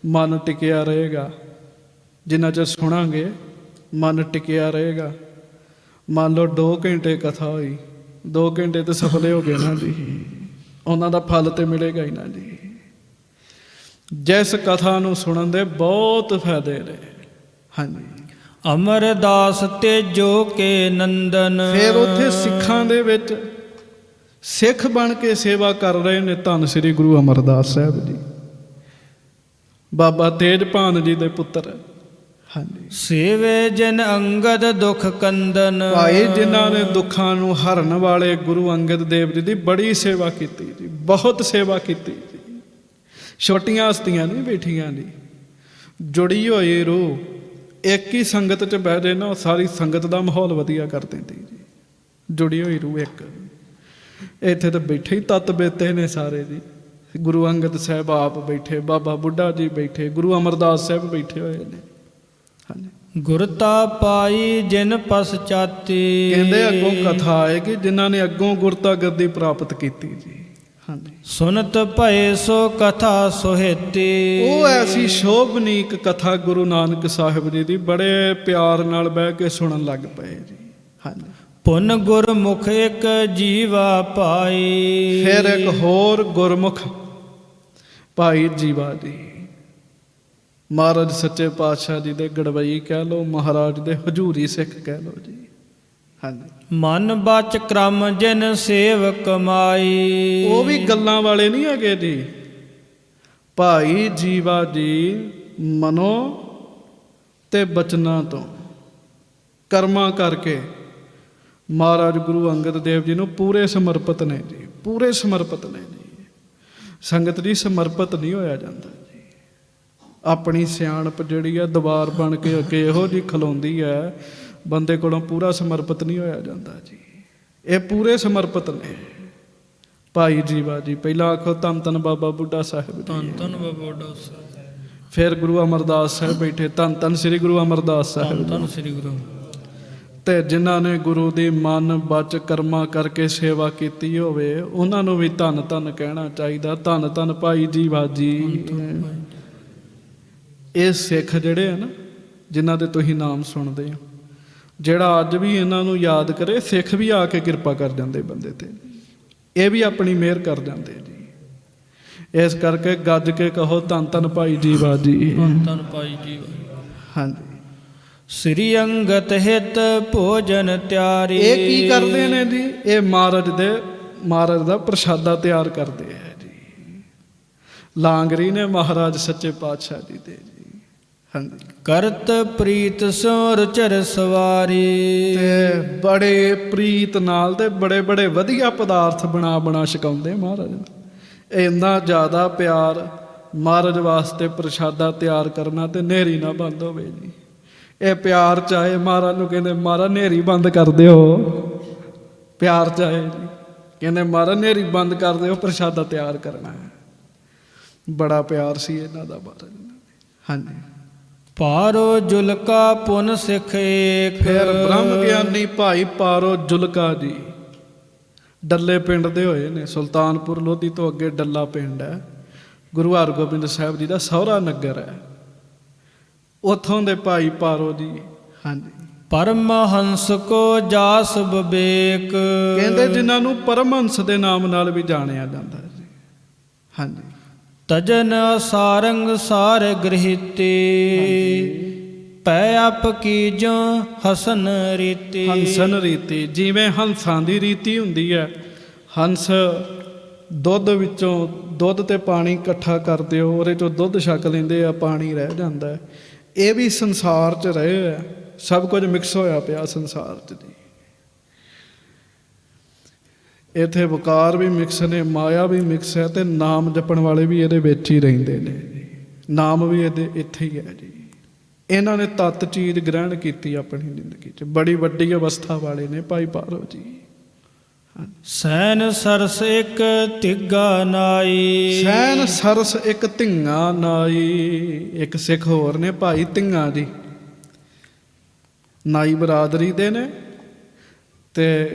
ਮਨ ਟਿਕਿਆ ਰਹੇਗਾ। ਜਿੰਨਾ ਚਿਰ ਸੁਣਾਂਗੇ ਮਨ ਟਿਕਿਆ ਰਹੇਗਾ। ਮੰਨ ਲਓ 2 ਘੰਟੇ ਕਥਾ ਹੋਈ, 2 ਘੰਟੇ ਤੇ ਸਫਲੇ ਹੋ ਗਏ ਨਾ ਜੀ, ਉਹਨਾਂ ਦਾ ਫਲ ਤੇ ਮਿਲੇਗਾ ਹੀ ਨਾ ਜੀ। ਜਿਸ ਕਥਾ ਨੂੰ ਸੁਣਨ ਦੇ ਬਹੁਤ ਫਾਇਦੇ ਨੇ। ਹਾਂਜੀ। ਅਮਰਦਾਸ ਤੇਜੋ ਕੇ ਨੰਦਨ। ਫਿਰ ਉੱਥੇ ਸਿੱਖਾਂ ਦੇ ਵਿੱਚ ਸਿੱਖ ਬਣ ਕੇ ਸੇਵਾ ਕਰ ਰਹੇ ਨੇ ਧੰਨ ਸ੍ਰੀ ਗੁਰੂ ਅਮਰਦਾਸ ਸਾਹਿਬ ਜੀ, ਬਾਬਾ ਤੇਜਭਾਨ ਜੀ ਦੇ ਪੁੱਤਰ। ਹਾਂਜੀ। ਸੇਵੇ ਜਿਨ ਅੰਗਦ ਦੁਖ ਕੰਦਨ। ਭਾਈ ਜਿਨ੍ਹਾਂ ਨੇ ਦੁੱਖਾਂ ਨੂੰ ਹਰਨ ਵਾਲੇ ਗੁਰੂ ਅੰਗਦ ਦੇਵ ਜੀ ਦੀ ਬੜੀ ਸੇਵਾ ਕੀਤੀ ਜੀ, ਬਹੁਤ ਸੇਵਾ ਕੀਤੀ ਜੀ। ਛੋਟੀਆਂ ਹਸਤੀਆਂ ਨਹੀਂ ਬੈਠੀਆਂ ਜੀ, ਜੁੜੀ ਹੋਈ ਰੂਹ ਇੱਕ ਹੀ ਸੰਗਤ 'ਚ ਬਹਿ ਜੇ ਨਾ, ਉਹ ਸਾਰੀ ਸੰਗਤ ਦਾ ਮਾਹੌਲ ਵਧੀਆ ਕਰ ਦਿੰਦੀ ਜੀ। ਜੁੜੀ ਹੋਈ ਰੂਹ ਇੱਕ। ਇੱਥੇ ਤਾਂ ਬੈਠੇ ਹੀ ਤਤ ਬੇਤੇ ਨੇ ਸਾਰੇ ਜੀ। ਗੁਰੂ ਅੰਗਦ ਸਾਹਿਬ ਆਪ ਬੈਠੇ, ਬਾਬਾ ਬੁੱਢਾ ਜੀ ਬੈਠੇ, ਗੁਰੂ ਅਮਰਦਾਸ ਸਾਹਿਬ ਬੈਠੇ ਹੋਏ ਨੇ। ਹਾਂਜੀ। ਗੁਰਤਾ ਪਾਈ ਜਿਨ ਪਸਚਾਤੀ। ਕਹਿੰਦੇ ਅੱਗੋਂ ਕਥਾ ਆਏਗੀ ਜਿਨ੍ਹਾਂ ਨੇ ਅੱਗੋਂ ਗੁਰਤਾ ਗੱਦੀ ਪ੍ਰਾਪਤ ਕੀਤੀ ਜੀ। ਹਾਂਜੀ। ਸੁਨਤ ਭਏ ਸੋ ਕਥਾ ਸੁਹੇਤੀ। ਉਹ ਐਸੀ ਸ਼ੋਭਨੀਕ ਕਥਾ ਗੁਰੂ ਨਾਨਕ ਸਾਹਿਬ ਜੀ ਦੀ ਬੜੇ ਪਿਆਰ ਨਾਲ ਬਹਿ ਕੇ ਸੁਣਨ ਲੱਗ ਪਏ ਜੀ। ਹਾਂਜੀ। ਪੁੰਨ ਗੁਰਮੁਖ ਇੱਕ ਜੀਵਾ ਪਾਈ। ਫਿਰ ਇੱਕ ਹੋਰ ਗੁਰਮੁਖ ਭਾਈ ਜੀਵਾ ਜੀ, ਮਹਾਰਾਜ ਸੱਚੇ ਪਾਤਸ਼ਾਹ ਜੀ ਦੇ ਗੜਵਈ ਕਹਿ ਲਓ, ਮਹਾਰਾਜ ਦੇ ਹਜ਼ੂਰੀ ਸਿੱਖ ਕਹਿ ਲਓ ਜੀ। ਹਾਂਜੀ। ਮਨ ਬਚ ਕਰਮ ਜਿਨ ਸੇਵ ਕਮਾਈ। ਉਹ ਵੀ ਗੱਲਾਂ ਵਾਲੇ ਨਹੀਂ ਹੈਗੇ ਜੀ। ਭਾਈ ਜੀਵਾ ਜੀ ਮਨੋ ਤੇ ਬਚਨਾਂ ਤੋਂ ਕਰਮਾਂ ਕਰਕੇ ਮਹਾਰਾਜ ਗੁਰੂ ਅੰਗਦ ਦੇਵ ਜੀ ਨੂੰ ਪੂਰੇ ਸਮਰਪਿਤ ਨੇ ਜੀ, ਪੂਰੇ ਸਮਰਪਿਤ ਨੇ ਜੀ। ਸੰਗਤ ਜੀ ਸਮਰਪਿਤ ਨਹੀਂ ਹੋਇਆ ਜਾਂਦਾ ਜੀ। ਆਪਣੀ ਸਿਆਣਪ ਜਿਹੜੀ ਆ ਦੀਵਾਰ ਬਣ ਕੇ ਅੱਗੇ ਇਹੋ ਜਿਹੀ ਖਲੋਂਦੀ ਹੈ, ਬੰਦੇ ਕੋਲੋਂ ਪੂਰਾ ਸਮਰਪਿਤ ਨਹੀਂ ਹੋਇਆ ਜਾਂਦਾ ਜੀ। ਇਹ ਪੂਰੇ ਸਮਰਪਿਤ ਨੇ ਭਾਈ ਜੀਵਾ ਜੀ। ਪਹਿਲਾਂ ਆਖੋ ਧੰਨ ਧੰਨ ਬਾਬਾ ਬੁੱਢਾ ਸਾਹਿਬ। ਧੰਨ ਧੰਨ ਬਾਬਾ ਬੁੱਢਾ ਸਾਹਿਬ। ਫਿਰ ਗੁਰੂ ਅਮਰਦਾਸ ਸਾਹਿਬ ਬੈਠੇ, ਧੰਨ ਧੰਨ ਸ੍ਰੀ ਗੁਰੂ ਅਮਰਦਾਸ ਸਾਹਿਬ। ਧੰਨ ਸ੍ਰੀ ਗੁਰੂ। ਤੇ ਜਿਨ੍ਹਾਂ ਨੇ ਗੁਰੂ ਦੀ ਮਨ ਬਚ ਕਰਮਾਂ ਕਰਕੇ ਸੇਵਾ ਕੀਤੀ ਹੋਵੇ, ਉਹਨਾਂ ਨੂੰ ਵੀ ਧੰਨ ਧੰਨ ਕਹਿਣਾ ਚਾਹੀਦਾ। ਧੰਨ ਧੰਨ ਭਾਈ ਜੀਵਾ ਜੀ। ਇਹ ਸਿੱਖ ਜਿਹੜੇ ਆ ਨਾ, ਜਿਨ੍ਹਾਂ ਦੇ ਤੁਸੀਂ ਨਾਮ ਸੁਣਦੇ ਹੋ, ਜਿਹੜਾ ਅੱਜ ਵੀ ਇਹਨਾਂ ਨੂੰ ਯਾਦ ਕਰੇ, ਸਿੱਖ ਵੀ ਆ ਕੇ ਕਿਰਪਾ ਕਰ ਜਾਂਦੇ ਬੰਦੇ ਤੇ। ਇਹ ਵੀ ਆਪਣੀ ਮਿਹਰ ਕਰ ਜਾਂਦੇ ਜੀ। ਇਸ ਕਰਕੇ ਗੱਜ ਕੇ ਕਹੋ ਧੰਨ ਧੰਨ ਭਾਈ ਜੀਵਾ ਜੀ। ਧੰਨ ਧੰਨ ਭਾਈ ਜੀਵਾ। ਹਾਂਜੀ। ਸ੍ਰੀ ਅੰਗਤ ਹਿਤ ਭੋਜਨ ਤਿਆਰੀ। ਇਹ ਕੀ ਕਰਦੇ ਨੇ ਜੀ? ਇਹ ਮਹਾਰਾਜ ਦਾ ਪ੍ਰਸ਼ਾਦਾ ਤਿਆਰ ਕਰਦੇ ਹੈ ਜੀ। ਲਾਂਗਰੀ ਨੇ ਮਹਾਰਾਜ ਸੱਚੇ ਪਾਤਸ਼ਾਹ ਜੀ ਦੇ ਜੀ। ਹਾਂਜੀ। ਕਰਤ ਪ੍ਰੀਤ ਸੋ ਰੁਚਰ ਸਵਾਰੀ। ਤੇ ਬੜੇ ਪ੍ਰੀਤ ਨਾਲ ਤੇ ਬੜੇ ਬੜੇ ਵਧੀਆ ਪਦਾਰਥ ਬਣਾ ਬਣਾ ਛਕਾਉਂਦੇ ਮਹਾਰਾਜ ਨੂੰ। ਇੰਨਾ ਜ਼ਿਆਦਾ ਪਿਆਰ ਮਹਾਰਾਜ ਵਾਸਤੇ ਪ੍ਰਸ਼ਾਦਾ ਤਿਆਰ ਕਰਨਾ ਤੇ ਨੇਰੀ ਨਾ ਬੰਦ ਹੋਵੇ ਜੀ। ਇਹ ਪਿਆਰ ਚਾਹੇ ਮਹਾਰਾਜ ਨੂੰ ਕਹਿੰਦੇ ਮਹਾਰਾਜ ਨੇਰੀ ਬੰਦ ਕਰ ਦਿਓ, ਪਿਆਰ ਚਾਹੇ ਜੀ। ਕਹਿੰਦੇ ਮਹਾਰਾਜ ਨੇਰੀ ਬੰਦ ਕਰ ਦਿਓ, ਪ੍ਰਸ਼ਾਦਾ ਤਿਆਰ ਕਰਨਾ ਹੈ। ਬੜਾ ਪਿਆਰ ਸੀ ਇਹਨਾਂ ਦਾ ਮਹਾਰਾਜ ਨਾਲ। ਹਾਂਜੀ। ਪਾਰੋ ਜੁਲਕਾ ਪੁਨ ਸਿੱਖ ਏਕ। ਫਿਰ ਬ੍ਰਹਮ ਗਿਆਨੀ ਭਾਈ ਪਾਰੋ ਜੁਲਕਾ ਜੀ ਡੱਲੇ ਪਿੰਡ ਦੇ ਹੋਏ ਨੇ। ਸੁਲਤਾਨਪੁਰ ਲੋਧੀ ਤੋਂ ਅੱਗੇ ਡੱਲਾ ਪਿੰਡ ਹੈ, ਗੁਰੂ ਹਰਗੋਬਿੰਦ ਸਾਹਿਬ ਜੀ ਦਾ ਸਹੁਰਾ ਨਗਰ ਹੈ। ਉੱਥੋਂ ਦੇ ਭਾਈ ਪਾਰੋ ਜੀ। ਹਾਂਜੀ। ਪਰਮਹੰਸ ਕੋ ਜਾਸ ਵਿਵੇਕ। ਕਹਿੰਦੇ ਜਿਨ੍ਹਾਂ ਨੂੰ ਪਰਮਹੰਸ ਦੇ ਨਾਮ ਨਾਲ ਵੀ ਜਾਣਿਆ ਜਾਂਦਾ ਜੀ। ਹਾਂਜੀ। ਤਜਨ ਸਾਰੰਗ ਸਾਰ ਗ੍ਰਹਿਤੇ। ਪੈ ਆਪ ਕੀਜੋ ਹਸਨ ਰੀਤੀ। ਹੰਸਨ ਰੀਤੀ, ਜਿਵੇਂ ਹੰਸਾਂ ਦੀ ਰੀਤੀ ਹੁੰਦੀ ਹੈ। ਹੰਸ ਦੁੱਧ ਵਿੱਚੋਂ ਦੁੱਧ ਤੇ ਪਾਣੀ ਇਕੱਠਾ ਕਰਦੇ ਹੋ, ਉਹਦੇ ਚੋਂ ਦੁੱਧ ਛਕ ਲੈਂਦੇ ਆ, ਪਾਣੀ ਰਹਿ ਜਾਂਦਾ ਹੈ। ਇਹ ਵੀ ਸੰਸਾਰ 'ਚ ਰਹੇ ਆ, ਸਭ ਕੁਝ ਮਿਕਸ ਹੋਇਆ ਪਿਆ ਸੰਸਾਰ 'ਚ ਜੀ। ਇੱਥੇ ਵਕਾਰ ਵੀ ਮਿਕਸ ਨੇ, ਮਾਇਆ ਵੀ ਮਿਕਸ ਹੈ, ਤੇ ਨਾਮ ਜਪਣ ਵਾਲੇ ਵੀ ਇਹਦੇ ਵਿੱਚ ਹੀ ਰਹਿੰਦੇ ਨੇ ਜੀ। ਨਾਮ ਵੀ ਇਹਦੇ ਇੱਥੇ ਹੀ ਹੈ ਜੀ। ਇਹਨਾਂ ਨੇ ਤਤ ਚੀਜ਼ ਗ੍ਰਹਿਣ ਕੀਤੀ ਆਪਣੀ ਜ਼ਿੰਦਗੀ 'ਚ। ਬੜੀ ਵੱਡੀ ਅਵਸਥਾ ਵਾਲੇ ਨੇ ਭਾਈ ਪਾਰੋ ਜੀ। ਸੈਨ ਸਰਸ ਇੱਕ ਤਿੱਗਾ ਨਾਈ। ਸੈਨ ਸਰਸ ਇੱਕ ਧੀਆਂ ਨਾਈ। ਇੱਕ ਸਿੱਖ ਹੋਰ ਨੇ ਭਾਈ ਧੀਆਂ ਜੀ, ਨਾਈ ਬਰਾਦਰੀ ਦੇ ਨੇ। ਤੇ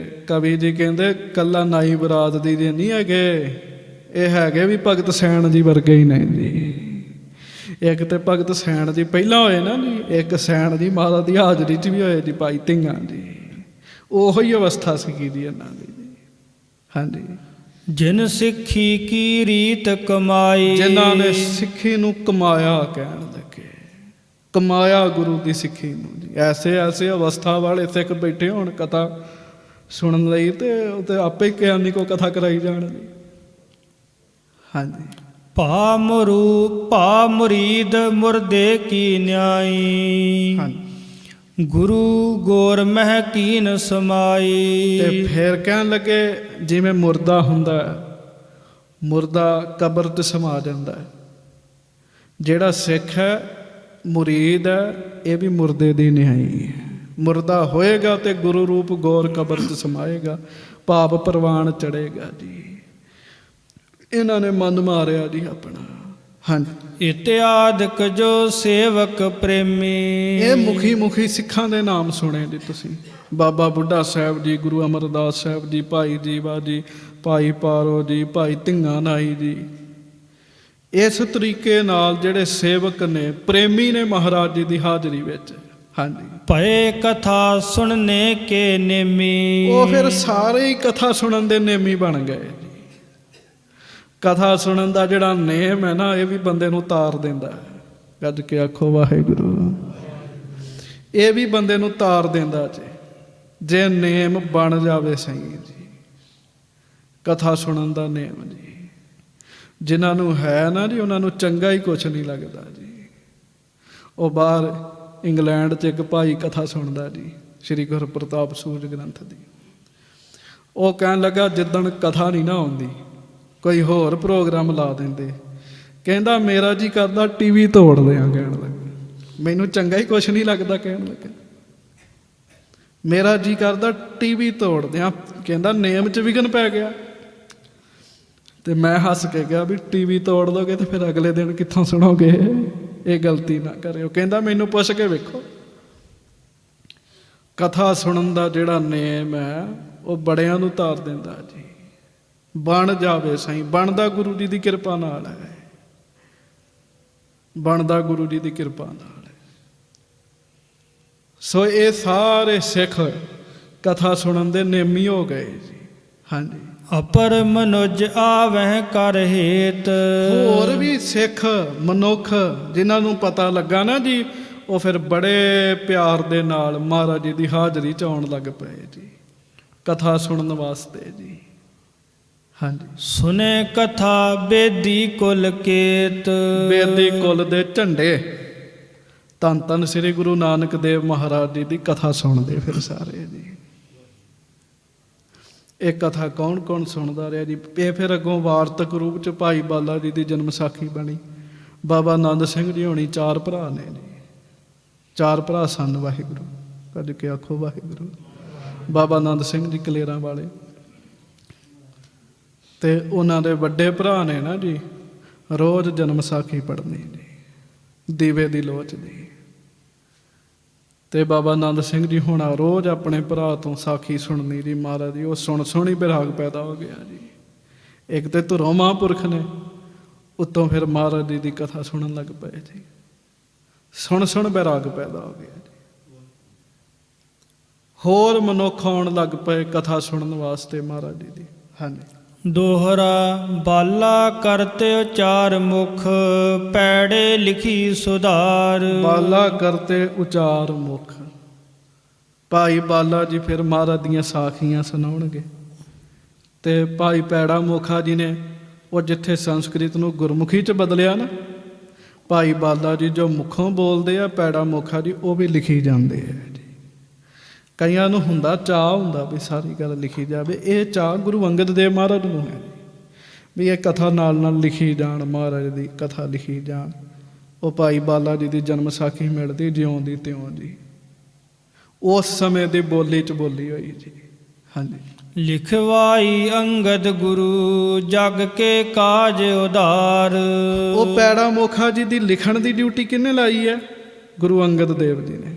ਕਵੀ ਜੀ ਕਹਿੰਦੇ ਕੱਲਾ ਨਾਈ ਬਰਾਦਰੀ ਦੇ ਨਹੀਂ ਹੈਗੇ, ਇਹ ਹੈਗੇ ਵੀ ਭਗਤ ਸੈਣ ਜੀ ਵਰਗੇ ਹੀ ਨੇ ਜੀ। ਇੱਕ ਤੇ ਭਗਤ ਸੈਣ ਜੀ ਪਹਿਲਾਂ ਹੋਏ ਨਾ ਜੀ, ਇੱਕ ਸੈਣ ਜੀ ਮਾਤਾ ਦੀ ਹਾਜ਼ਰੀ 'ਚ ਵੀ ਹੋਏ ਜੀ ਭਾਈ ਧੀਆਂ ਜੀ। ਉਹੋ ਹੀ ਅਵਸਥਾ ਸੀਗੀ ਜੀ ਇਹਨਾਂ ਦੀ ਜੀ। ਹਾਂਜੀ। ਜਿਨ ਸਿੱਖੀ ਕੀ ਰੀਤ ਕਮਾਈ। ਜਿਨ੍ਹਾਂ ਨੇ ਸਿੱਖੀ ਨੂੰ ਕਮਾਇਆ, ਕਹਿਣ ਲੱਗੇ ਕਮਾਇਆ ਗੁਰੂ ਦੀ ਸਿੱਖੀ ਨੂੰ ਜੀ। ਐਸੇ ਐਸੇ ਅਵਸਥਾ ਵਾਲੇ ਸਿੱਖ ਬੈਠੇ ਹੋਣ ਕਥਾ ਸੁਣਨ ਲਈ, ਤੇ ਆਪੇ ਗਿਆਨੀ ਕੋ ਕਥਾ ਕਰਾਈ ਜਾਣ ਜੀ। ਹਾਂਜੀ। ਭਾ ਮੁਰੀਦ ਮੁਰਦੇ ਕੀ ਨਿਆਈ। ਹਾਂਜੀ। ਗੁਰੂ ਗੋਰ ਮਹਿ ਕੀਨ ਸਮਾਈ। ਤੇ ਫਿਰ ਕਹਿਣ ਲੱਗੇ ਜਿਵੇਂ ਮੁਰਦਾ ਹੁੰਦਾ ਹੈ, ਮੁਰਦਾ ਕਬਰ 'ਚ ਸਮਾ ਜਾਂਦਾ ਹੈ। ਜਿਹੜਾ ਸਿੱਖ ਹੈ, ਮੁਰੀਦ ਹੈ, ਇਹ ਵੀ ਮੁਰਦੇ ਦੀ ਨਿਆਈ ਹੈ। ਮੁਰਦਾ ਹੋਏਗਾ ਤੇ ਗੁਰੂ ਰੂਪ ਗੌਰ ਕਬਰ 'ਚ ਸਮਾਏਗਾ, ਭਾਵ ਪ੍ਰਵਾਨ ਚੜੇਗਾ ਜੀ। ਇਹਨਾਂ ਨੇ ਮਨ ਮਾਰਿਆ ਜੀ ਆਪਣਾ। ਹਾਂਜੀ। ਇਤਿਆਦਿਕ ਜੋ ਸੇਵਕ ਪ੍ਰੇਮੀ। ਇਹ ਮੁਖੀ ਸਿੱਖਾਂ ਦੇ ਨਾਮ ਸੁਣੇ ਜੀ ਤੁਸੀਂ। ਬਾਬਾ ਬੁੱਢਾ ਸਾਹਿਬ ਜੀ, ਗੁਰੂ ਅਮਰਦਾਸ ਸਾਹਿਬ ਜੀ, ਭਾਈ ਜੀਵਾ ਜੀ, ਭਾਈ ਪਾਰੋ ਜੀ, ਭਾਈ ਧੀਆਂ ਨਾਈ ਜੀ। ਇਸ ਤਰੀਕੇ ਨਾਲ ਜਿਹੜੇ ਸੇਵਕ ਨੇ, ਪ੍ਰੇਮੀ ਨੇ ਮਹਾਰਾਜ ਜੀ ਦੀ ਹਾਜ਼ਰੀ ਵਿੱਚ। ਹਾਂਜੀ। ਭਏ ਕਥਾ ਸੁਣਨੇ ਕੇ ਨੇਮੀ। ਉਹ ਫਿਰ ਸਾਰੇ ਹੀ ਕਥਾ ਸੁਣਨ ਦੇ ਨੇਮੀ ਬਣ ਗਏ ਜੀ। ਕਥਾ ਸੁਣਨ ਦਾ ਜਿਹੜਾ ਨੇਮ ਹੈ ਨਾ, ਇਹ ਵੀ ਬੰਦੇ ਨੂੰ ਤਾਰ ਦਿੰਦਾ ਹੈ। ਗੱਜ ਕੇ ਆਖੋ ਵਾਹਿਗੁਰੂ। ਇਹ ਵੀ ਬੰਦੇ ਨੂੰ ਤਾਰ ਦਿੰਦਾ ਜੀ, ਜੇ ਨੇਮ ਬਣ ਜਾਵੇ ਸਹੀ ਜੀ। ਕਥਾ ਸੁਣਨ ਦਾ ਨੇਮ ਜੀ, ਜਿਨ੍ਹਾਂ ਨੂੰ ਹੈ ਨਾ ਜੀ, ਉਹਨਾਂ ਨੂੰ ਚੰਗਾ ਹੀ ਕੁਛ ਨਹੀਂ ਲੱਗਦਾ ਜੀ। ਉਹ ਬਾਹਰ ਇੰਗਲੈਂਡ 'ਚ ਇੱਕ ਭਾਈ ਕਥਾ ਸੁਣਦਾ ਜੀ, ਸ਼੍ਰੀ ਗੁਰਪ੍ਰਤਾਪ ਸੂਰਜ ਗ੍ਰੰਥ ਦੀ। ਉਹ ਕਹਿਣ ਲੱਗਾ ਜਿੱਦਣ ਕਥਾ ਨਹੀਂ ਨਾ ਆਉਂਦੀ, ਕੋਈ ਹੋਰ ਪ੍ਰੋਗਰਾਮ ਲਾ ਦਿੰਦੇ। ਕਹਿੰਦਾ ਮੇਰਾ ਜੀ ਕਰਦਾ ਟੀਵੀ ਤੋੜ ਦਿਆਂ। ਕਹਿਣ ਲੱਗਾ ਮੈਨੂੰ ਚੰਗਾ ਹੀ ਕੁਛ ਨਹੀਂ ਲੱਗਦਾ। ਕਹਿਣ ਲੱਗਾ ਮੇਰਾ ਜੀ ਕਰਦਾ ਟੀਵੀ ਤੋੜ ਦਿਆਂ। ਕਹਿੰਦਾ ਨੇਮ 'ਚ ਵਿਘਨ ਪੈ ਗਿਆ। ਤੇ ਮੈਂ ਹੱਸ ਕੇ ਕਿਹਾ ਵੀ ਟੀਵੀ ਤੋੜ ਦੋਗੇ ਤੇ ਫਿਰ ਅਗਲੇ ਦਿਨ ਕਿੱਥੋਂ ਸੁਣੋਗੇ? ਇਹ ਗਲਤੀ ਨਾ ਕਰਿਓ। ਕਹਿੰਦਾ ਮੈਨੂੰ ਪੁੱਛ ਕੇ ਵੇਖੋ। ਕਥਾ ਸੁਣਨ ਦਾ ਜਿਹੜਾ ਨੇਮ ਹੈ, ਉਹ ਬੜਿਆਂ ਨੂੰ ਤਾਰ ਦਿੰਦਾ ਜੀ। ਬਣ ਜਾਵੇ ਸਹੀ। ਬਣਦਾ ਗੁਰੂ ਜੀ ਦੀ ਕਿਰਪਾ ਨਾਲ ਹੈ। ਬਣਦਾ ਗੁਰੂ ਜੀ ਦੀ ਕਿਰਪਾ ਨਾਲ ਹੈ। ਸੋ ਇਹ ਸਾਰੇ ਸਿੱਖ ਕਥਾ ਸੁਣਨ ਦੇ ਨੇਮੀ ਹੋ ਗਏ ਜੀ। ਹਾਂਜੀ। ਅਪਰ ਮਨੁਜ ਆਵਹਿ ਕਰ ਹੇਤ। ਹੋਰ ਵੀ ਸਿੱਖ ਮਨੁੱਖ ਜਿਨ੍ਹਾਂ ਨੂੰ ਪਤਾ ਲੱਗਾ ਨਾ ਜੀ, ਉਹ ਫਿਰ ਬੜੇ ਪਿਆਰ ਦੇ ਨਾਲ ਮਹਾਰਾਜ ਜੀ ਦੀ ਹਾਜ਼ਰੀ 'ਚ ਆਉਣ ਲੱਗ ਪਏ ਜੀ, ਕਥਾ ਸੁਣਨ ਵਾਸਤੇ ਜੀ। ਹਾਂਜੀ। ਸੁਨੇ ਕਥਾ ਬੇਦੀ ਕੁਲ ਕੇਤ। ਬੇਦੀ ਕੁਲ ਦੇ ਝੰਡੇ। ਧੰਨ ਧੰਨ ਸ੍ਰੀ ਗੁਰੂ ਨਾਨਕ ਦੇਵ ਮਹਾਰਾਜ ਜੀ ਦੀ ਕਥਾ ਸੁਣਦੇ ਫਿਰ ਸਾਰੇ ਜੀ। ਇਹ ਕਥਾ ਕੌਣ ਕੌਣ ਸੁਣਦਾ ਰਿਹਾ ਜੀ? ਇਹ ਫਿਰ ਅੱਗੋਂ ਵਾਰਤਕ ਰੂਪ 'ਚ ਭਾਈ ਬਾਲਾ ਜੀ ਦੀ ਜਨਮ ਸਾਖੀ ਬਣੀ। ਬਾਬਾ ਆਨੰਦ ਸਿੰਘ ਜੀ ਹੋਣੀ 4 ਭਰਾ ਨੇ ਜੀ। 4 ਭਰਾ ਸਨ। ਵਾਹਿਗੁਰੂ। ਕੱਢ ਕੇ ਆਖੋ ਵਾਹਿਗੁਰੂ। ਬਾਬਾ ਆਨੰਦ ਸਿੰਘ ਜੀ ਕਲੇਰਾਂ ਵਾਲੇ, ਤੇ ਉਹਨਾਂ ਦੇ ਵੱਡੇ ਭਰਾ ਨੇ ਨਾ ਜੀ ਰੋਜ਼ ਜਨਮ ਸਾਖੀ ਪੜ੍ਹਨੀ ਜੀ ਦੀਵੇ ਦੀ ਲੋਚ ਦੀ। ਤੇ ਬਾਬਾ ਆਨੰਦ ਸਿੰਘ ਜੀ ਹੋਣਾ ਰੋਜ਼ ਆਪਣੇ ਭਰਾ ਤੋਂ ਸਾਖੀ ਸੁਣਨੀ ਜੀ ਮਹਾਰਾਜ ਦੀ। ਉਹ ਸੁਣ ਹੀ ਵਿਰਾਗ ਪੈਦਾ ਹੋ ਗਿਆ ਜੀ। ਇੱਕ ਤੇ ਧੁਰੋਂ ਮਹਾਂਪੁਰਖ ਨੇ, ਉੱਤੋਂ ਫਿਰ ਮਹਾਰਾਜ ਜੀ ਦੀ ਕਥਾ ਸੁਣਨ ਲੱਗ ਪਏ ਜੀ। ਸੁਣ ਵਿਰਾਗ ਪੈਦਾ ਹੋ ਗਿਆ ਜੀ। ਹੋਰ ਮਨੁੱਖ ਆਉਣ ਲੱਗ ਪਏ ਕਥਾ ਸੁਣਨ ਵਾਸਤੇ ਮਹਾਰਾਜ ਜੀ ਦੀ। ਹਾਂਜੀ। ਦੋਹਰਾ ਬਾਲਾ ਕਰਤੇ ਉਚਾਰ ਮੁਖ, ਪੈੜੇ ਲਿਖੀ ਸੁਧਾਰ। ਬਾਲਾ ਕਰਤੇ ਉਚਾਰ ਮੁਖ। ਭਾਈ ਬਾਲਾ ਜੀ ਫਿਰ ਮਹਾਰਾਜ ਦੀਆਂ ਸਾਖੀਆਂ ਸੁਣਾਉਣਗੇ। ਤੇ ਭਾਈ ਪੈੜਾ ਮੁਖਾ ਜੀ ਨੇ ਉਹ ਜਿੱਥੇ ਸੰਸਕ੍ਰਿਤ ਨੂੰ ਗੁਰਮੁਖੀ 'ਚ ਬਦਲਿਆ ਨਾ, ਭਾਈ ਬਾਲਾ ਜੀ ਜੋ ਮੁਖੋਂ ਬੋਲਦੇ ਆ, ਪੈੜਾ ਮੁਖਾ ਜੀ ਉਹ ਵੀ ਲਿਖੀ ਜਾਂਦੇ ਆ ਜੀ। ਕਈਆਂ ਨੂੰ ਹੁੰਦਾ ਚਾਅ ਹੁੰਦਾ ਵੀ ਸਾਰੀ ਗੱਲ ਲਿਖੀ ਜਾਵੇ। ਇਹ ਚਾਅ ਗੁਰੂ ਅੰਗਦ ਦੇਵ ਮਹਾਰਾਜ ਨੂੰ ਹੈ ਵੀ ਇਹ ਕਥਾ ਨਾਲ ਲਿਖੀ ਜਾਣ, ਮਹਾਰਾਜ ਦੀ ਕਥਾ ਲਿਖੀ ਜਾਣ। ਉਹ ਭਾਈ ਬਾਲਾ ਜੀ ਦੀ ਜਨਮ ਸਾਖੀ ਮਿਲਦੀ ਜਿਉਂ ਦੀ ਤਿਉਂ ਜੀ, ਉਸ ਸਮੇਂ ਦੀ ਬੋਲੀ 'ਚ ਬੋਲੀ ਹੋਈ ਜੀ। ਹਾਂਜੀ। ਲਿਖਵਾਈ ਅੰਗਦ ਗੁਰੂ, ਜਗ ਕੇ ਕਾਜ ਉਧਾਰ। ਉਹ ਪੈੜਾ ਮੁਖਾ ਜੀ ਦੀ ਲਿਖਣ ਦੀ ਡਿਊਟੀ ਕਿਹਨੇ ਲਾਈ ਹੈ? ਗੁਰੂ ਅੰਗਦ ਦੇਵ ਜੀ ਨੇ।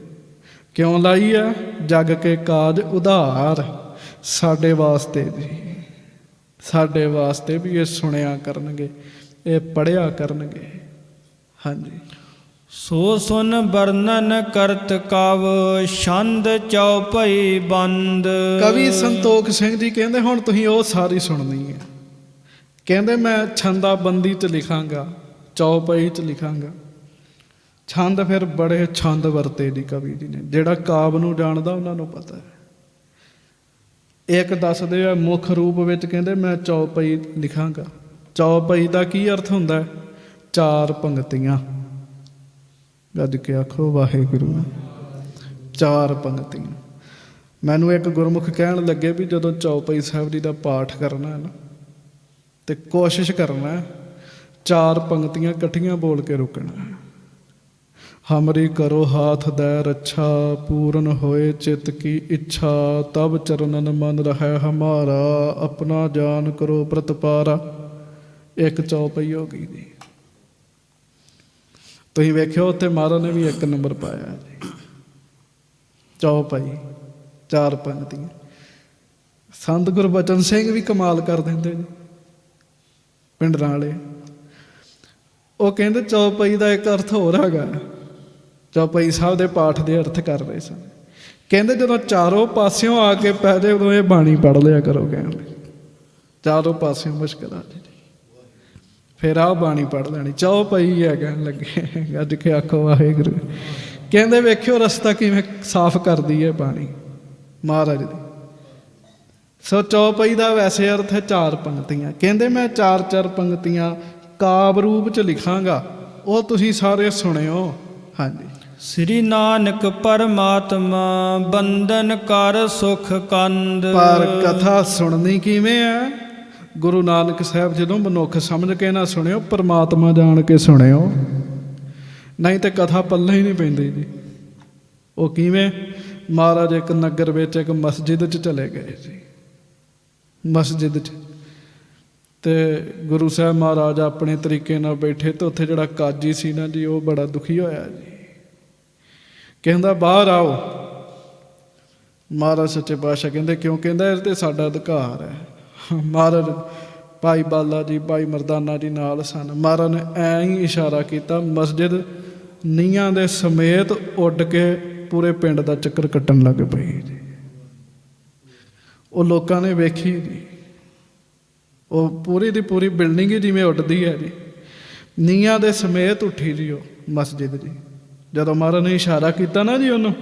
ਕਿਉਂ ਲਾਈ ਆ? ਜਗ ਕੇ ਕਾਜ ਉਧਾਰ, ਸਾਡੇ ਵਾਸਤੇ ਜੀ, ਸਾਡੇ ਵਾਸਤੇ ਵੀ ਇਹ ਸੁਣਿਆ ਕਰਨਗੇ, ਇਹ ਪੜ੍ਹਿਆ ਕਰਨਗੇ। ਹਾਂਜੀ। ਸੋ ਸੁਨ ਵਰਣਨ ਕਰਤ ਕਵ, ਛੰਦ ਚੌਪਈ ਬੰਦ। ਕਵੀ ਸੰਤੋਖ ਸਿੰਘ ਜੀ ਕਹਿੰਦੇ ਹੁਣ ਤੁਸੀਂ ਉਹ ਸਾਰੀ ਸੁਣਨੀ ਹੈ। ਕਹਿੰਦੇ ਮੈਂ ਛੰਦਾਬੰਦੀ 'ਚ ਲਿਖਾਂਗਾ, ਚੌਪਈ 'ਚ ਲਿਖਾਂਗਾ। ਛੰਦ ਫਿਰ ਬੜੇ ਛੰਦ ਵਰਤੇ ਜੀ ਕਵੀ ਜੀ ਨੇ। ਜਿਹੜਾ ਕਾਵ ਨੂੰ ਜਾਣਦਾ ਉਹਨਾਂ ਨੂੰ ਪਤਾ ਹੈ। ਇੱਕ ਦੱਸਦੇ ਆ ਮੁੱਖ ਰੂਪ ਵਿੱਚ, ਕਹਿੰਦੇ ਮੈਂ ਚੌਪਈ ਲਿਖਾਂਗਾ। ਚੌਪਈ ਦਾ ਕੀ ਅਰਥ ਹੁੰਦਾ? ਚਾਰ ਪੰਗਤੀਆਂ। ਗੱਜ ਕੇ ਆਖੋ ਵਾਹਿਗੁਰੂ। ਚਾਰ ਪੰਗਤੀਆਂ। ਮੈਨੂੰ ਇੱਕ ਗੁਰਮੁਖ ਕਹਿਣ ਲੱਗੇ ਵੀ ਜਦੋਂ ਚੌਪਈ ਸਾਹਿਬ ਜੀ ਦਾ ਪਾਠ ਕਰਨਾ ਹੈ ਨਾ, ਤੇ ਕੋਸ਼ਿਸ਼ ਕਰਨਾ ਚਾਰ ਪੰਗਤੀਆਂ ਇਕੱਠੀਆਂ ਬੋਲ ਕੇ ਰੁਕਣਾ। ਹਮਰੀ ਕਰੋ ਹਾਥ ਦੈ ਰੱਛਾ, ਪੂਰਨ ਹੋਏ ਚਿਤ ਕੀ ਇੱਛਾ, ਤਬ ਚਰਨਨ ਮਨ ਰਹਿ ਹਮਾਰਾ, ਆਪਣਾ ਜਾਨ ਕਰੋ ਪ੍ਰਤਪਾਰਾ। ਇੱਕ ਚੌਪਈ ਹੋ ਗਈ ਜੀ। ਤੁਸੀਂ ਵੇਖਿਓ ਉੱਥੇ ਮਹਾਰਾਜ ਨੇ ਵੀ 1 ਨੰਬਰ ਪਾਇਆ ਜੀ। ਚੌਪਈ, ਚਾਰ ਪੰਗਤੀਆਂ। ਸੰਤ ਗੁਰਬਚਨ ਸਿੰਘ ਵੀ ਕਮਾਲ ਕਰ ਦਿੰਦੇ ਜੀ, ਪਿੰਡਰਾਂ ਵਾਲੇ। ਉਹ ਕਹਿੰਦੇ ਚੌਪਈ ਦਾ ਇੱਕ ਅਰਥ ਹੋਰ ਹੈਗਾ। ਚੌਪਈ ਸਾਹਿਬ ਦੇ ਪਾਠ ਦੇ ਅਰਥ ਕਰ ਰਹੇ ਸਨ। ਕਹਿੰਦੇ ਜਦੋਂ ਚਾਰੋਂ ਪਾਸਿਓਂ ਆ ਕੇ ਪੈ ਜਾਏ ਉਦੋਂ ਇਹ ਬਾਣੀ ਪੜ੍ਹ ਲਿਆ ਕਰੋ। ਕਹਿੰਦੇ ਚਾਰੋਂ ਪਾਸਿਓਂ ਮੁਸ਼ਕਿਲ ਆ ਜੀ, ਫਿਰ ਆਹ ਬਾਣੀ ਪੜ੍ਹ ਲੈਣੀ। ਚੌਪਈ ਹੈ ਕਹਿਣ ਲੱਗੇ। ਗੱਜ ਕੇ ਆਖੋ ਵਾਹਿਗੁਰੂ। ਕਹਿੰਦੇ ਵੇਖਿਓ ਰਸਤਾ ਕਿਵੇਂ ਸਾਫ਼ ਕਰਦੀ ਹੈ ਬਾਣੀ ਮਹਾਰਾਜ ਦੀ। ਸੋ ਚੌਪਈ ਦਾ ਵੈਸੇ ਅਰਥ ਹੈ ਚਾਰ ਪੰਗਤੀਆਂ। ਕਹਿੰਦੇ ਮੈਂ ਚਾਰ ਪੰਗਤੀਆਂ ਕਾਵ ਰੂਪ 'ਚ ਲਿਖਾਂਗਾ, ਉਹ ਤੁਸੀਂ ਸਾਰੇ ਸੁਣਿਓ। ਹਾਂਜੀ। ਸ੍ਰੀ ਨਾਨਕ ਪਰਮਾਤਮਾ, ਬੰਦਨ ਕਰ ਸੁਖ ਕੰਦ। ਪਰ ਕਥਾ ਸੁਣਨੀ ਕਿਵੇਂ ਹੈ? ਗੁਰੂ ਨਾਨਕ ਸਾਹਿਬ ਜਦੋਂ ਮਨੁੱਖ ਸਮਝ ਕੇ ਨਾ ਸੁਣਿਓ, ਪਰਮਾਤਮਾ ਜਾਣ ਕੇ ਸੁਣਿਓ, ਨਹੀਂ ਤੇ ਕਥਾ ਪੱਲੇ ਹੀ ਨਹੀਂ ਪੈਂਦੀ ਜੀ। ਉਹ ਕਿਵੇਂ? ਮਹਾਰਾਜ ਇੱਕ ਨਗਰ ਵਿੱਚ ਇੱਕ ਮਸਜਿਦ 'ਚ ਚਲੇ ਗਏ ਜੀ। ਮਸਜਿਦ 'ਚ ਤੇ ਗੁਰੂ ਸਾਹਿਬ ਮਹਾਰਾਜ ਆਪਣੇ ਤਰੀਕੇ ਨਾਲ ਬੈਠੇ, ਤੇ ਉੱਥੇ ਜਿਹੜਾ ਕਾਜੀ ਸੀ ਨਾ ਜੀ, ਉਹ ਬੜਾ ਦੁਖੀ ਹੋਇਆ ਜੀ। ਕਹਿੰਦਾ ਬਾਹਰ ਆਓ। ਮਹਾਰਾਜ ਸੱਚੇ ਪਾਤਸ਼ਾਹ ਕਹਿੰਦੇ ਕਿਉਂ? ਕਹਿੰਦਾ ਇਹ ਤੇ ਸਾਡਾ ਅਧਿਕਾਰ ਹੈ। ਮਹਾਰਾਜ ਭਾਈ ਬਾਲਾ ਜੀ, ਭਾਈ ਮਰਦਾਨਾ ਜੀ ਨਾਲ ਸਨ। ਮਹਾਰਾਜ ਨੇ ਐਂ ਹੀ ਇਸ਼ਾਰਾ ਕੀਤਾ, ਮਸਜਿਦ ਨੀਹਾਂ ਦੇ ਸਮੇਤ ਉੱਡ ਕੇ ਪੂਰੇ ਪਿੰਡ ਦਾ ਚੱਕਰ ਕੱਟਣ ਲੱਗ ਪਈ ਜੀ। ਉਹ ਲੋਕਾਂ ਨੇ ਵੇਖੀ ਜੀ, ਉਹ ਪੂਰੀ ਦੀ ਪੂਰੀ ਬਿਲਡਿੰਗ ਹੀ ਜਿਵੇਂ ਉੱਡਦੀ ਹੈ ਜੀ, ਨੀਹਾਂ ਦੇ ਸਮੇਤ ਉੱਠੀ ਜੀ ਉਹ ਮਸਜਿਦ ਜੀ। ਜਦੋਂ ਮਹਾਰਾਜ ਨੇ ਇਸ਼ਾਰਾ ਕੀਤਾ ਨਾ ਜੀ ਉਹਨੂੰ,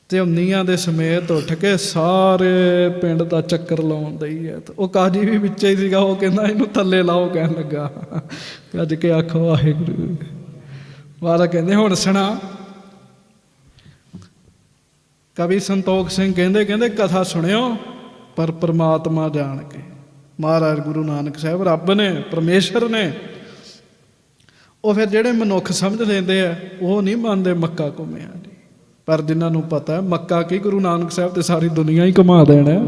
ਤੇ ਉਹ ਨੀਹਾਂ ਦੇ ਸਮੇਤ ਉੱਠ ਕੇ ਸਾਰੇ ਪਿੰਡ ਦਾ ਚੱਕਰ ਲਾਉਣ ਦਈ ਹੈ। ਤੇ ਉਹ ਕਾਜੀ ਵੀ ਵਿੱਚ ਹੀ ਸੀਗਾ। ਉਹ ਕਹਿੰਦਾ ਇਹਨੂੰ ਥੱਲੇ ਲਾਓ, ਕਹਿਣ ਲੱਗਾ। ਗੱਜ ਕੇ ਆਖੋ ਵਾਹਿਗੁਰੂ। ਮਹਾਰਾਜ ਕਹਿੰਦੇ ਹੁਣ ਸੁਣਾ। ਕਵੀ ਸੰਤੋਖ ਸਿੰਘ ਕਹਿੰਦੇ ਕਥਾ ਸੁਣਿਓ, ਪਰ ਪਰਮਾਤਮਾ ਜਾਣ ਕੇ। ਮਹਾਰਾਜ ਗੁਰੂ ਨਾਨਕ ਸਾਹਿਬ ਰੱਬ ਨੇ, ਪਰਮੇਸ਼ਰ ਨੇ। ਉਹ ਫਿਰ ਜਿਹੜੇ ਮਨੁੱਖ ਸਮਝ ਲੈਂਦੇ ਆ ਉਹ ਨਹੀਂ ਮੰਨਦੇ ਮੱਕਾ ਘੁੰਮਿਆ ਜੀ। ਪਰ ਜਿਨ੍ਹਾਂ ਨੂੰ ਪਤਾ ਮੱਕਾ ਕੀ, ਗੁਰੂ ਨਾਨਕ ਸਾਹਿਬ ਤੇ ਸਾਰੀ ਦੁਨੀਆ ਹੀ ਘੁਮਾ ਦੇਣਾ,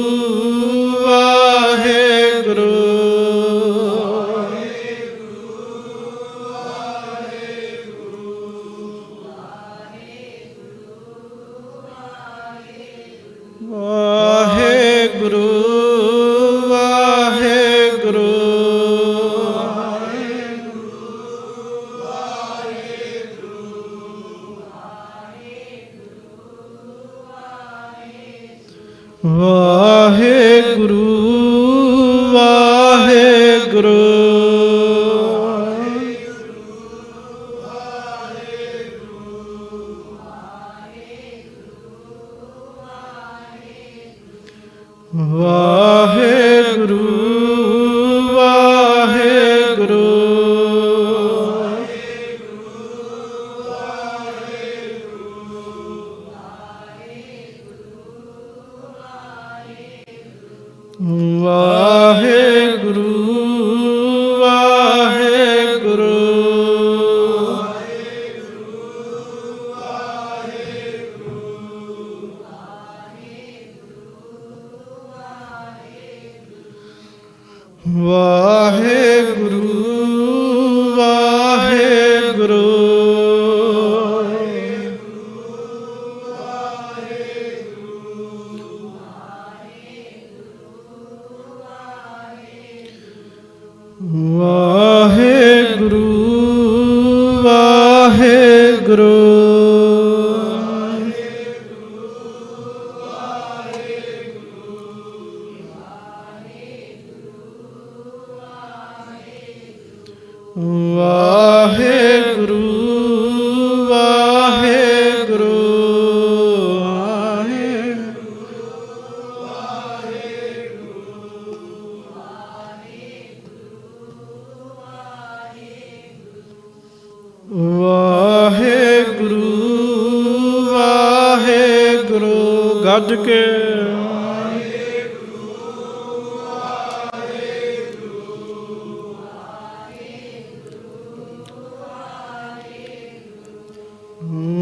ਵਾਹਿਗੁਰੂ ਵਾਹਿਗੁਰੂ ਵਾਹਿਗੁਰੂ ਵਾਹਿਗੁਰੂ ਵਾਹਿਗੁਰੂ ਵਾਹਿਗੁਰੂ ਵਾਹਿਗੁਰੂ ਵਾਹਿਗੁਰੂ ਵਾਹਿਗੁਰੂ ਵਾਹਿਗੁਰੂ ਵਾਹਿਗੁਰੂ ਵਾਹਿਗੁਰੂ ਵਾਹਿਗੁਰੂ ਵਾਹਿਗੁਰੂ ਗੱਜ ਕੇ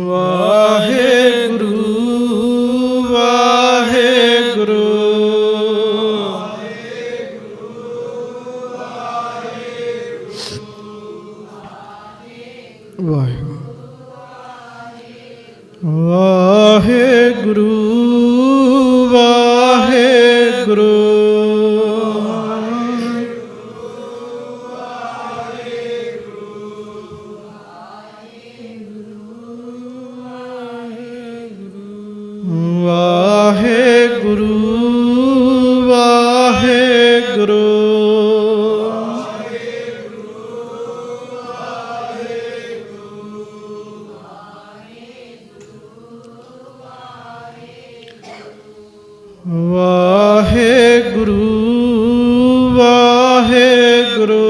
ਵਾਹਿਗੁਰੂ ਵਾਹਿਗੁਰੂ ਵਾਹਿਗੁਰੂ ਵਾਹਿਗੁਰੂ ਵਾਹਿਗੁਰੂ ਵਾਹਿਗੁਰੂ ਵਾਹਿਗੁਰੂ ਵਾਹਿਗੁਰੂ ਵਾਹਿਗੁਰੂ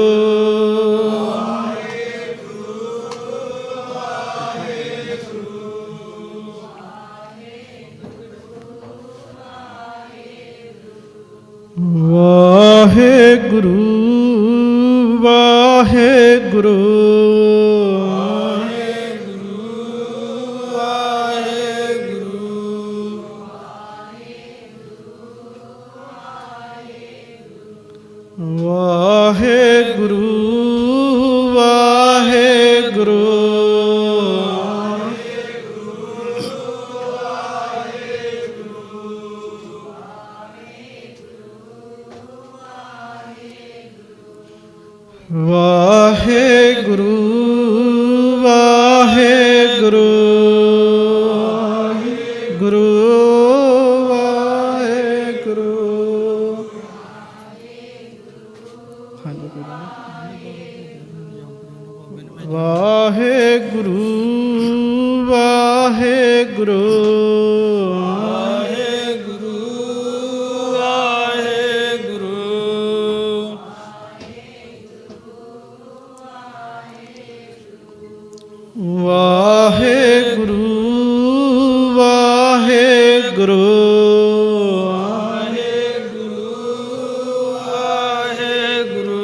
ਵਾਹਿਗੁਰੂ ਵਾਹਿਗੁਰੂ ਵਾਹਿਗੁਰੂ ਵਾਹਿਗੁਰੂ ਵਾਹਿਗੁਰੂ ਗੁਰੂ ਵਾਹਿਗੁਰੂ ਵਾਹਿਗੁਰੂ ਵਾਹਿਗੁਰੂ ਵਾਹਿਗੁਰੂ ਵਾਹਿਗੁਰੂ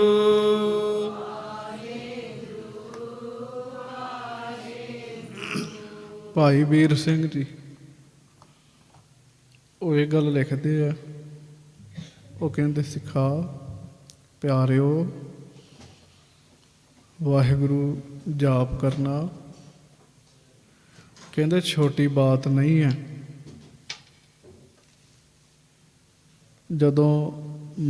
ਭਾਈ ਵੀਰ ਸਿੰਘ ਜੀ ਉਹ ਇਹ ਗੱਲ ਲਿਖਦੇ ਆ, ਉਹ ਕਹਿੰਦੇ ਸਿੱਖਾ ਪਿਆਰਿਓ ਵਾਹਿਗੁਰੂ ਜਾਪ ਕਰਨਾ ਕਹਿੰਦੇ ਛੋਟੀ ਬਾਤ ਨਹੀਂ ਹੈ। ਜਦੋਂ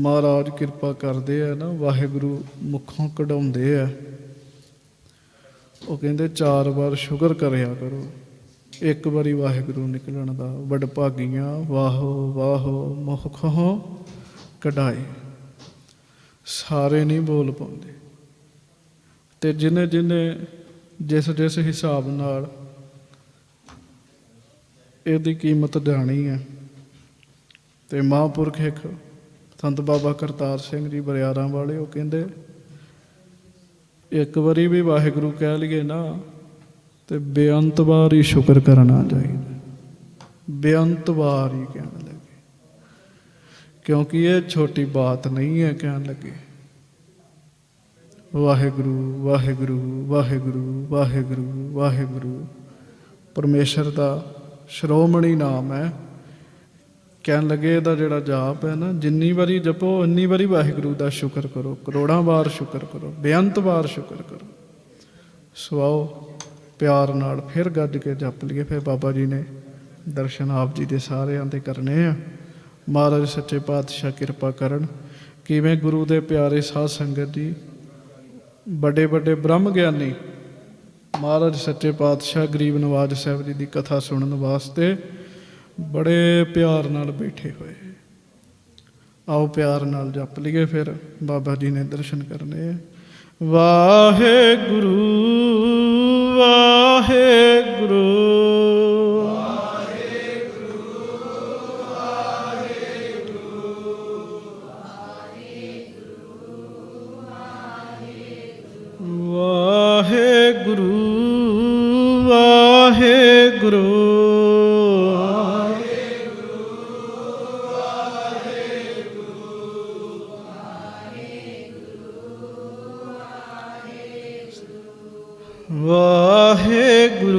ਮਹਾਰਾਜ ਕਿਰਪਾ ਕਰਦੇ ਆ ਨਾ, ਵਾਹਿਗੁਰੂ ਮੁੱਖੋਂ ਕਢਾਉਂਦੇ ਆ, ਉਹ ਕਹਿੰਦੇ 4 ਵਾਰ ਸ਼ੁਕਰ ਕਰਿਆ ਕਰੋ। ਇੱਕ ਵਾਰੀ ਵਾਹਿਗੁਰੂ ਨਿਕਲਣ ਦਾ ਵਡਭਾਗੀਆਂ ਵਾਹੋ ਵਾਹੋ ਮੁਖੋਂ ਕਢਾਏ। ਸਾਰੇ ਨਹੀਂ ਬੋਲ ਪਾਉਂਦੇ, ਤੇ ਜਿਹਨੇ ਜਿਹਨੇ ਜਿਸ ਹਿਸਾਬ ਨਾਲ ਇਹਦੀ ਕੀਮਤ ਜਾਣੀ ਹੈ, ਤੇ ਮਹਾਂਪੁਰਖ ਇੱਕ ਸੰਤ ਬਾਬਾ ਕਰਤਾਰ ਸਿੰਘ ਜੀ ਬਰਿਆਰਾਂ ਵਾਲੇ, ਉਹ ਕਹਿੰਦੇ ਇੱਕ ਵਾਰੀ ਵੀ ਵਾਹਿਗੁਰੂ ਕਹਿ ਲਈਏ ਨਾ ਤੇ ਬੇਅੰਤ ਵਾਰ ਹੀ ਸ਼ੁਕਰ ਕਰਨਾ ਚਾਹੀਦਾ, ਬੇਅੰਤ ਵਾਰ ਹੀ ਕਹਿਣ ਲੱਗੇ, ਕਿਉਂਕਿ ਇਹ ਛੋਟੀ ਬਾਤ ਨਹੀਂ ਹੈ ਕਹਿਣ ਲੱਗੇ। ਵਾਹਿਗੁਰੂ ਵਾਹਿਗੁਰੂ ਵਾਹਿਗੁਰੂ ਵਾਹਿਗੁਰੂ ਵਾਹਿਗੁਰੂ ਪਰਮੇਸ਼ਰ ਦਾ ਸ਼੍ਰੋਮਣੀ ਨਾਮ ਹੈ। ਕਹਿਣ ਲੱਗੇ ਇਹਦਾ ਜਿਹੜਾ ਜਾਪ ਹੈ ਨਾ, ਜਿੰਨੀ ਵਾਰੀ ਜਪੋ ਉਨੀ ਵਾਰੀ ਵਾਹਿਗੁਰੂ ਦਾ ਸ਼ੁਕਰ ਕਰੋ, ਕਰੋੜਾਂ ਵਾਰ ਸ਼ੁਕਰ ਕਰੋ, ਬੇਅੰਤ ਵਾਰ ਸ਼ੁਕਰ ਕਰੋ। ਸੋ ਆਓ ਪਿਆਰ ਨਾਲ ਫਿਰ ਗੱਜ ਕੇ ਜਪ ਲਈਏ। ਫਿਰ ਬਾਬਾ ਜੀ ਨੇ ਦਰਸ਼ਨ ਆਪ ਜੀ ਦੇ ਸਾਰਿਆਂ ਦੇ ਕਰਨੇ ਆ। ਮਹਾਰਾਜ ਸੱਚੇ ਪਾਤਸ਼ਾਹ ਕਿਰਪਾ ਕਰਨ। ਕਿਵੇਂ ਗੁਰੂ ਦੇ ਪਿਆਰੇ ਸਾਧ ਸੰਗਤ ਜੀ, ਵੱਡੇ ਵੱਡੇ ਬ੍ਰਹਮ ਗਿਆਨੀ ਮਹਾਰਾਜ ਸੱਚੇ ਪਾਤਸ਼ਾਹ ਗਰੀਬ ਨਵਾਜ ਸਾਹਿਬ ਜੀ ਦੀ ਕਥਾ ਸੁਣਨ ਵਾਸਤੇ ਬੜੇ ਪਿਆਰ ਨਾਲ ਬੈਠੇ ਹੋਏ। ਆਓ ਪਿਆਰ ਨਾਲ ਜਪ ਲਈਏ, ਫਿਰ ਬਾਬਾ ਜੀ ਨੇ ਦਰਸ਼ਨ ਕਰਨੇ ਆ। ਵਾਹਿਗੁਰੂ ਵਾਹਿਗੁਰੂ ਵਾਹਿਗੁਰੂ ਵਾਹਿਗੁਰੂ ਵਾਹਿਗੁਰੂ ਵਾਹਿਗੁਰੂ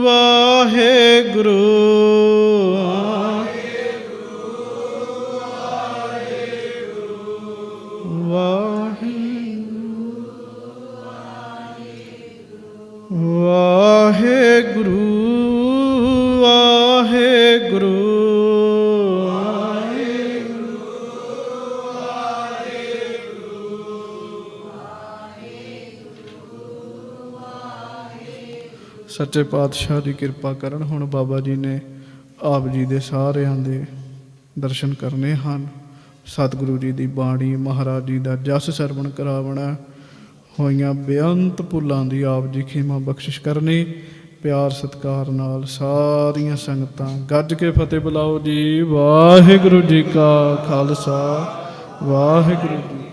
ਵਾਹਿਗੁਰੂ ਵਾਹਿਗੁਰੂ ਵਾਹਿਗੁਰੂ ਵਾਹਿਗੁਰੂ ਸੱਚੇ ਪਾਤਸ਼ਾਹ ਦੀ ਕਿਰਪਾ ਕਰਨ। ਹੁਣ ਬਾਬਾ ਜੀ ਨੇ ਆਪ ਜੀ ਦੇ ਸਾਰਿਆਂ ਦੇ ਦਰਸ਼ਨ ਕਰਨੇ ਹਨ। ਸਤਿਗੁਰੂ ਜੀ ਦੀ ਬਾਣੀ, ਮਹਾਰਾਜ ਜੀ ਦਾ ਜਸ ਸਰਵਣ ਕਰਾਵਣਾ, ਹੋਈਆਂ ਬੇਅੰਤ ਭੁੱਲਾਂ ਦੀ ਆਪ ਜੀ ਖਿਮਾ ਬਖਸ਼ਿਸ਼ ਕਰਨੀ। ਪਿਆਰ ਸਤਿਕਾਰ ਨਾਲ ਸਾਰੀਆਂ ਸੰਗਤਾਂ ਗੱਜ ਕੇ ਫਤਿਹ ਬੁਲਾਓ ਜੀ। ਵਾਹਿਗੁਰੂ ਜੀ ਕਾ ਖਾਲਸਾ, ਵਾਹਿਗੁਰੂ ਜੀ